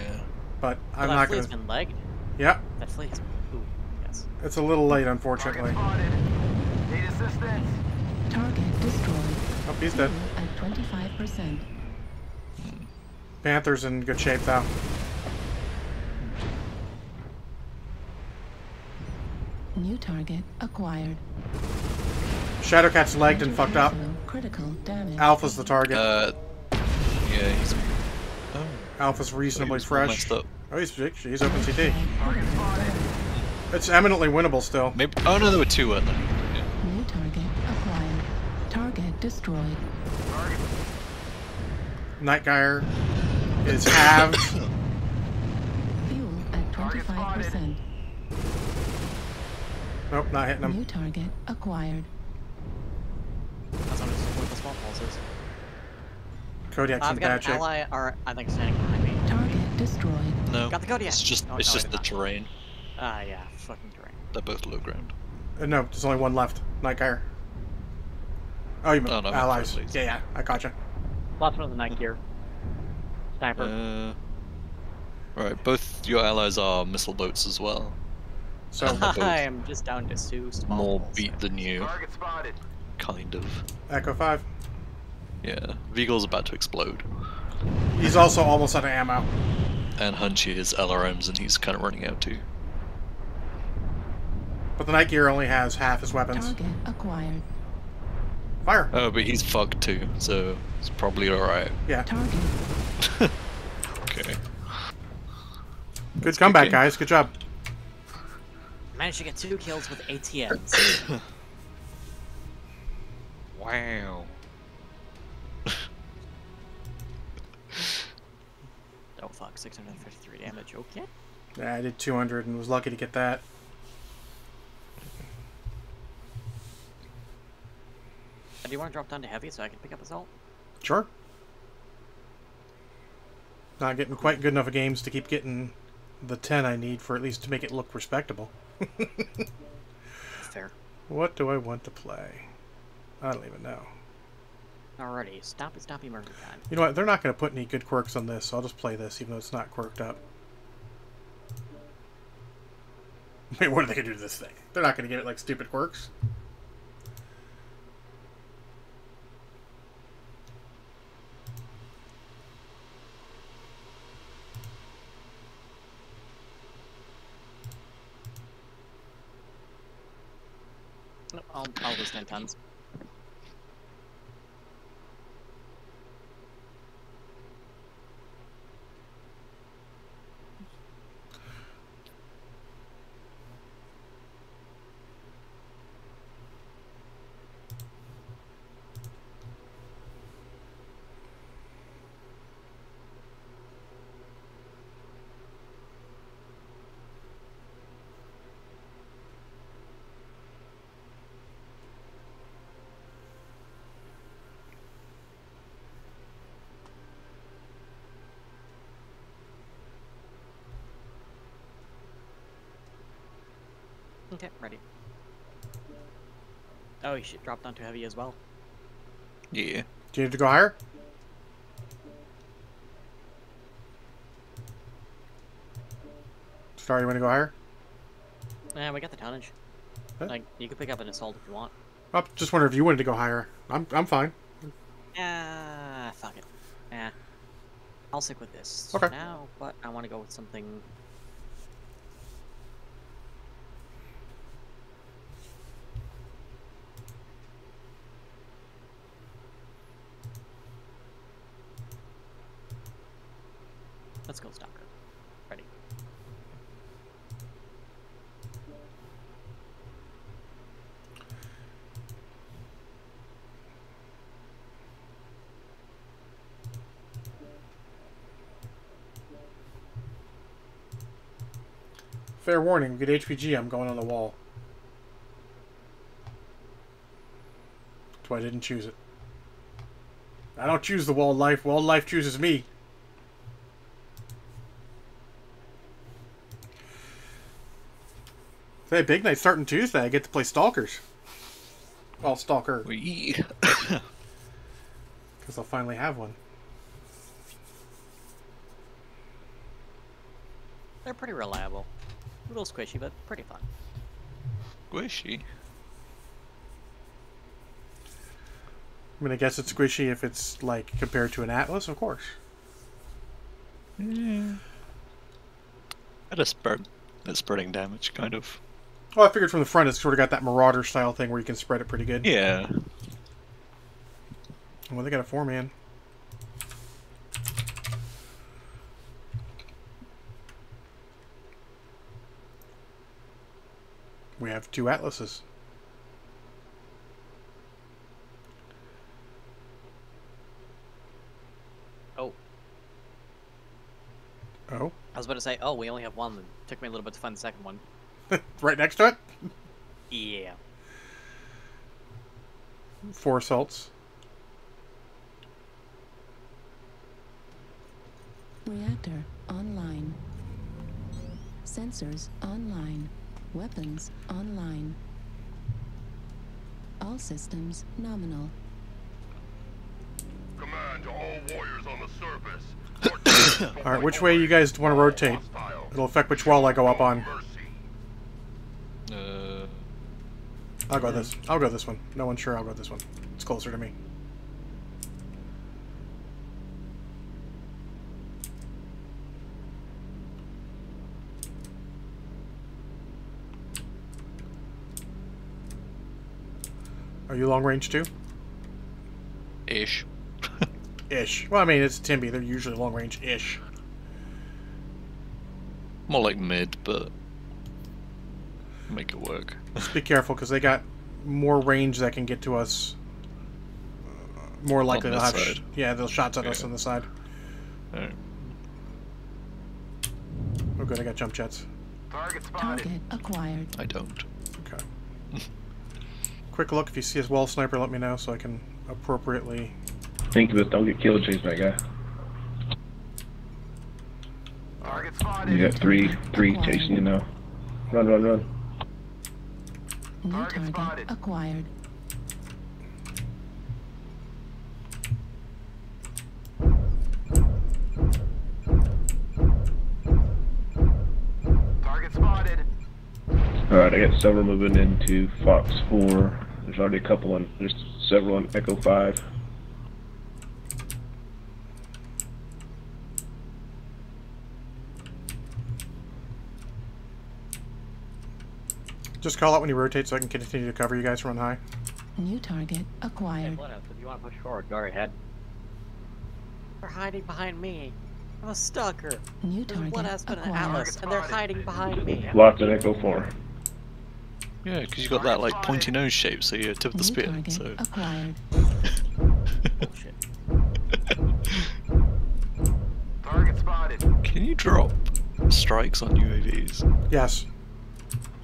But I'm
Well,
not
that
gonna.
flea's been legged.
Yeah,
That flea's. Ooh, yes.
it's a little late, unfortunately.
Need assistance.
Target destroyed.
Oh, he's dead.
Fuel at 25%.
Panther's in good shape, though.
New target acquired.
Shadowcat's legged and fucked up.
Critical damage.
Alpha's the target.
Yeah, he's. Oh.
Alpha's reasonably
He's all
fresh.
messed up.
Oh, he's open CT. It's eminently winnable still.
Maybe. Oh no, there were two, weren't there? Yeah.
New target acquired. Target destroyed.
Nightgyre is halved.
Fuel at 25%.
Nope, not hitting him.
New target acquired.
That's what the small pulses.
Kodiak's in
I've got
bad
an
shape.
ally, or I think standing behind me.
Target destroyed.
No.
Got the Kodiak.
It's just
Oh,
it's
no,
just
it's
the
not.
terrain.
Ah, yeah, fucking terrain.
They're both low ground.
No, there's only one left. Nightgyre. Oh, you mean
Oh, no,
allies.
friendlies.
Yeah, I gotcha.
Last one of the night gear. Sniper.
Right, both your allies are missile boats as well.
So
And they're both
I am just down to two small
more
pulses.
beat than you,
Target spotted.
kind of.
Echo 5.
Yeah, Vigal's about to explode.
He's also almost out of ammo.
and Hunchy is LRMs, and he's kind of running out too.
But the Night Gear only has half his weapons.
Target acquired.
Fire!
Oh, but he's fucked too, so it's probably alright.
Yeah.
Target.
Okay.
Good comeback,
game.
guys. Good job.
Managed to get 2 kills with ATMs.
Wow.
Oh fuck, 653 damage, okay.
Yeah, I did 200 and was lucky to get that.
Do you want to drop down to heavy so I can pick up assault?
Sure. Not getting quite good enough of games to keep getting the 10 I need for at least to make it look respectable.
Fair.
What do I want to play? I don't even know.
Alrighty, stoppy murder time.
You know what? They're not going to put any good quirks on this, so I'll just play this, even though it's not quirked up. Wait, what are they going to do to this thing? They're not going to give it, like, stupid quirks.
No, I'll lose 10 tons. Okay, ready. Oh, you should drop down to heavy as well.
Yeah.
Do you need to go higher? Sorry, you want to go higher?
Yeah, we got the tonnage.
Huh?
Like, you can pick up an assault if you want.
I just wonder if you wanted to go higher. I'm fine.
Fuck it. I'll stick with this
Okay.
for now, but I want to go with something. Let's go Stalker. Ready.
Fair warning, get HPG, I'm going on the wall. That's why I didn't choose it. I don't choose the wildlife. Wildlife chooses me. Hey, Big Night starting Tuesday. I get to play Stalkers. Well, Stalker.
Wee.
Because I'll finally have one.
They're pretty reliable. A little squishy, but pretty fun.
Squishy.
I mean, I guess it's squishy if it's, like, compared to an Atlas, of course.
Yeah. At a spread. It's spreading damage, kind of.
Oh, I figured from the front it's sort of got that Marauder style thing where you can spread it pretty good.
Yeah.
Well, they got a 4-man. We have 2 Atlases.
Oh.
Oh?
I was about to say, oh, we only have one. It took me a little bit to find the second one.
Right next to it?
Yeah.
4 assaults.
Reactor online. Sensors online. Weapons online. All systems nominal.
Command to all warriors on the surface.
Alright, which way you guys want to rotate? It'll affect which wall I go up on. I'll go this. I'll go this one. No one's sure. I'll go this one. It's closer to me. Are you long range too?
Ish.
Ish. Well, I mean, it's Timby. They're usually long range ish.
More like mid, but make it work.
Just be careful because they got more range that can get to us. More likely
On
they'll
this
have
side.
yeah, they'll shots at us
Yeah.
on the side.
Alright.
Oh good, I got jump jets.
Target spotted.
Target acquired.
I don't.
Okay. Quick look, if you see his wall sniper, let me know so I can appropriately.
Think of it, don't get killed chasing that guy.
Target spotted.
You got three chasing you now. Run, run, run.
New
Target
target
spotted.
acquired.
Target spotted.
Alright, I got several moving into Fox 4. There's already a couple on, there's several on Echo 5.
Just call out when you rotate so I can continue to cover you guys from on high.
New target
Hey,
acquired.
Bloodhouse, if you want to push forward, go right ahead.
They're hiding behind me. I'm a stalker.
New
There's
target
Bloodhouse and an
acquired.
Atlas, and they're hiding behind me.
Lots of Echo 4.
Yeah, because you've got that like pointy nose shape, so you're tip of the
New
spear.
target
So.
acquired.
Bullshit.
Target spotted.
Can you drop strikes on UAVs?
Yes.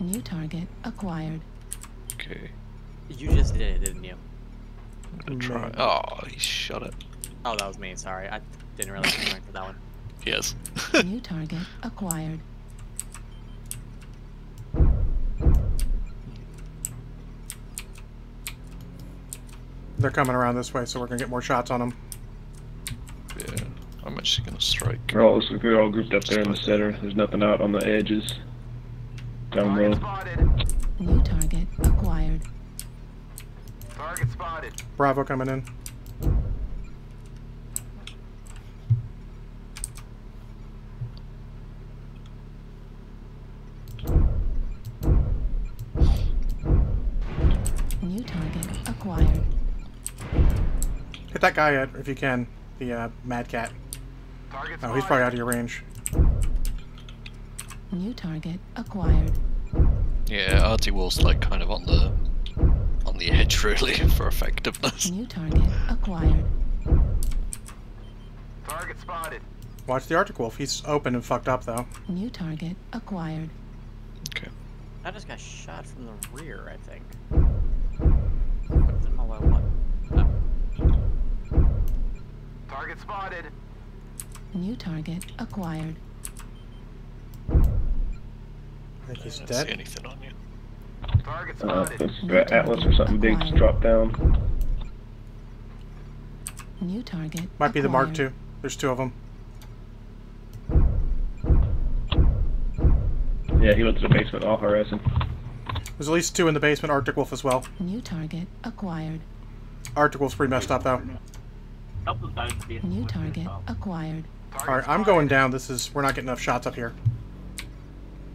New target acquired.
Okay.
You just did it, didn't you?
I'm gonna try. Oh, he shot it.
Oh, that was me. Sorry, I didn't realize you were going for that one.
Yes.
New target acquired.
They're coming around this way, so we're gonna get more shots on them.
Yeah. I'm actually gonna strike.
Looks like they're all grouped up there in the center. There's nothing out on the edges. Down
Target
low.
spotted.
New target acquired.
Target spotted.
Bravo coming in.
New target acquired.
Hit that guy if you can. The Mad Cat.
Target
Oh, he's probably out of your range.
New target acquired.
Yeah, RT Wall's like kind of on the edge really for effectiveness.
New target acquired.
Target spotted.
Watch the Arctic Wolf. He's open and fucked up though.
New target acquired.
Okay.
I just got shot from the rear, I think. What is it? Oh, what? Oh.
Target spotted.
New target acquired.
I think he's
I don't see
dead.
anything on you.
Target spotted.
This Atlas or something big just dropped down.
New target
Might be the Mark
acquired.
II. There's two of them.
Yeah, he went to the basement off harassing.
There's at least two in the basement. Arctic Wolf as well.
New target acquired.
Arctic Wolf's pretty messed up though.
New target acquired.
Alright, I'm going down. We're not getting enough shots up here.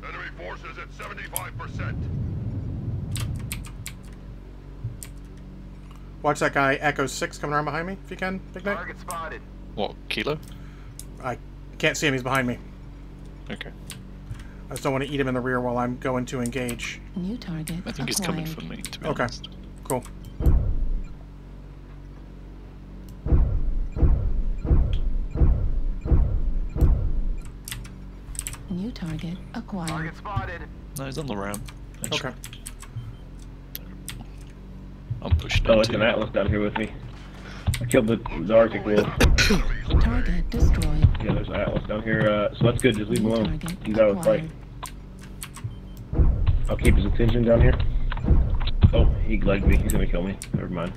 Enemy forces at 75%.
Watch that guy Echo 6 coming around behind me, if you can, Big Nick.
Target spotted.
What, Kilo?
I can't see him, he's behind me.
Okay.
I just don't want to eat him in the rear while I'm going to engage.
New target
I think he's coming for me, to be
Okay,
honest.
cool.
New target acquired.
Target spotted.
No, he's on the ram. actually.
Okay.
I'm pushing
Oh,
in
it's
too.
an Atlas down here with me. I killed the Arctic Wolf.
Target destroyed.
Yeah, there's an Atlas down here. So that's good. Just leave him
New
alone.
target
He's out of the fight.
acquired.
I'll keep his attention down here. Oh, he legged me. He's gonna kill me. Never mind.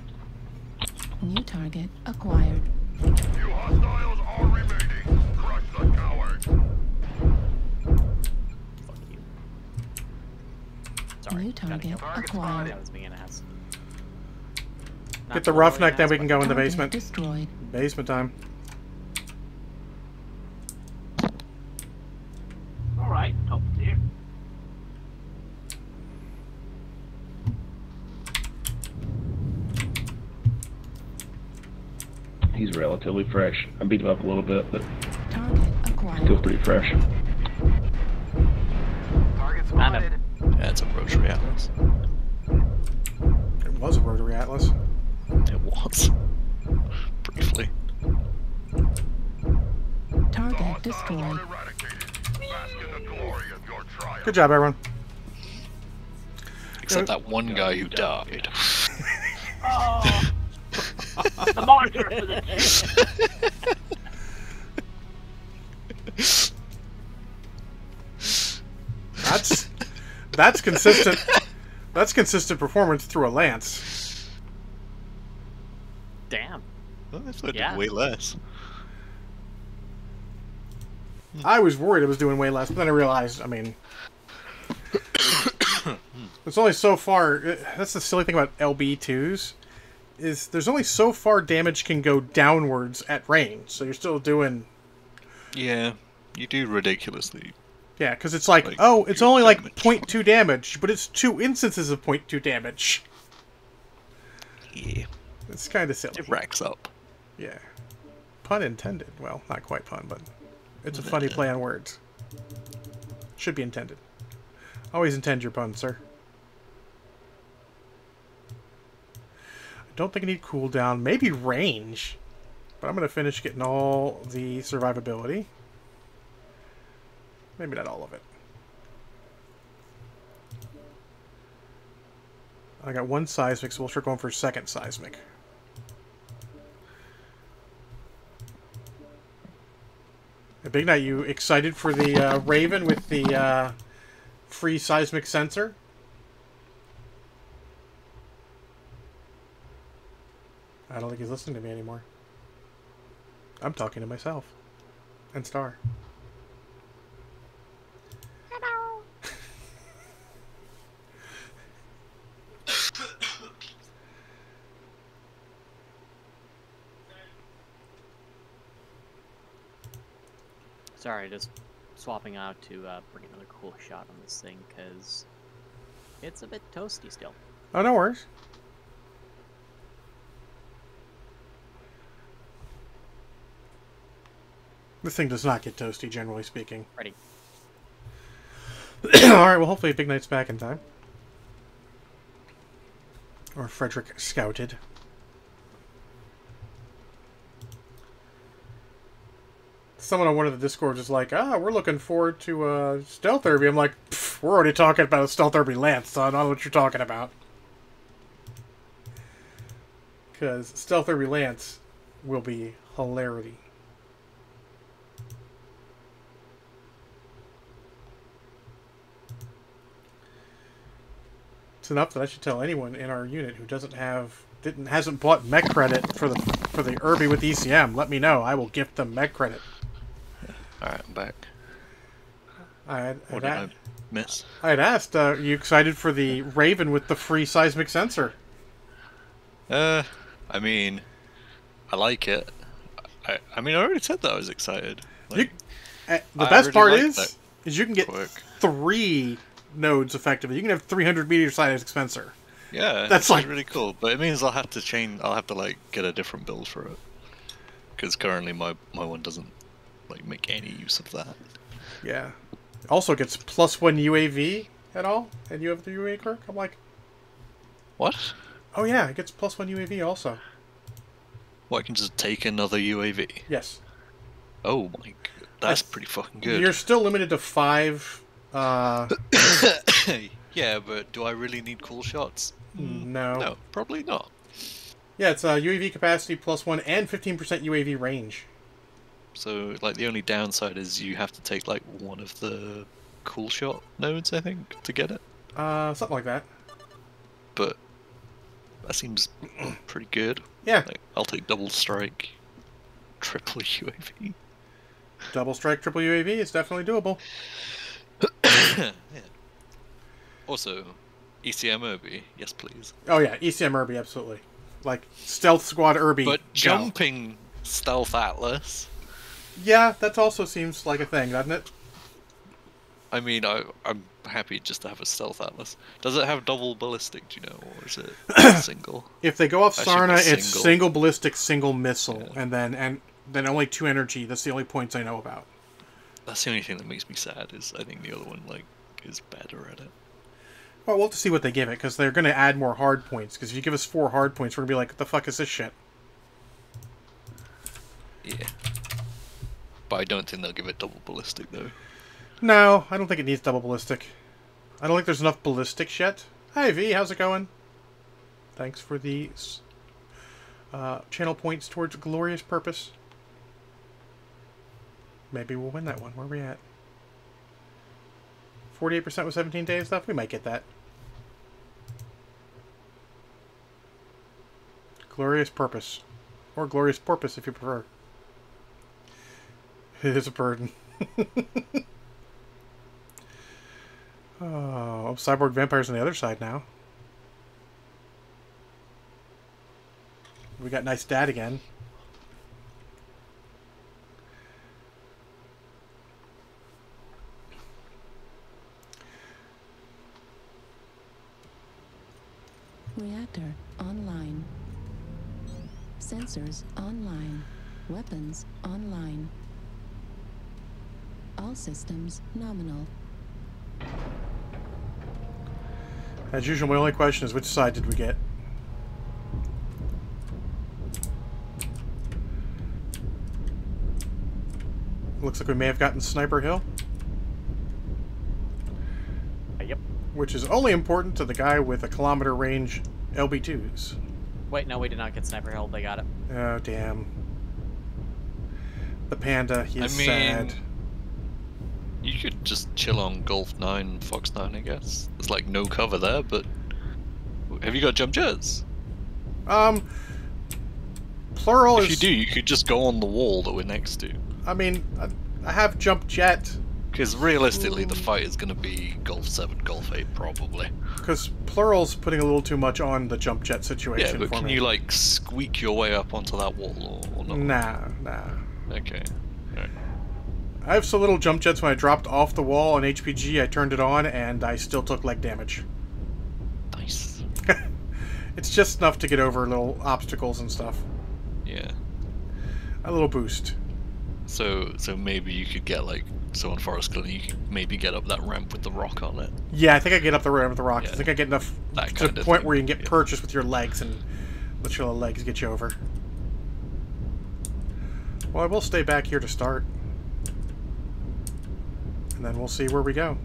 New target acquired.
Few hostiles are remaining. Crush the cowards.
Fuck you. Sorry.
New
gotta
target
kill.
acquired.
That was being an ass.
Get the roughneck, then we can go in the
Target
basement.
destroyed.
Basement time.
Alright, top tier.
He's relatively fresh. I beat him up a little bit, but
Target acquired.
still pretty fresh.
Target spotted.
Yeah, it's a rotary atlas.
It was a rotary atlas.
It was. Briefly.
Target destroyed.
Good job, everyone.
Except that one guy who died.
Oh, the monitor for the
That's consistent. That's consistent performance through a lance.
Damn.
Well, I thought it
Yeah.
did way less.
I was worried it was doing way less, but then I realized, I mean, it's only so far. That's the silly thing about LB2s, is there's only so far damage can go downwards at range. So you're still doing.
Yeah, you do ridiculously.
Yeah, because it's like, oh, it's only like 0.2 damage, but it's 2 instances of 0.2 damage.
Yeah.
It's kind of silly.
It racks up.
Yeah. Pun intended. Well, not quite pun, but it's a funny play on words. Should be intended. Always intend your puns, sir. I don't think I need cooldown. Maybe range. But I'm going to finish getting all the survivability. Maybe not all of it. I got 1 seismic, so we'll start going for second seismic. Big Night, you excited for the Raven with the free seismic sensor? I don't think he's listening to me anymore. I'm talking to myself. And Star.
Hello.
Sorry, just swapping out to bring another cool shot on this thing, because it's a bit toasty still.
Oh, no worries. This thing does not get toasty, generally speaking.
Ready.
Alright, well, hopefully Big Knight's back in time. Or Frederick scouted. Someone on one of the Discords is like, we're looking forward to Stealth Derby. I'm like, we're already talking about a Stealth Derby Lance, so I don't know what you're talking about. Because Stealth Derby Lance will be hilarity. It's enough that I should tell anyone in our unit who hasn't bought mech credit for the Irby with ECM. Let me know. I will gift them mech credit.
Alright, I'm back. What did I miss?
I had asked, are you excited for the Raven with the free seismic sensor?
I mean, I like it. I mean, I already said that I was excited. Like,
the best part
like
is you can get 3 nodes effectively. You can have 300 meter seismic sensor.
Yeah,
that's like
really cool. But it means I'll have to change. I'll have to like get a different build for it, because currently my one doesn't like make any use of that.
Yeah. Also gets +1 UAV at all, and you have the UAV quirk. I'm like,
what?
Oh yeah, it gets +1 UAV also.
Well, I can just take another UAV.
Yes.
Oh my god, that's pretty fucking good.
You're still limited to 5.
Yeah, but do I really need cool shots?
No.
No, probably not.
Yeah, it's UAV capacity +1 and 15% UAV range.
So, like, the only downside is you have to take, like, one of the cool shot nodes, I think, to get it.
Something like that.
But that seems pretty good.
Yeah.
Like, I'll take double strike, triple UAV.
Double strike, triple UAV is definitely doable.
Yeah. Also, ECM Irby, yes please.
Oh yeah, ECM Irby, absolutely. Like, Stealth Squad Irby.
But jumping Stealth Atlas.
Yeah, that also seems like a thing, doesn't it?
I mean, I'm happy just to have a stealth atlas. Does it have double ballistic, do you know, or is it single?
If they go off
I should
Sarna,
be
it's single ballistic, single missile, and then only 2 energy. That's the only points I know about.
That's the only thing that makes me sad, is I think the other one, like, is better at it.
Well, we'll have to see what they give it, because they're going to add more hard points. Because if you give us 4 hard points, we're going to be like, what the fuck is this shit?
Yeah. But I don't think they'll give it double ballistic, though.
No, I don't think it needs double ballistic. I don't think there's enough ballistics yet. Hi, V, how's it going? Thanks for the channel points towards glorious purpose. Maybe we'll win that one. Where are we at? 48% with 17 days left? We might get that. Glorious purpose. Or glorious porpoise, if you prefer. It is a burden. Oh, cyborg vampires on the other side now. We got nice dad again.
Reactor online. Sensors online. Weapons online. All systems nominal.
As usual, my only question is which side did we get? Looks like we may have gotten Sniper Hill.
Yep.
Which is only important to the guy with a kilometer range LB2s.
Wait, no, we did not get Sniper Hill. They got it.
Oh, damn. The panda, he is
I mean,
sad.
You could just chill on Golf 9, Fox 9, I guess. There's like no cover there, but... Have you got jump jets?
Plural
if
is...
you do, you could just go on the wall that we're next to.
I mean, I have jump jet.
Because realistically, the fight is going to be Golf 7, Golf 8, probably.
Because Plural's putting a little too much on the jump jet situation
Yeah, but
for
can
me.
you, like, squeak your way up onto that wall, or not?
Nah.
Okay. Alright.
I have so little jump jets when I dropped off the wall on HPG, I turned it on, and I still took leg damage.
Nice.
It's just enough to get over little obstacles and stuff.
Yeah.
A little boost.
So maybe you could get, like, so on Forest Glen, you could maybe get up that ramp with the rock on it.
Yeah, I think I get up the ramp with the rock.
Yeah.
I think I get enough
That
to
kind
the
of
point
thing,
where you can get
yeah.
purchased with your legs and let your legs get you over. Well, I will stay back here to start. And then we'll see where we go.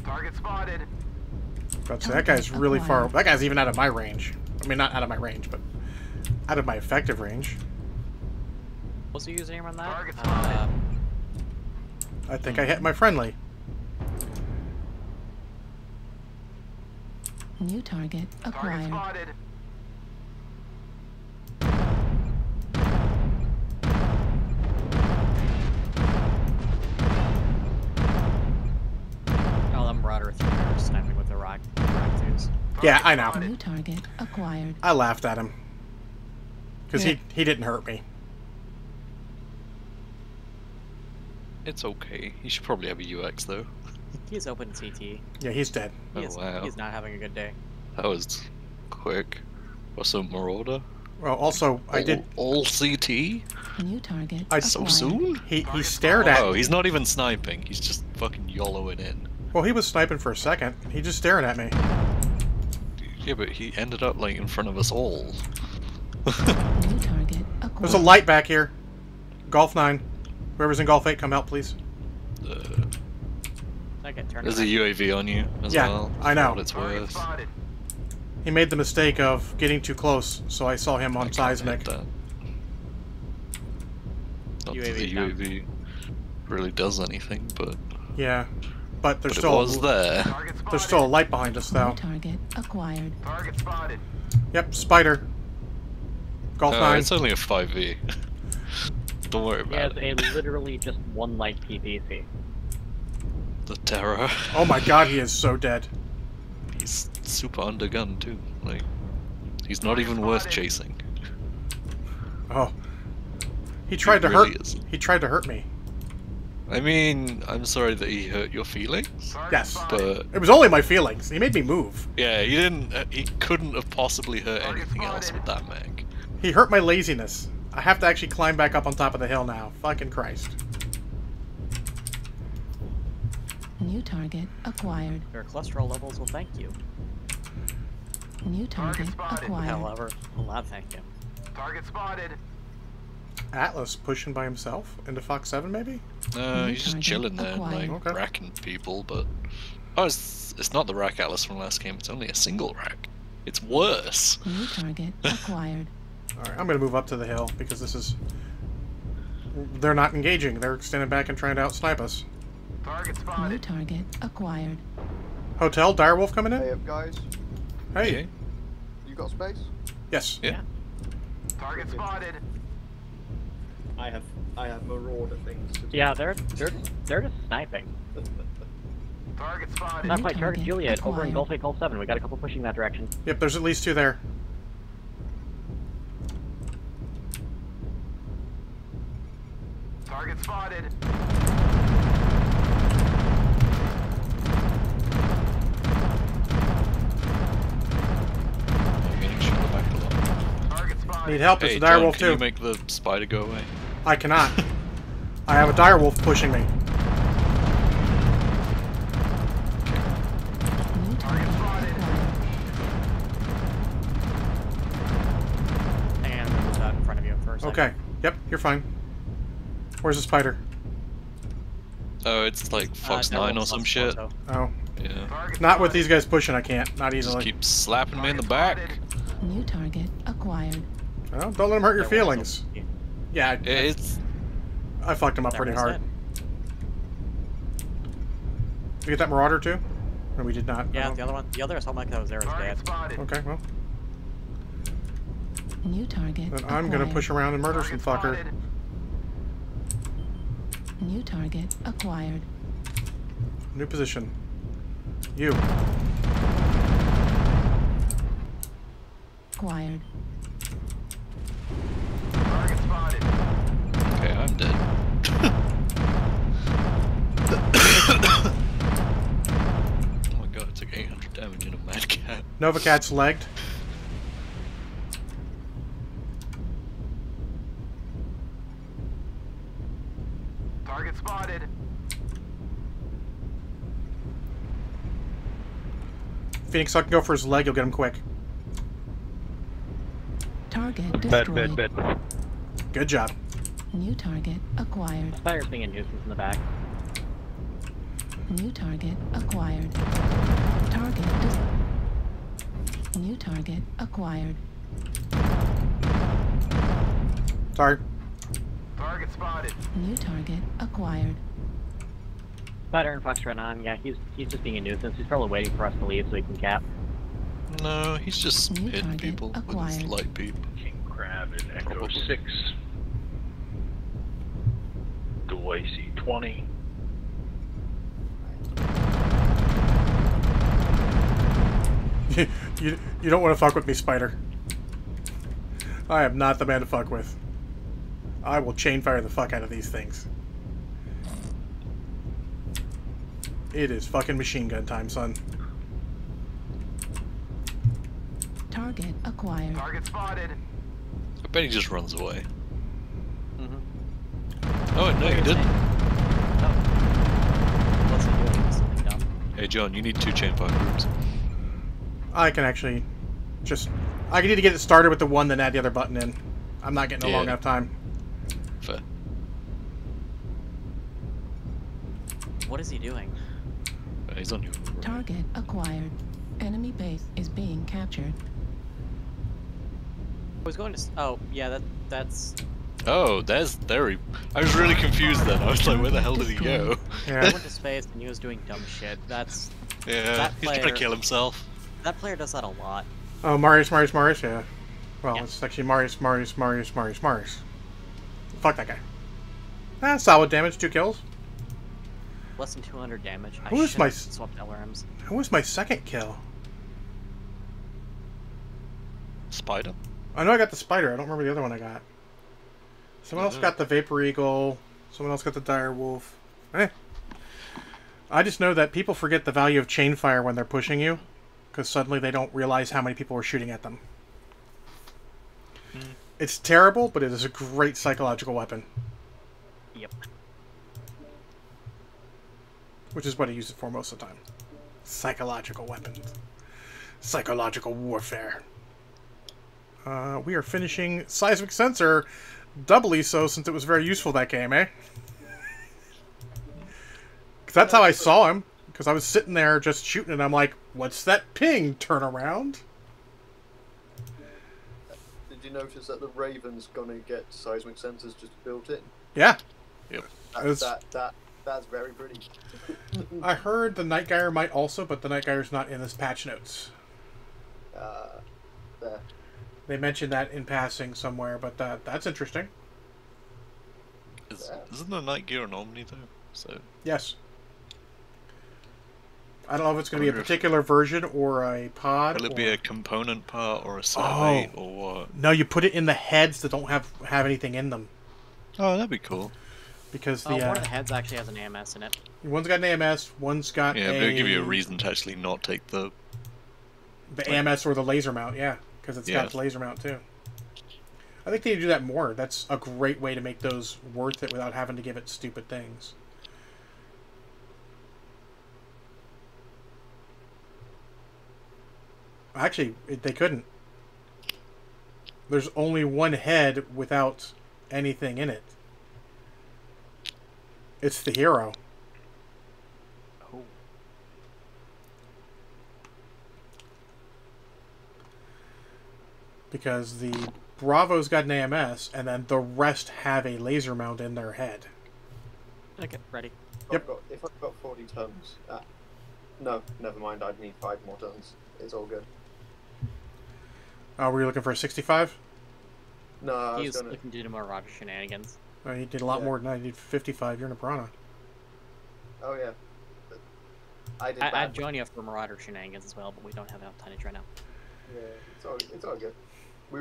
Target spotted.
But that guy's really far. That guy's even out of my range. I mean, not out of my range, but out of my effective range.
What's the username on that?
Target spotted.
I think I hit my friendly.
New target
Target
acquired.
spotted.
Oh, that Marauder through there sniping with the rock twos.
Yeah, I know.
New target acquired.
I laughed at him. Because he didn't hurt me.
It's okay. You should probably have a UX, though.
He's open CT.
Yeah, he's dead.
He is,
wow.
He's not having a good day.
That was quick. What's up, Marauder?
Well, also, I did...
All CT?
New target
So
acquired.
soon?
He stared at
Oh,
me.
he's not even sniping. He's just fucking YOLOing in.
Well, he was sniping for a second. He just staring at me.
Yeah, but he ended up, like, in front of us all.
New target acquired.
There's a light back here. Golf 9. Whoever's in Golf 8, come help, please.
Okay, turn
There's a
it
UAV on you as
Yeah,
well.
I know.
For what it's
Target
worth.
spotted.
He made the mistake of getting too close, so I saw him on
I can't
seismic.
hit that. Not that
UAV
the
down.
UAV really does anything, but
Yeah, but there's
it
still
was there.
Target spotted.
there's still a light behind us, though.
New target acquired.
Target spotted.
Yep, spider. Golf 9.
It's only a 5v. Don't worry
He has
about
a
it.
literally just one light PPC.
The terror.
Oh my god, he is so dead.
He's super undergunned too. Like, he's not even worth chasing.
Oh. He tried to
really
hurt.
isn't.
He tried to hurt me.
I mean, I'm sorry that he hurt your feelings.
Yes.
But
It was only my feelings. He made me move.
yeah, he didn't. He couldn't have possibly hurt anything else with that mech.
He hurt my laziness. I have to actually climb back up on top of the hill now. Fucking Christ.
New target acquired.
Your cholesterol levels will thank you.
New target acquired.
However, will not thank you.
Target spotted.
Atlas pushing by himself into Fox 7, maybe?
He's just chilling there and like racking people, but oh, it's not the rack Atlas from last game. It's only a single rack. It's worse.
New target acquired.
All right, I'm gonna move up to the hill because this is. They're not engaging. They're standing back and trying to outsnipe us.
Target spotted.
New target acquired.
Hotel, direwolf coming in.
Hey up, guys.
Hey.
You got space?
Yes.
Yeah.
Target spotted.
I have marauder things to do.
Yeah, they're just sniping.
Target spotted.
Not quite. Target
target
Juliet over in
acquired.
Gulf 8, Gulf 7. We got a couple pushing that direction.
Yep, there's at least 2 there.
Target spotted. Target spotted.
Need help.
Hey,
It's a
John,
direwolf
can
too.
you make the spider go away?
I cannot. I have a direwolf pushing me.
New target acquired.
And move that in front of you for a second.
Okay. Yep, you're fine. Where's the spider?
Oh, it's like Fox 9 or some shit.
Oh.
Yeah.
Not with these guys pushing, I can't. Not
Just
easily.
keep slapping me in the back.
New target acquired.
Well, don't let him hurt your feelings. Yeah,
It's
I fucked him up pretty hard.
Dead.
Did you get that Marauder too? No, we did not.
Yeah,
Oh.
the other one, the other assault mech that was there is dead.
Okay, well,
New target
then I'm gonna
acquired.
push around and murder some fucker.
New target acquired.
New position. You.
Acquired.
Target spotted.
okay. I'm dead. Oh my god! I took 800 damage in a mad cat.
Nova Cat's legged.
Target spotted.
Phoenix Hawk can go for his leg, you'll get him quick.
Target destroyed.
Good job.
New target acquired.
Spider's being a nuisance in the back.
New target acquired. New target acquired.
Sorry.
Target spotted.
New target acquired.
Spider and Fox right on. Yeah, he's just being a nuisance. He's probably waiting for us to leave so he can cap.
No, he's just
New
hitting
target
people with his
acquired.
light beam.
King Crab in Echo
Probably.
6. Dwayne 20.
you don't want to fuck with me, Spider. I am not the man to fuck with. I will chain fire the fuck out of these things. It is fucking machine gun time, son.
Target acquired.
Target spotted.
I bet he just runs away.
Mm-hmm.
Oh no, he didn't.
What's he doing? Something dumb.
Hey John, you need 2 chain fire groups.
I can actually just... I need to get it started with the one, then add the other button in. I'm not getting a long enough time.
Fair.
What is he doing?
He's on you.
Target acquired. Enemy base is being captured.
I was going to. Oh, yeah, that's.
Oh, there he... I was really confused then. I was like, where the hell did he go?
I went to space and he was doing dumb shit. That's.
Yeah,
that
he's trying to kill himself.
That player does that a lot.
Oh, Marius, yeah. Well, it's actually Marius. Fuck that guy. Solid damage, 2 kills.
Less than 200 damage.
Who is
I
my
swapped LRMs.
Who was my second kill?
spider?
I know I got the spider. I don't remember the other one I got. Someone else got the Vapor Eagle. Someone else got the Dire Wolf. I just know that people forget the value of chain fire when they're pushing you, because suddenly they don't realize how many people are shooting at them. It's terrible, but it is a great psychological weapon.
Yep.
Which is what I use it for most of the time. Psychological weapons. Psychological warfare. We are finishing Seismic Sensor, doubly so since it was very useful that game, eh? Because that's how I saw him. Because I was sitting there just shooting and I'm like, what's that ping? Turn around.
Did you notice that the Raven's gonna get seismic sensors just built in?
Yeah.
Yep.
That's very pretty.
I heard the Night Gyre might also, but the Night Gyre's not in this patch notes.
There.
They mentioned that in passing somewhere, but that's interesting.
Isn't the Night Gear an Omni though? So
yes. I don't know if it's going to be a particular version or a pod.
Will it be a component part or a set of 8 or what?
No, you put it in the heads that don't have anything in them.
Oh, that'd be cool.
Because
one of the heads actually has an AMS in it.
One's got an AMS, one's got
yeah, but it'll give you a reason to actually not take the
AMS or the laser mount, yeah. Because it's got the laser mount too. I think they need to do that more. That's a great way to make those worth it without having to give it stupid things. Actually, they couldn't. There's only one head without anything in it. It's the hero.
Oh.
Because the Bravo's got an AMS, and then the rest have a laser mount in their head.
Okay, ready.
Yep.
If I've got 40 tons... no, never mind, I'd need 5 more tons. It's all good.
Were you looking for a 65?
No, I was
He's
gonna...
looking to do more Roger shenanigans.
He did a lot more than I did 55. You're in a piranha.
Oh, yeah.
I'd join you for Marauder shenanigans as well, but we don't have enough tonnage right now.
Yeah, it's all good. We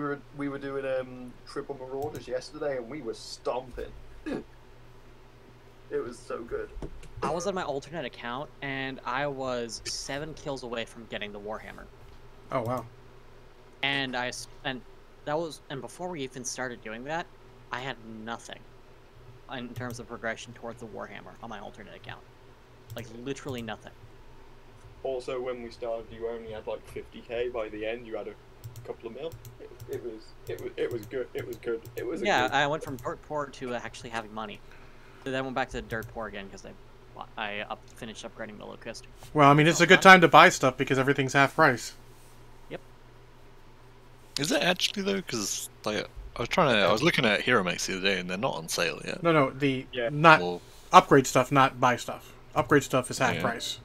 were doing triple Marauders yesterday, and we were stomping. It was so good.
I was on my alternate account, and I was 7 kills away from getting the Warhammer.
Oh wow!
And before we even started doing that, I had nothing in terms of progression towards the Warhammer on my alternate account. Like literally nothing.
Also, when we started, you only had like 50k. By the end, you had a couple of mil. It was good. It was good. It was
I went from dirt poor to actually having money. So then I went back to dirt poor again because I finished upgrading the Locust.
Well, I mean, it's a good time to buy stuff because everything's half price.
Yep.
Is it actually though? Because like I was looking at Hero Mechs the other day and they're not on sale yet.
No, not upgrade stuff, not buy stuff. Upgrade stuff is half price.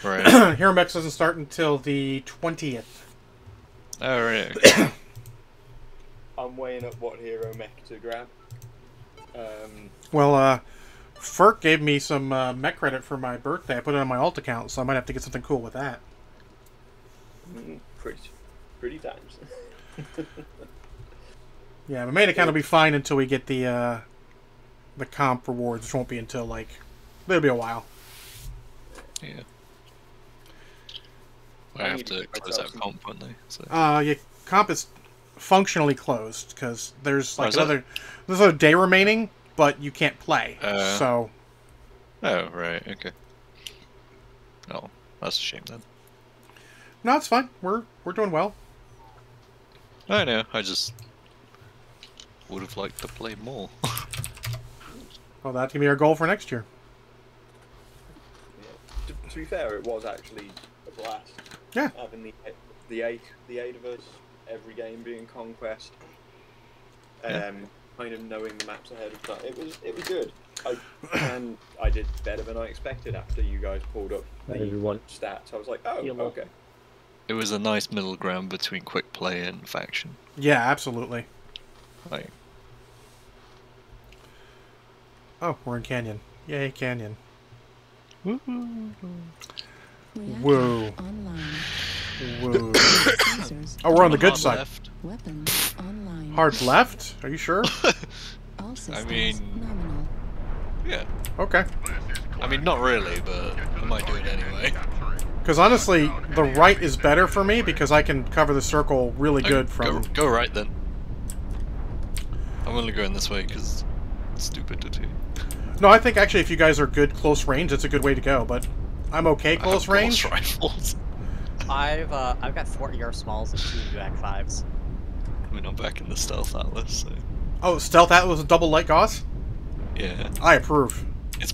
Right.
Hero Mechs doesn't start until the 20th.
Oh right.
I'm weighing up what hero mech to grab.
Well, Ferk gave me some mech credit for my birthday. I put it on my alt account, so I might have to get something cool with that.
Pretty times.
Yeah, my main account will be fine until we get the comp rewards, which won't be until like it'll be a while.
Yeah. I have to close out comp, won't they? So.
Yeah, comp is functionally closed because there's like another day remaining, but you can't play. So.
Oh right, okay. Oh, that's a shame then.
No, it's fine. We're doing well.
I know. I just would have liked to play more.
Well, that can be our goal for next year.
Yeah. To be fair, it was actually a blast.
Yeah.
Having the eight of us, every game being conquest. Kind of knowing the maps ahead of time. It was good. I did better than I expected after you guys pulled up the stats. I was like, oh, okay.
It was a nice middle ground between quick play and faction.
Yeah, absolutely.
Like.
Oh, we're in Canyon. Yay, Canyon.
Reactor
Whoa.
online.
Whoa. Oh, we're on the good side.
Left.
Weapons online.
Hard left? Are you sure?
All systems
I mean,
nominal.
yeah.
Okay.
I mean, not really, but I might do it anyway.
Because honestly, the right is better for me because I can cover the circle really good from...
Go right then. I'm only going this way because stupidity.
No, I think actually if you guys are good close range, it's a good way to go, but I'm okay close range.
Rifles.
I've got 40 AR smalls and 2 UAC 5s.
I mean, I'm back in the stealth atlas, so
Oh, stealth atlas with double light gauze?
yeah.
I approve.
It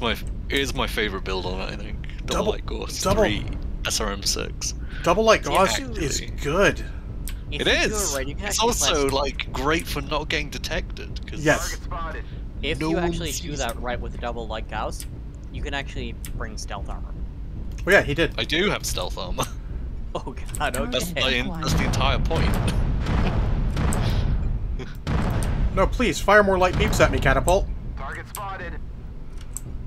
is my favorite build on it, I think. Double light gauze, 3 SRM6.
Double light gauze
Actually,
is good.
If
It
you do
is.
right, you can
It's
actually
also
flash-
like great for not getting detected. Cause
Yes.
If
no
you
one
actually
sees
do that right with the double light gauze, you can actually bring stealth armor.
Oh yeah, he did.
I do have stealth armor.
Oh god, okay.
That's the entire point.
No, please, fire more light beeps at me, Catapult.
Target spotted.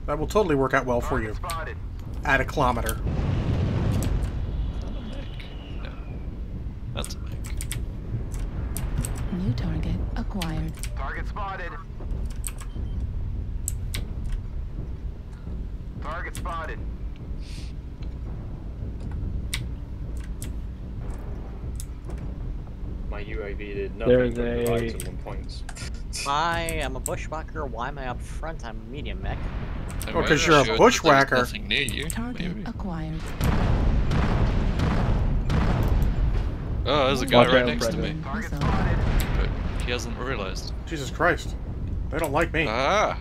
That will totally work out well for you.
Spotted.
At a kilometer.
No. That's a make.
New target acquired.
Target spotted. Target spotted.
My UAV did
There's
nothing but
a-
provide some points.
I am a bushwhacker. Why am I up front? I'm a medium mech.
Oh, because you're a bushwhacker.
Nothing near you.
Target acquired.
Oh, there's a guy
Watch
right
out,
next to me.
Missile.
But he hasn't realised.
Jesus Christ. They don't like me.
Ah!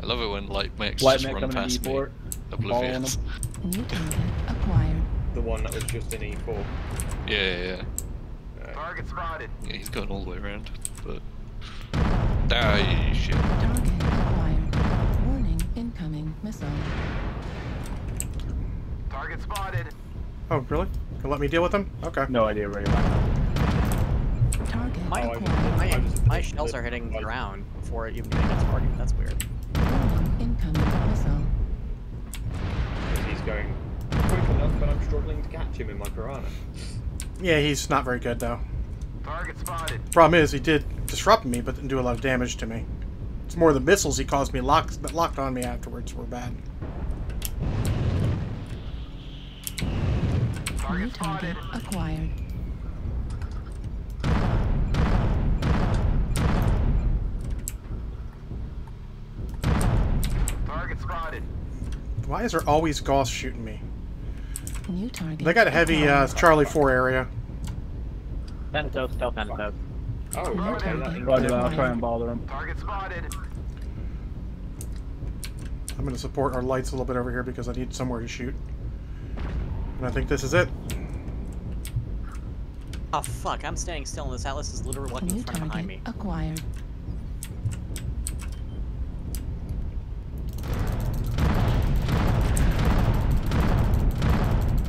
I love it when light mechs
Light
just
mech
run
coming in
past me.
D4.
Oblivious.
New target acquired.
The one that was just in E4.
Yeah.
Target spotted.
Yeah, he's going all the way around. But. Ah, shit.
Target acquired. Warning, incoming missile.
Target spotted.
Oh, really? Can let me deal with them? Okay.
No idea where you are.
Target
My,
acquired.
my shells are hitting the ground before it even getting its target. That's weird.
Warning, incoming missile.
Because he's going quick enough, but I'm struggling to catch him in my piranha.
Yeah, he's not very good, though.
Target spotted.
Problem is, he did disrupt me, but didn't do a lot of damage to me. It's more the missiles he caused me that locked on me afterwards were bad.
New target acquired.
Target spotted.
Why is there always Gauss shooting me?
New target.
They got a heavy Charlie 4 area.
Thanatos, stealth Thanatos.
Oh, okay.
Roger that, I'll try and bother him.
Target spotted.
I'm going to support our lights a little bit over here because I need somewhere to shoot. And I think this is it.
Oh fuck, I'm standing still and this Atlas is literally walking in
New
front behind me.
target acquired.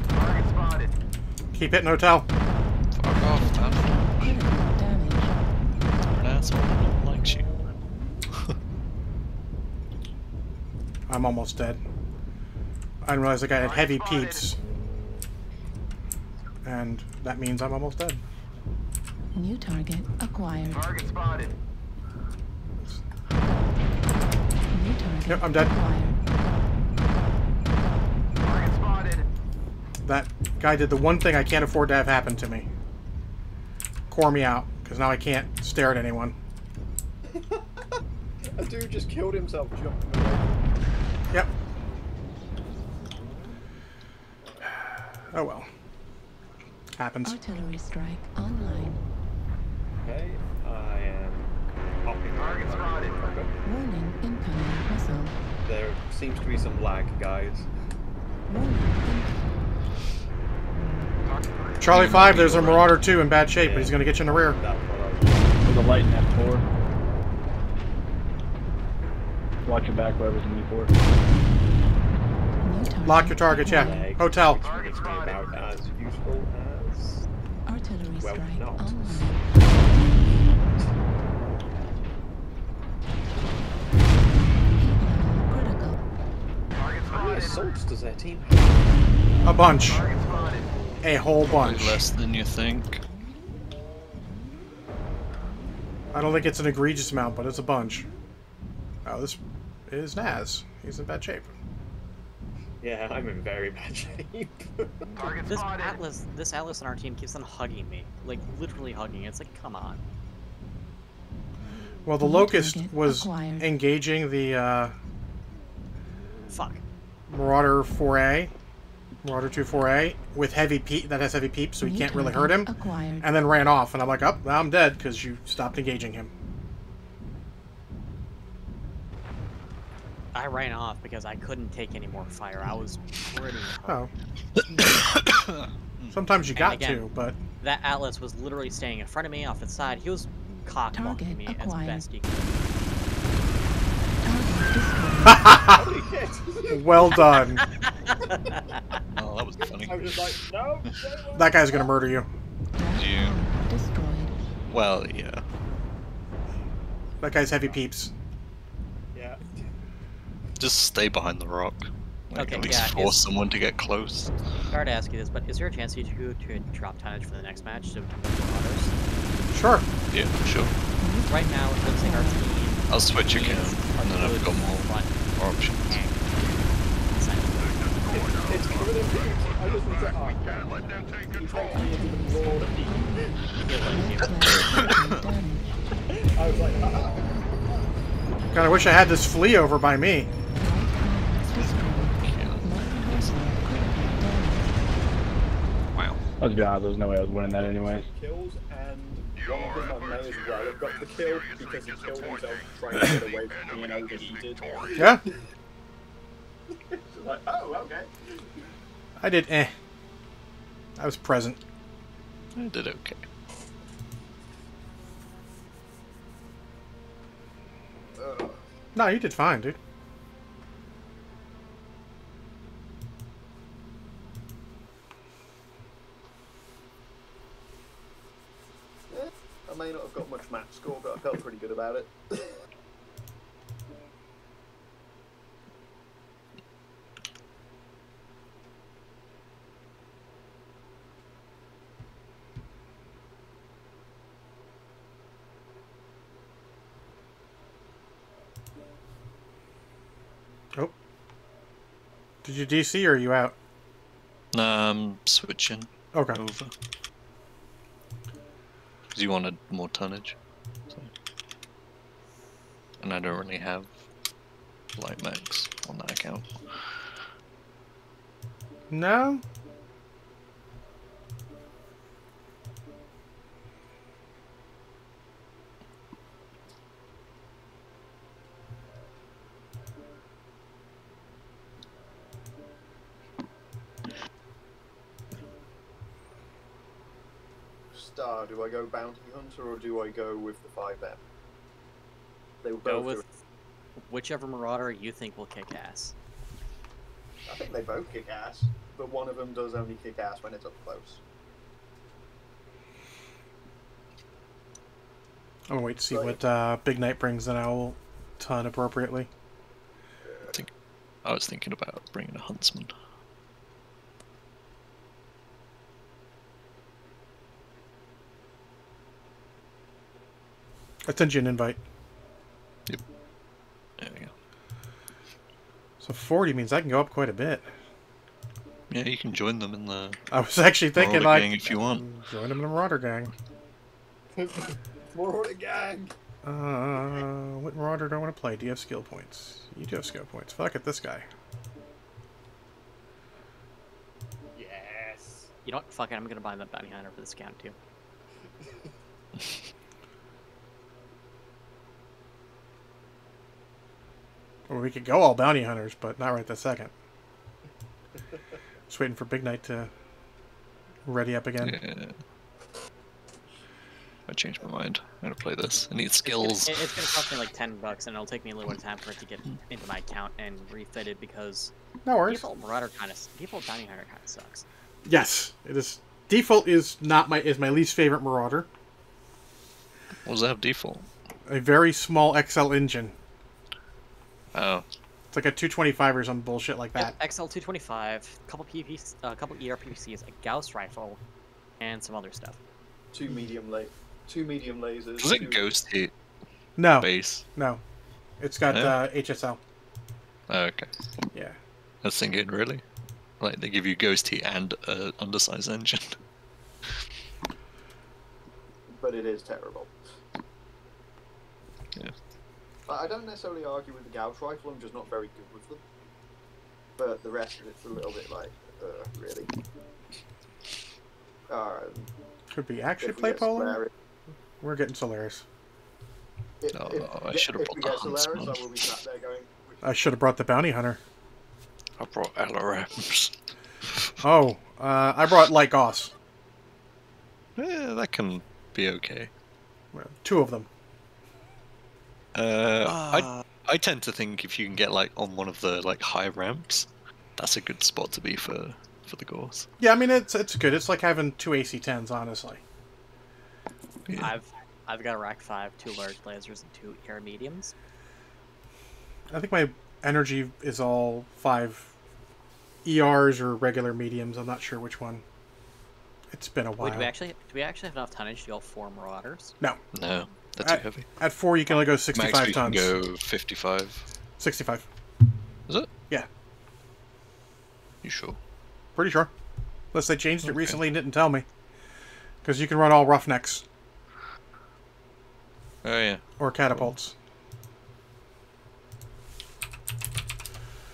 Target spotted.
Keep hitting hotel.
Fuck off, man.
Critical damage.
You're an asshole who no one likes you.
I'm almost dead. I didn't realize the guy had heavy peeps. And that means I'm almost dead.
New target acquired.
Target spotted.
New target
Yep, I'm dead.
acquired.
Target spotted.
That guy did the one thing I can't afford to have happen to me. Core me out, because now I can't stare at anyone.
A dude just killed himself jumping away.
Yep. Oh well. Happens.
Artillery strike online.
Okay, I am popping
Target spotted.
Okay.
Warning, incoming missile.
There seems to be some lag, guys.
Warning,
Charlie 5, there's a Marauder 2 in bad shape, but he's going to get you in the rear.
That's what I was.
There's a light in F4. Watch your back, whoever's in E4.
new target
Lock your target, yeah.
acquired.
Hotel.
Target
It's
spotted.
about as useful as.
Artillery
Well,
strike
not.
online. Heat level critical.
Target
How many
spotted.
assaults does their team
A bunch.
Target spotted.
a whole bunch.
Less than you think.
I don't think it's an egregious amount, but it's a bunch. Oh, this is Naz. He's in bad shape.
Yeah, I'm in very bad shape.
This Atlas on our team keeps on hugging me. Like, literally hugging. It's like, come on.
Well, the Locust was engaging the
Fuck.
Marauder 4A, Marauder 2-4A, with heavy peep that has heavy peep, so he can't really hurt him. And then ran off, and I'm like, oh, now I'm dead because you stopped engaging him.
I ran off because I couldn't take any more fire. I was pretty hurt.
Oh. Sometimes you got
again,
to, but
that Atlas was literally staying in front of me off the side. He was cock-blocking me as best he could.
Well done.
Oh, that was funny.
I was just like, no.
That guy's gonna murder you.
You. Well, yeah.
That guy's heavy peeps.
Yeah.
Just stay behind the rock. Like,
Okay,
at least
yeah,
force someone to get close.
Sorry to ask you this, but is there a chance you two to drop tonnage for the next match to Marauders?
Sure.
Yeah, sure.
Right now, it looks like our team.
I'll switch again, and then I've got more options.
It's covered in peach. I just need to. Oh,
Can't let them take
he
control.
takes me into the Lord. I was like, ah.
Kinda wish I had this flea over by me.
Wow.
Let's be honest, there's no way I was winning that anyways.
Kills and one of them on May as well. I've got the kill because he killed himself trying to get away from being overheated.
Yeah.
It's like, oh, okay.
I did I was present.
I did okay.
No, you did fine, dude.
I may not have got much match score, but I felt pretty good about it.
Oh. Did you DC or are you out?
Switching.
Okay.
Over. Because you wanted more tonnage. So. And I don't really have light max on that account.
No?
Star, do I go Bounty Hunter or do I go with the 5M? They will
Go
both
with whichever Marauder you think will kick ass.
I think they both kick ass, but one of them does only kick ass when it's up close.
I'm gonna wait to see what Big Night brings, then I will ton appropriately.
I was thinking about bringing a Huntsman.
I sent you an invite.
Yep. There we go.
So 40 means I can go up quite a bit.
Yeah, you can join them in the.
I was actually thinking
Marauder
like
gang if you want.
Join them in the Marauder gang.
Marauder gang.
What Marauder do I want to play? Do you have skill points? You do have skill points. Fuck it, this guy.
Yes.
You know what? Fuck it, I'm gonna buy that Bounty Hunter for this account too.
Or we could go all bounty hunters, but not right this second. Just waiting for Big Night to ready up again.
Yeah. I changed my mind. I'm gonna play this. I need skills.
It's gonna cost me like $10, and it'll take me a little bit of time for it to get into my account and refit it because
no worries.
Default Bounty Hunter kind of sucks.
Yes, it is. Default is not my my least favorite Marauder.
What does that have default?
A very small XL engine.
Oh.
It's like a 225 or some bullshit like that.
Yep, XL225, couple PVCs, couple ERPCs, a Gauss rifle, and some other stuff.
Two medium lasers.
Does it ghost hit?
No.
Base?
No. It's got
No?
HSL.
Oh, okay.
Yeah.
I was thinking, really? Like, they give you ghost heat and an undersized engine.
But it is terrible.
Yeah.
I don't necessarily argue with the Gauss rifle, I'm just not very good with them. But the rest of it's a little bit like, really?
Could be actually
if we
play
get
polar.
Solaris-
We're getting Solaris.
I should have
if
brought
we
the
get Solaris,
Huntsman.
I will be sat there going,
I should have brought the bounty hunter.
I brought LRMs.
Oh, I brought light Gauss.
Yeah, that can be okay.
Well, 2 of them.
I tend to think if you can get like on one of the like high ramps, that's a good spot to be for the Gauss.
Yeah, I mean it's good. It's like having 2 AC-10s, honestly.
Yeah.
I've got a Rack 5, 2 large lasers, and 2 air mediums.
I think my energy is all 5 ERs or regular mediums. I'm not sure which one. It's been a while.
Wait, do we actually have enough tonnage to go 4 Marauders?
No.
No, they're too heavy.
At 4, you can only go 65
Max, we
tons.
can go 55.
65.
Is it?
Yeah.
You sure?
Pretty sure. Unless they changed it recently and didn't tell me. Because you can run all roughnecks.
Oh yeah.
Or catapults.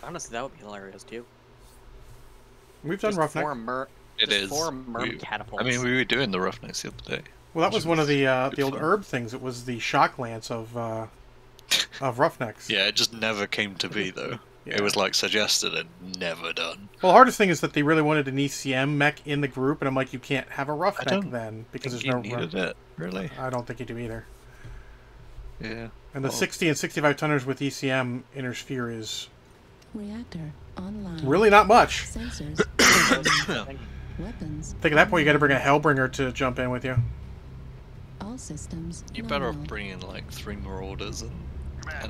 Honestly, that would be hilarious too.
We've done
Just
roughneck.
4
It is.
4 merm catapults.
I mean, we were doing the roughnecks the other day.
Well, that was one of the old
fun.
herb things. It was the shock lance of roughnecks.
Yeah, it just never came to be though.
Yeah.
It was like suggested and never done.
Well, the hardest thing is that they really wanted an ECM mech in the group, and I'm like, you can't have a roughneck then because there's no.
Needed it, really?
I don't think you do either.
Yeah.
And the 60 and 65 tonners with ECM inner sphere is
Reactor online.
really not much.
Sensors. Weapons.
I think at that point you got to bring a Hellbringer to jump in with you.
All systems.
You're better off bringing like 3 Marauders and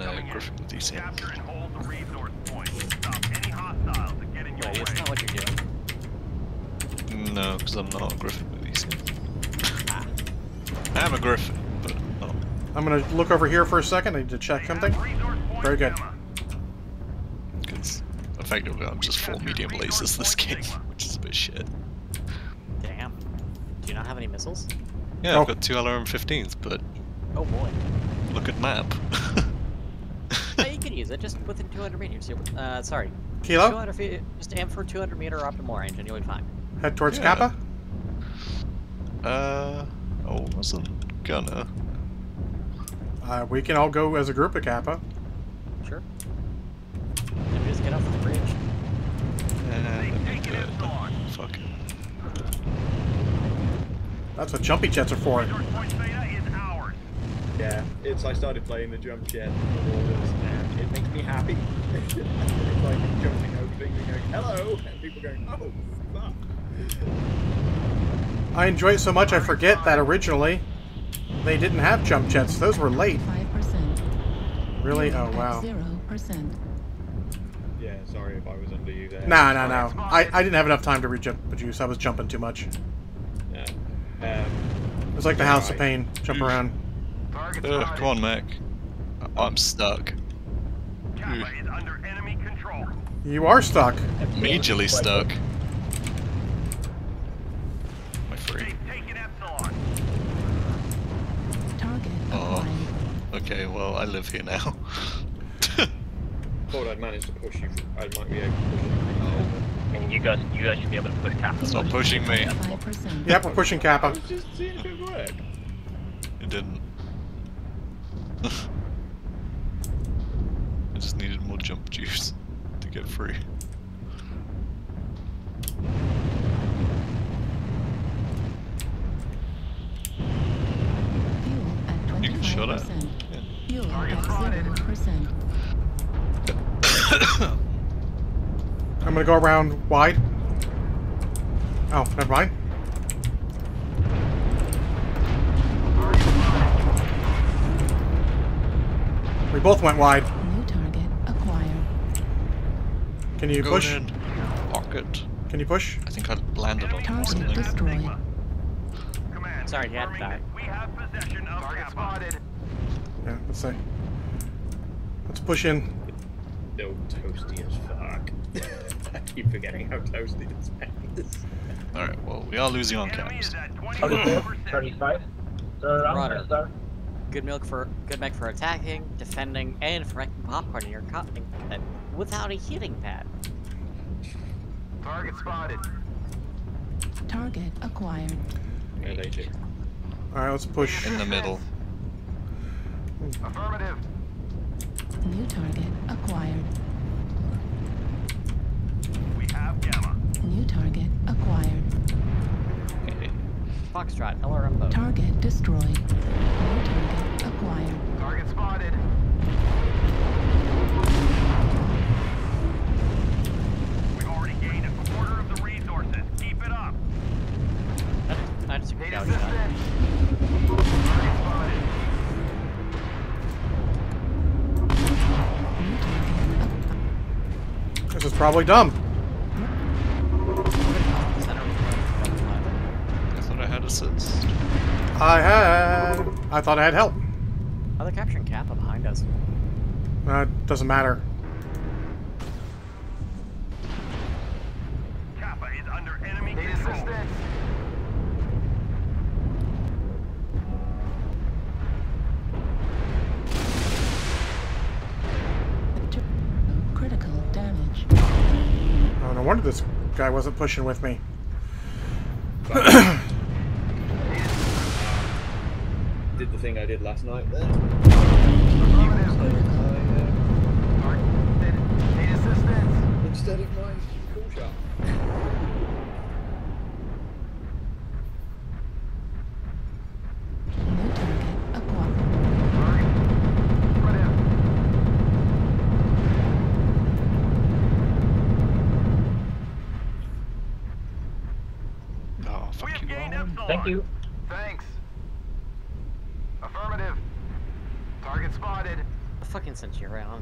a Griffin with ECM.
Capture and hold the resource point. Stop any hostiles that get in your way.
It's not what you're doing.
No, because I'm not a Griffin with ECM. I am a Griffin, but not.
I'm going to look over here for a second. I need to check something. Very good.
Because effectively I'm just 4 medium lasers this game, which is a bit shit.
Damn. Do you not have any missiles?
Yeah, I've got 2 LRM-15s, but
Oh boy.
look at map.
No, you can use it just within 200 meters. Sorry.
Kilo?
200 feet. Just aim for 200 meter optimal range, and you'll be fine.
Head towards
Yeah.
Kappa?
I wasn't gonna.
We can all go as a group to Kappa.
Sure. Maybe just get off the bridge.
Fuck it.
That's what jumpy jets are for.
yeah, I started playing the jump jet orders, and it makes me happy. It's like jumping over things and going, hello, and people going, oh, fuck.
I enjoy it so much I forget that originally they didn't have jump jets. Those were late.
5%.
Really? Oh, wow.
0%.
Yeah, sorry if I was under you there.
No. I didn't have enough time to rejuice. I was jumping too much.
Yeah.
It was like the House of Pain. Jump around.
Come on, Mac. I'm stuck.
Kappa is under enemy control.
You are stuck.
Majorly stuck. My free.
Taking Epsilon.
Target
Oh. Okay, well, I live here now.
Thought I'd managed to push you. I might be able to push you.
You guys should be able to push Kappa.
It's not pushing me.
5%.
Yep, we're pushing Kappa.
I was just seeing if it worked.
It didn't. I just needed more jump juice to get free.
Fuel at 25%.
You can shut it.
Fuel at 0%.
I'm gonna go around wide. Oh, never mind. We both went wide.
New target acquired.
Can you
Going
push?
in. Pocket.
Can you push?
I think I landed on
Target
something.
destroyed.
Sorry, he had to die.
We have possession of target spotted.
Yeah, let's say. Let's push in.
No, toasty as fuck. I keep forgetting how toasty this man is.
Alright, well, we are losing on caps.
34, 35.
Roger. Good mech for attacking, defending, and for making popcorn in your cockpit without a heating pad.
Target spotted.
Target acquired.
Yeah, they do.
Alright, let's push.
In the middle.
Affirmative.
New target acquired.
We have Gamma.
New target acquired.
Foxtrot, LRM boat.
Target destroyed. New target acquired.
Target spotted. We've already gained a quarter of the resources. Keep it up.
I just took a
Need
gouge shot.
assistance. Target spotted.
This is probably dumb.
I thought I had assist.
I thought I had help.
Oh, they're capturing Kappa behind us.
Doesn't matter.
Kappa is under enemy control. Assistance.
Critical damage.
Oh, no wonder this guy wasn't pushing with me.
Did the thing I did last night then.
Need assistance.
Instead of my cool shot.
New target acquired.
Oh, fuck you.
Thank you.
Thanks. Affirmative. Target spotted.
The fucking Centurion.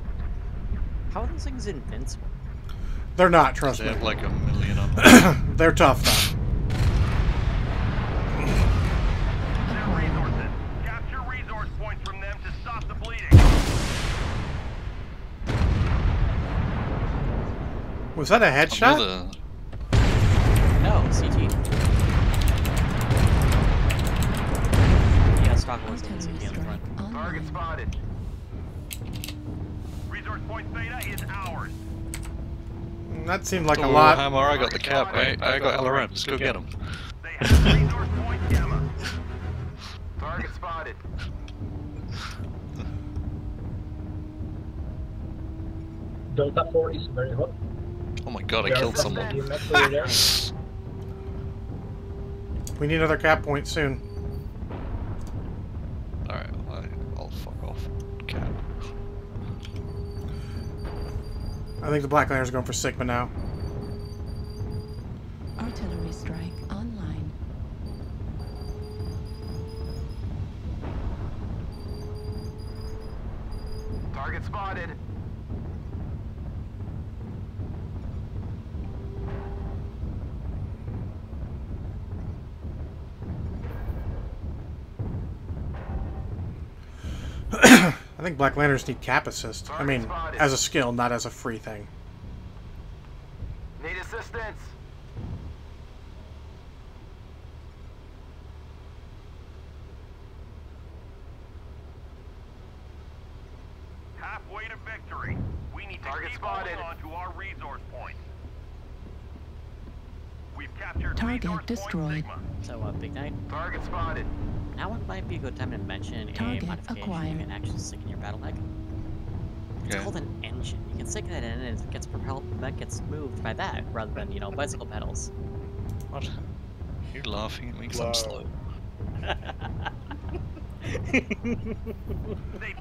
How are those things invincible?
They're not, trust
They
me.
have like a million of them.
They're tough, though.
Resources. Capture resource points from them to stop the bleeding.
Was that a headshot?
Another-
No, CT. Yeah, stock was in CT on the front.
Target spotted. Resource point Beta is ours.
That seemed like a
Oh,
lot.
Hammer, I got the cap. I got LRMs. Go get them.
They have resource point Gamma. Target spotted.
Delta 4 is very hot.
Oh my god, I killed someone.
You Mechwarrior there.
We need another cap point soon.
Alright, I'll fuck off. Cap.
I think the Black Lanterns are going for Sigma now.
Artillery strike online.
Target spotted.
I think Black Lanterns need cap assist. I mean, as a skill, not as a free thing.
Need assistance. Halfway to victory. We need to keep holding on to our resource points. We've captured
Target
resource
destroyed.
point Sigma.
So, Big Night.
Target spotted.
Now it might be a good time to mention
Target
a modification
acquired.
you can actually stick in your battle mech. It's
Okay.
called an engine. You can stick that in and it gets propelled, the mech gets moved by that, rather than, bicycle pedals.
What? You're laughing at me because I'm slow.
They've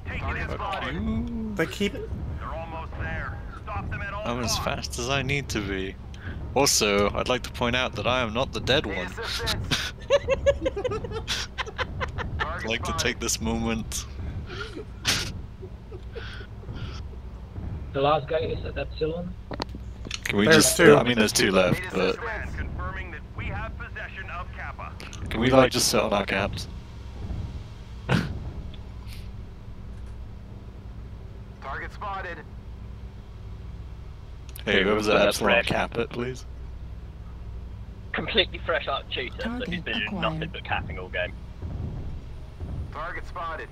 taken it spotted.
You.
They keep...
They're almost there. Stop them at all
I'm as
costs.
fast as I need to be. Also, I'd like to point out that I am not the dead
Need
one.
assistance.
I'd like to take this moment.
The last guy is at Epsilon.
Can we
There's
just?
two.
I mean, there's two left, but
confirming that we have possession of Kappa.
can we like just sit on our caps?
Target spotted.
Hey, whoever's at Epsilon, cap it, please.
Completely fresh art shooter, so
Target
he's been doing
acquired.
nothing but capping all game.
Target spotted.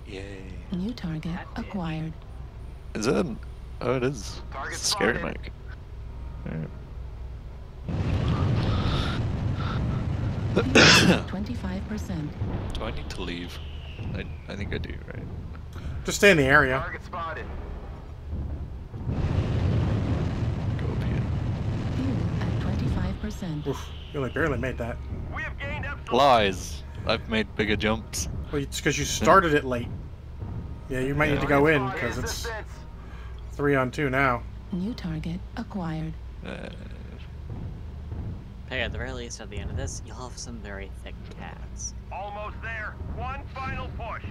Yay.
New target acquired.
Is it? Oh, it is.
Target
It's scary,
spotted.
Mike. Alright.
25%.
Do I need to leave? I think I do, right?
Just stay in the area.
Target spotted.
Go up here.
Fuel at 25%.
Oof, you only barely made that.
We have gained Epsilon.
Lies. I've made bigger jumps.
Well, it's because you started it late. Yeah, you might need to go in because it's 3-on-2 now.
New target acquired.
Hey, at the very least, at the end of this, you'll have some very thick cats.
Almost there. One final push.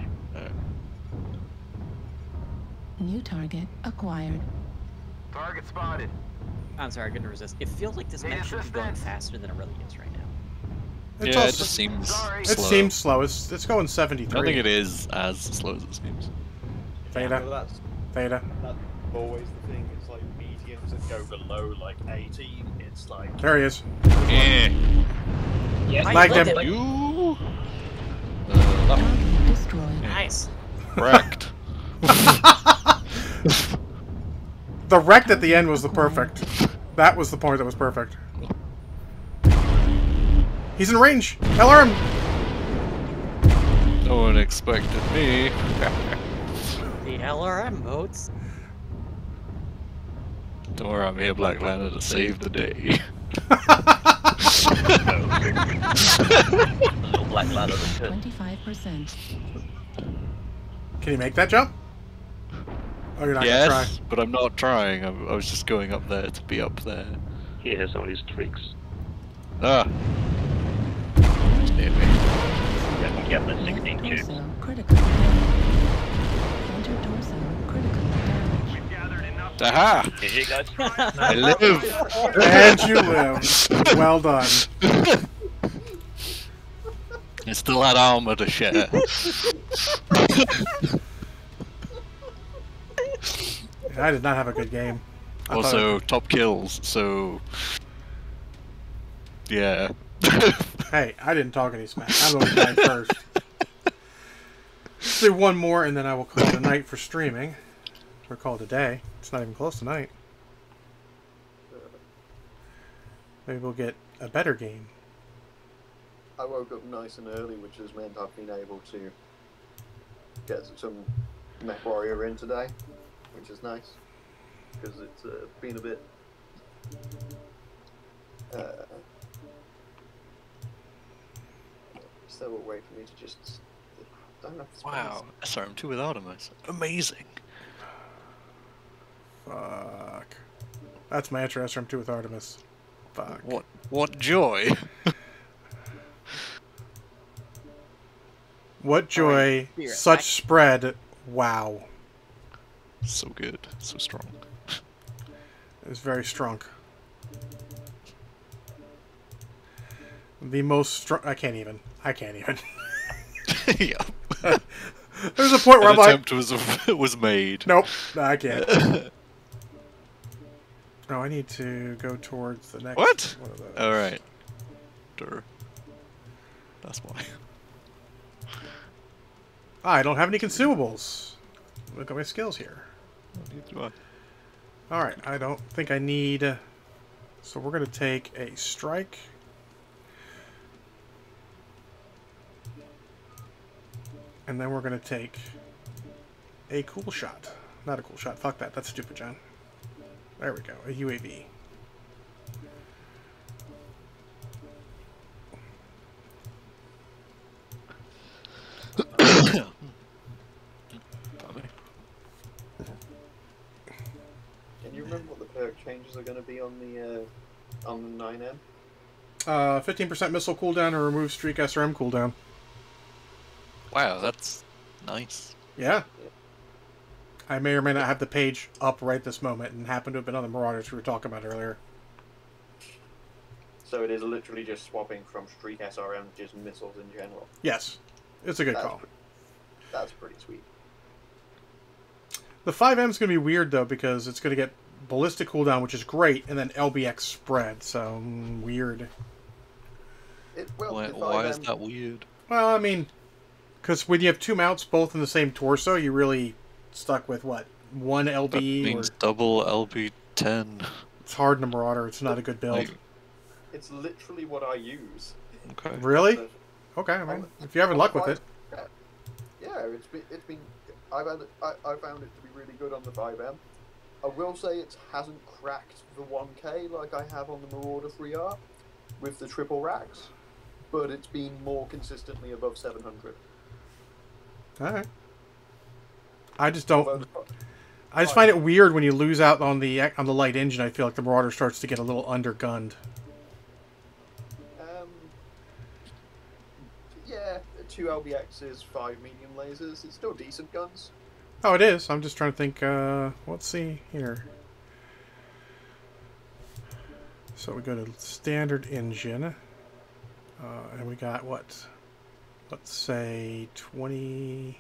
New target acquired.
Target spotted.
I'm sorry, I couldn't resist. It feels like this
Need
map should be going
assistance.
faster than it really is right now.
It's
Yeah,
also,
it just seems
it
slow.
seems slow. It's going 73.
I don't think it is as slow as it seems.
Theta.
Well, that's
Theta.
always the thing. It's like mediums that go below like 18. It's like
There he is.
Yeah.
Yes,
Lagged him.
You.
Target destroyed.
Nice.
Wrecked.
The wrecked at the end was the perfect. That was the point that was perfect. He's in range. LRM.
No one expected me.
The LRM boats.
Don't worry, I'm here, Black Lantern, to save the day.
Little black ladder.
25%.
Can you make that jump? Oh, you're not gonna try.
Yes, but I'm not trying. I was just going up there to be up there.
He has all his tricks.
Ah. Damn me.
Get the
Left
16 tubes.
torso critical damage. Center torso critical damage.
We've gathered enough.
Aha!
GG, guys.
I live!
And you live. Well done.
I still had armor to share.
I did not have a good game. I thought
Also, top kills, so... Yeah.
Hey, I didn't talk any smack. I'm the one who died first. Let's do one more, and then I will call it a night for streaming. Or call it a day. It's not even close to night. Maybe we'll get a better game.
I woke up nice and early, which has meant I've been able to get some Mechwarrior in today, which is nice because it's been a bit. Still a way for me to just. Don't have to
Wow, SRM2 with Artemis. Amazing.
Fuck. That's my answer, SRM2 with Artemis. Fuck.
What joy.
What joy.
Right,
Such
back.
spread. Wow.
So good. So strong.
It was very strong. The most strong. I can't even.
Yeah.
There's a point where
An
I'm like.
attempt was made.
Nope. No, I can't. Oh, I need to go towards the next
What?
one of those.
Alright. That's why.
I don't have any consumables. Look at my skills here.
Neither do I.
Alright, I don't think I need... So we're going to take a strike. And then we're going to take a cool shot. Not a cool shot. Fuck that. That's stupid, John. There we go. A UAV.
Can you remember what the perk changes are going to be on the 9M?
15% missile cooldown or remove streak SRM cooldown.
Wow, that's nice.
Yeah. I may or may not have the page up right this moment and happen to have been on the Marauders we were talking about earlier.
So it is literally just swapping from Streak SRM to just missiles in general.
Yes. It's a good call.
That's pretty sweet.
The 5M is going to be weird, though, because it's going to get ballistic cooldown, which is great, and then LBX spread, so weird.
Why is that weird?
Well, I mean, because when you have two mounts both in the same torso, you're really stuck with, what, one LB?
That means double LB10.
It's hard in a Marauder. It's not a good build.
It's literally what I use.
Okay.
Really? Okay, I mean, if you're having luck with it.
Yeah, it's been. I found it to be really good on the 5M. I will say it hasn't cracked the 1K like I have on the Marauder 3R with the triple racks, but it's been more consistently above 700.
Alright. I just don't. I just find it weird when you lose out on the light engine. I feel like the Marauder starts to get a little undergunned.
Yeah, 2 LBXs, 5 medium lasers. It's still decent guns.
Oh, it is. I'm just trying to think. Let's see here. So we go to standard engine, and we got what? Let's say 20.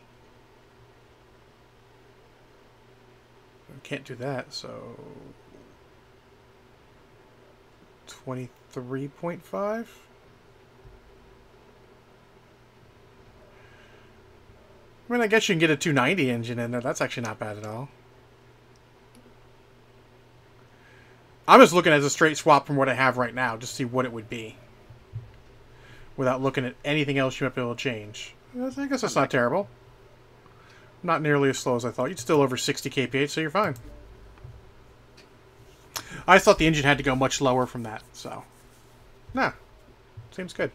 We can't do that. So 23.5. I mean, I guess you can get a 290 engine in there. That's actually not bad at all. I'm just looking at a straight swap from what I have right now, just to see what it would be. Without looking at anything else you might be able to change. I guess that's not terrible. Not nearly as slow as I thought. You'd still over 60 kph, so you're fine. I thought the engine had to go much lower from that, so... Nah. Seems good.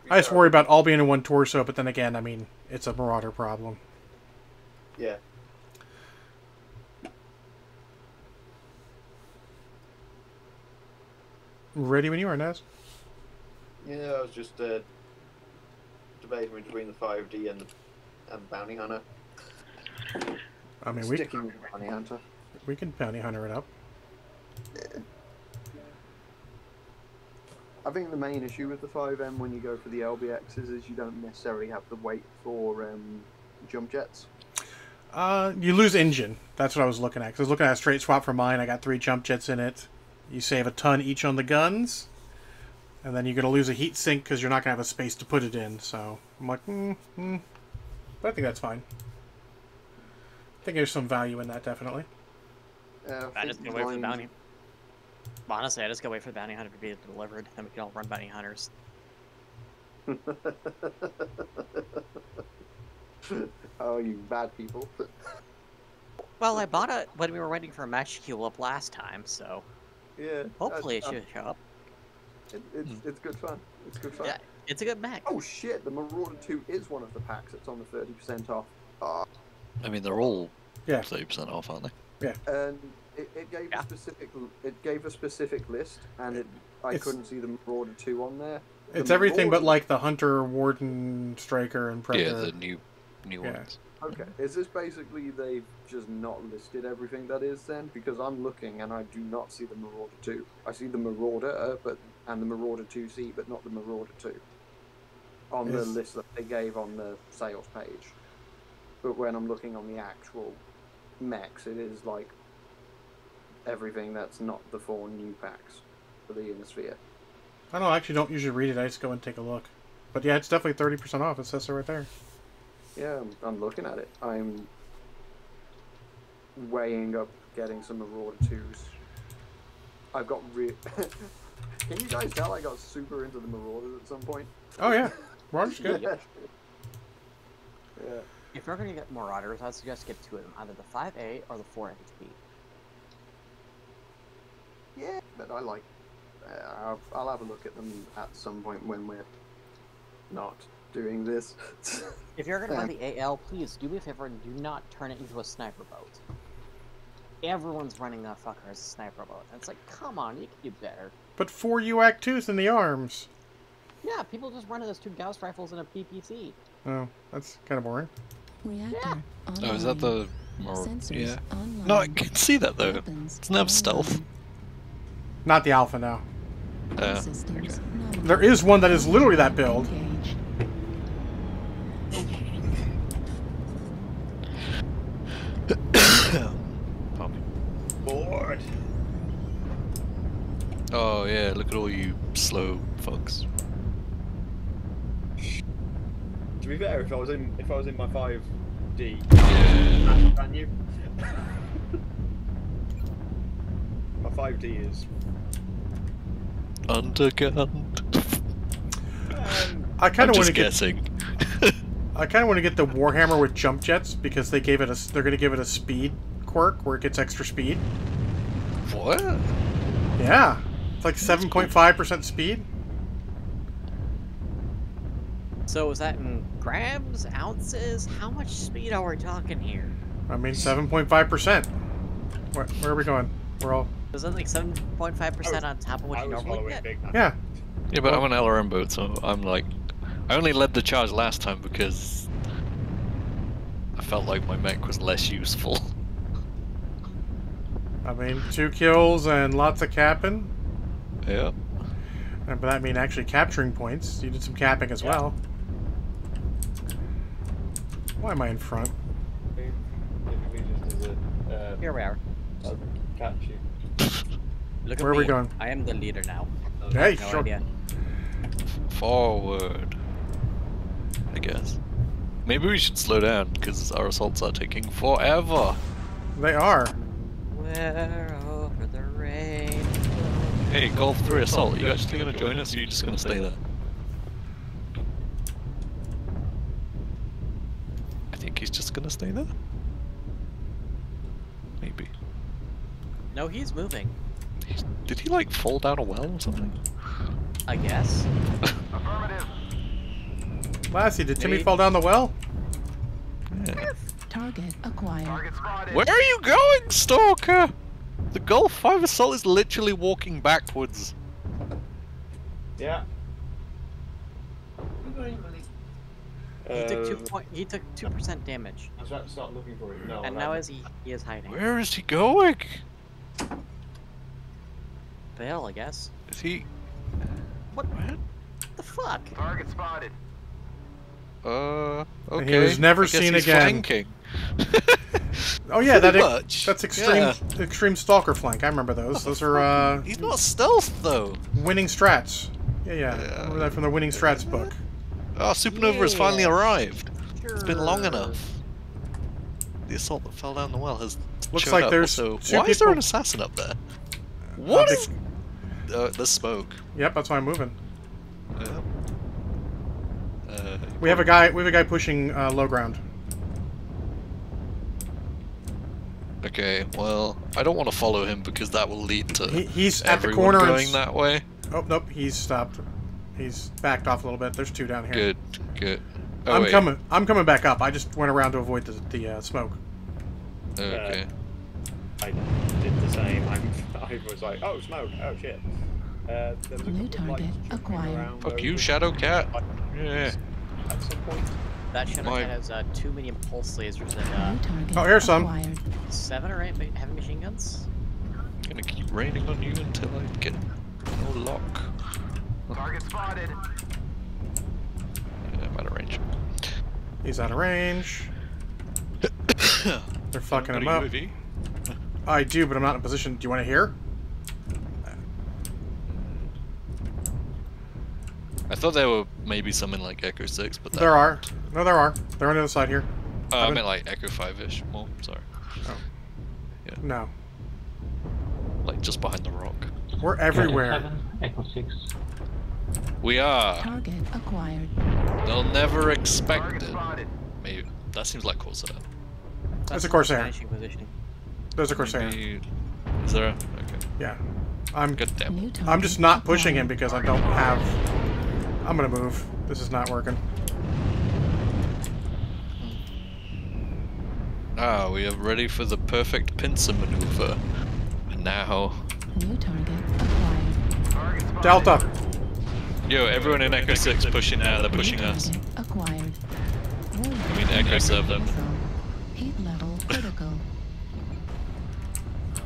I just worry about all being in one torso, but then again, I mean, it's a Marauder problem.
Yeah.
Ready when you are, Naz.
Yeah, I was just debating between the 5D and Bounty Hunter.
I mean,
Sticking with Bounty Hunter.
We can Bounty Hunter it up.
I think the main issue with the 5M when you go for the LBXs is you don't necessarily have to wait for jump jets.
You lose engine. That's what I was looking at. 'Cause I was looking at a straight swap for mine. I got 3 jump jets in it. You save a ton each on the guns. And then you're going to lose a heat sink because you're not going to have a space to put it in. So I'm like, But I think that's fine. I think there's some value in that, definitely.
I just gonna wait for the bounty. Honestly, I just gotta wait for the bounty hunter to be delivered, then we can all run bounty hunters.
Oh, you bad people.
Well, I bought it when we were waiting for a match to queue up last time, so...
Yeah.
Hopefully it should show up.
It's good fun. It's good fun.
Yeah, it's a good mech.
Oh shit, the Marauder 2 is one of the packs that's on the 30% off.
I mean, they're all 30% off, aren't they?
Yeah.
And it gave a specific list, and I couldn't see the Marauder 2 on there.
It's everything but like the Hunter, Warden, Striker, and Predator.
Yeah, the new ones.
Okay, is this basically they've just not listed everything that is then? Because I'm looking and I do not see the Marauder 2. I see the Marauder, and the Marauder 2C, but not the Marauder 2 on the list that they gave on the sales page. But when I'm looking on the actual mechs, it is like everything that's not the 4 new packs for the Innisphere.
I don't usually read it. I just go and take a look. But yeah, it's definitely 30% off. It says so right there.
Yeah, I'm looking at it. I'm weighing up getting some Marauder 2s. I've got Can you guys tell I got super into the Marauders at some point?
Oh yeah, Marauders good.
Yeah.
If you're gonna get Marauders, I'd suggest get 2 of them, either the 5A or the 4 HP.
Yeah, but I like... I'll have a look at them at some point when we're not doing this.
If you're gonna buy the AL, please do me a favor and do not turn it into a sniper boat. Everyone's running that fucker as a sniper boat. And it's like, come on, you can do better.
But 4 UAC 2s in the arms.
Yeah, people just run it as 2 Gauss rifles and a PPC.
Oh, that's kind of boring.
Reactor online.
Oh, is that the
Sensors
yeah?
online.
No, I can see that though.
Weapons
Doesn't have stealth.
Not the alpha now.
Systems nominal.
There is one that is literally that build.
Engaged.
Bored.
Oh yeah, look at all you slow fucks.
To be fair, if I was in my 5D,
Yeah.
brand new. My 5D is.
Undergunned.
I kind of want
just
to get.
guessing.
I kind of want to get the Warhammer with jump jets because they gave it a. They're going to give it a speed quirk where it gets extra speed.
What?
Yeah, it's like 7.5% speed.
So is that in grams, ounces? How much speed are we talking here?
I mean, 7.5%. Where are we going? We're all.
Is that like 7.5% on top of what you normally get?
Yeah.
Yeah, but I'm an LRM boat, so I'm like, I only led the charge last time because I felt like my mech was less useful.
I mean, 2 kills and lots of capping.
Yeah.
And by that I mean actually capturing points. You did some capping as well. Why am I in front?
Here we are.
I'll catch you.
Look at
Where are
me.
we going?
I am the leader now.
Hey,
no
sure.
idea.
Forward. I guess. Maybe we should slow down because our assaults are taking forever.
They are.
Where over the rain.
Hey, Golf 3 Assault, are you actually going to join us or are you just going to stay there? I think he's just going to stay there. Maybe.
No, he's moving.
Did he like fall down a well or something?
I guess.
Lassie, did Timmy fall down the well?
Yeah.
Target acquired.
Where are you going, Stalker? The Golf 5 Assault is literally walking backwards.
Yeah.
He took 2% damage.
I was about to start looking for it. No.
And now he is hiding.
Where is he going?
Bail, I guess.
Is he?
What the fuck?
Target spotted.
Okay.
And he was never
I guess
seen
he's
again.
flanking.
Oh yeah,
Pretty much.
that's extreme stalker flank. I remember those. Those are
He's not stealth though.
winning strats. Yeah. I remember that from the winning strats book.
Oh, Supernova has finally arrived. It's been long
Sure.
enough. The assault that fell down the well has
Looks
showed
like
up.
there's
Also,
two
why is there
people-
an assassin up there? What
they-
is? The smoke.
Yep, that's why I'm moving.
Yeah.
We have a guy pushing low ground.
Okay, well, I don't want to follow him because that will lead to
He's at the
everyone
corner.
going that way.
Oh nope, he's stopped. He's backed off a little bit. There's 2 down here.
Good, good. Oh,
I'm
wait.
coming. I'm coming back up. I just went around to avoid the smoke.
Okay.
I did the same. I was like, oh, smoke. Oh shit. There was a
New
couple of
target
lights jumping
acquired.
around
Fuck
over
you, Shadow Cat. Yeah.
At some point.
That Shadow
My-
Cat has 2 medium pulse lasers and
New target
Oh, here's some.
acquired.
7 or 8 heavy machine guns.
I'm gonna keep raining on you until I get no lock.
Target spotted.
Yeah, I'm out of range.
He's out of range. They're fucking him
Got a
up.
UAV?
I do, but I'm not in a position. Do you want to hear?
I thought there were maybe some in like Echo 6, but that
There are. No, there are. They're on the other side here.
I meant like Echo 5-ish more, sorry.
Oh.
Yeah.
No.
Like just behind the rock.
We're everywhere.
Echo 6.
We are.
Target acquired.
They'll never expect
Target
it.
spotted.
Maybe. That seems like Corsair.
There's a Corsair.
Finishing positioning.
There's a Corsair.
Maybe... Is there a... Okay.
Yeah. I'm
God damn.
New target
I'm just not pushing him
acquired.
because I don't have... I'm gonna move. This is not working.
Ah, we are ready for the perfect pincer maneuver. And now...
New target acquired.
Target spotted.
Delta!
Yo, everyone in Echo 6 pushing now, they're pushing
New
us.
target acquired.
I mean, Echo 7.
Heat level critical.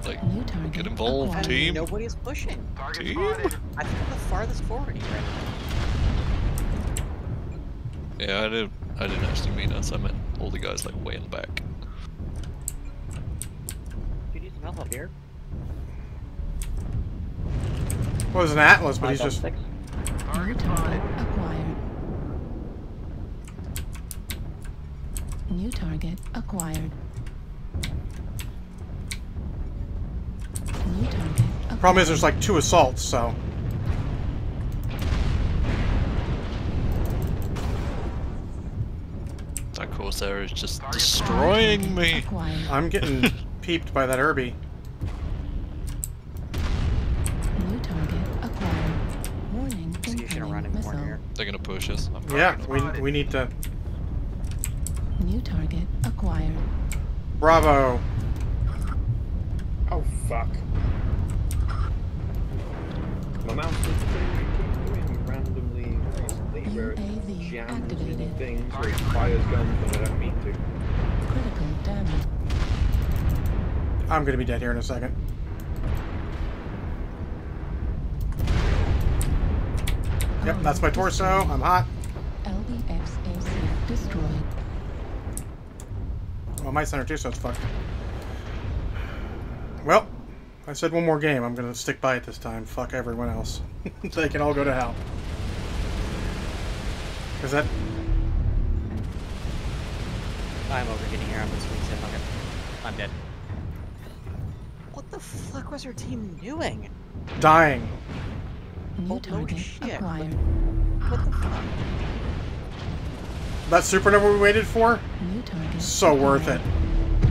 Like,
New target
get involved,
acquired.
team.
Nobody's pushing.
Team?
I think I'm the farthest forward here.
Yeah, I didn't actually mean us. I meant all the guys like way in the back.
You need some help up here?
Well, there's an Atlas, but he's just...
New target acquired. New target acquired. New target acquired.
Problem is, there's like 2 assaults, so...
That Corsair is just destroying me.
I'm getting peeped by that Herbie.
New target acquired. Warning,
See you should have run
incoming
in more
missile.
here.
They're gonna push us.
Yeah, we need to...
New target acquired.
Bravo!
Oh, fuck. My mouse is doing randomly recently where it
UAV
jams
activated.
in things or it fires guns when I don't mean to.
Critical damage.
I'm gonna be dead here in a second. Yep, that's my torso. I'm hot.
LBXAC destroyed.
Well, my center too, so it's fucked. Well, I said one more game. I'm gonna stick by it this time. Fuck everyone else. They can all go to hell. Is that...
I'm overheating here. I'm just going to say, okay. I'm dead. What the fuck was our team doing?
dying?
New
Oh,
target
shit.
acquired.
What the fuck?
That supernova we waited for?
New target
So worth it.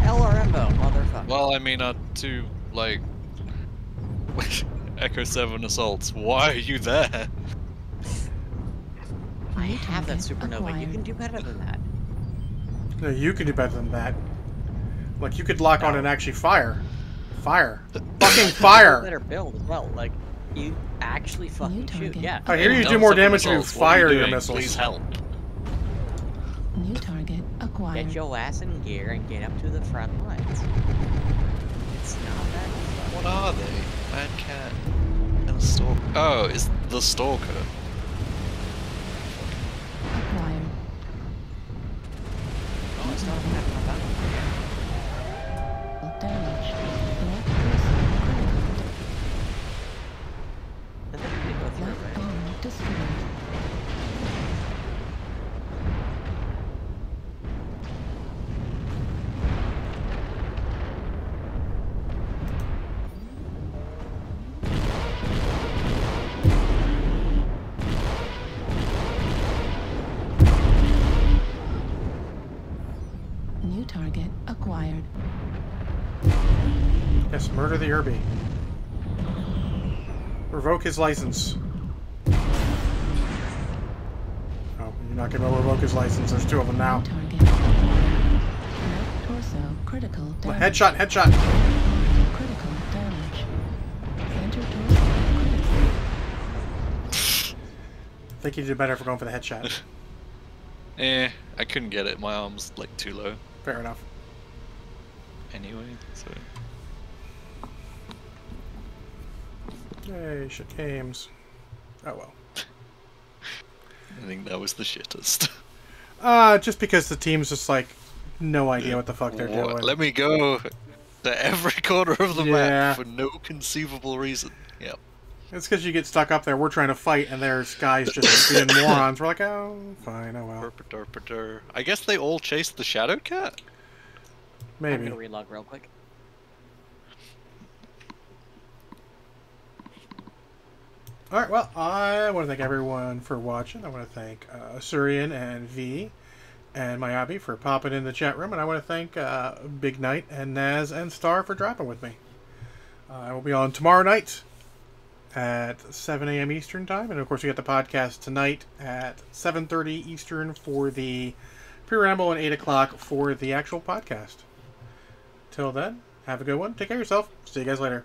LRMO, motherfucker.
Well, I mean, two, like, Echo 7 assaults. Why are you there?
I have that supernova. You can do better than that.
No, you can do better than that. Like, you could lock on and actually fire. Fire. Fucking fire!
Better build as well. Like, you actually fucking shoot. Yeah.
I hear you do more damage if you fire your missiles.
Please help.
New target acquired.
Get your ass in gear and get up to the front lines. It's not that fun.
What are they? Mad Cat and a Stalker. Oh, it's the Stalker.
Acquired.
Oh, it's not that fun.
Damage.
I think we go through it,
Left
right?
arm destroyed. New target acquired.
Yes, murder the Irby. Revoke his license. Oh, you're not gonna revoke his license. There's two of them now.
Target acquired. Left torso critical damage.
Headshot, headshot.
Critical damage. Center torso critical.
I think you did better for going for the headshot.
I couldn't get it. My arm's like too low.
Fair enough.
Anyway, so.
Hey, shit games. Oh well.
I think that was the shittest.
Just because the team's just like, no idea what the fuck they're doing.
Let me go to every corner of the
Yeah.
map for no conceivable reason. Yep.
It's because you get stuck up there. We're trying to fight, and there's guys just being morons. We're like, oh, fine, oh well.
Derpader. I guess they all chased the Shadow Cat?
Maybe.
I'm gonna relog real quick.
Alright, well, I want to thank everyone for watching. I want to thank Surian and V and Miyabi for popping in the chat room. And I want to thank Big Knight and Naz and Star for dropping with me. I will be on tomorrow night at 7 a.m. Eastern Time. And, of course, we got the podcast tonight at 7:30 Eastern for the pre-ramble and 8 o'clock for the actual podcast. Till then, have a good one. Take care of yourself. See you guys later.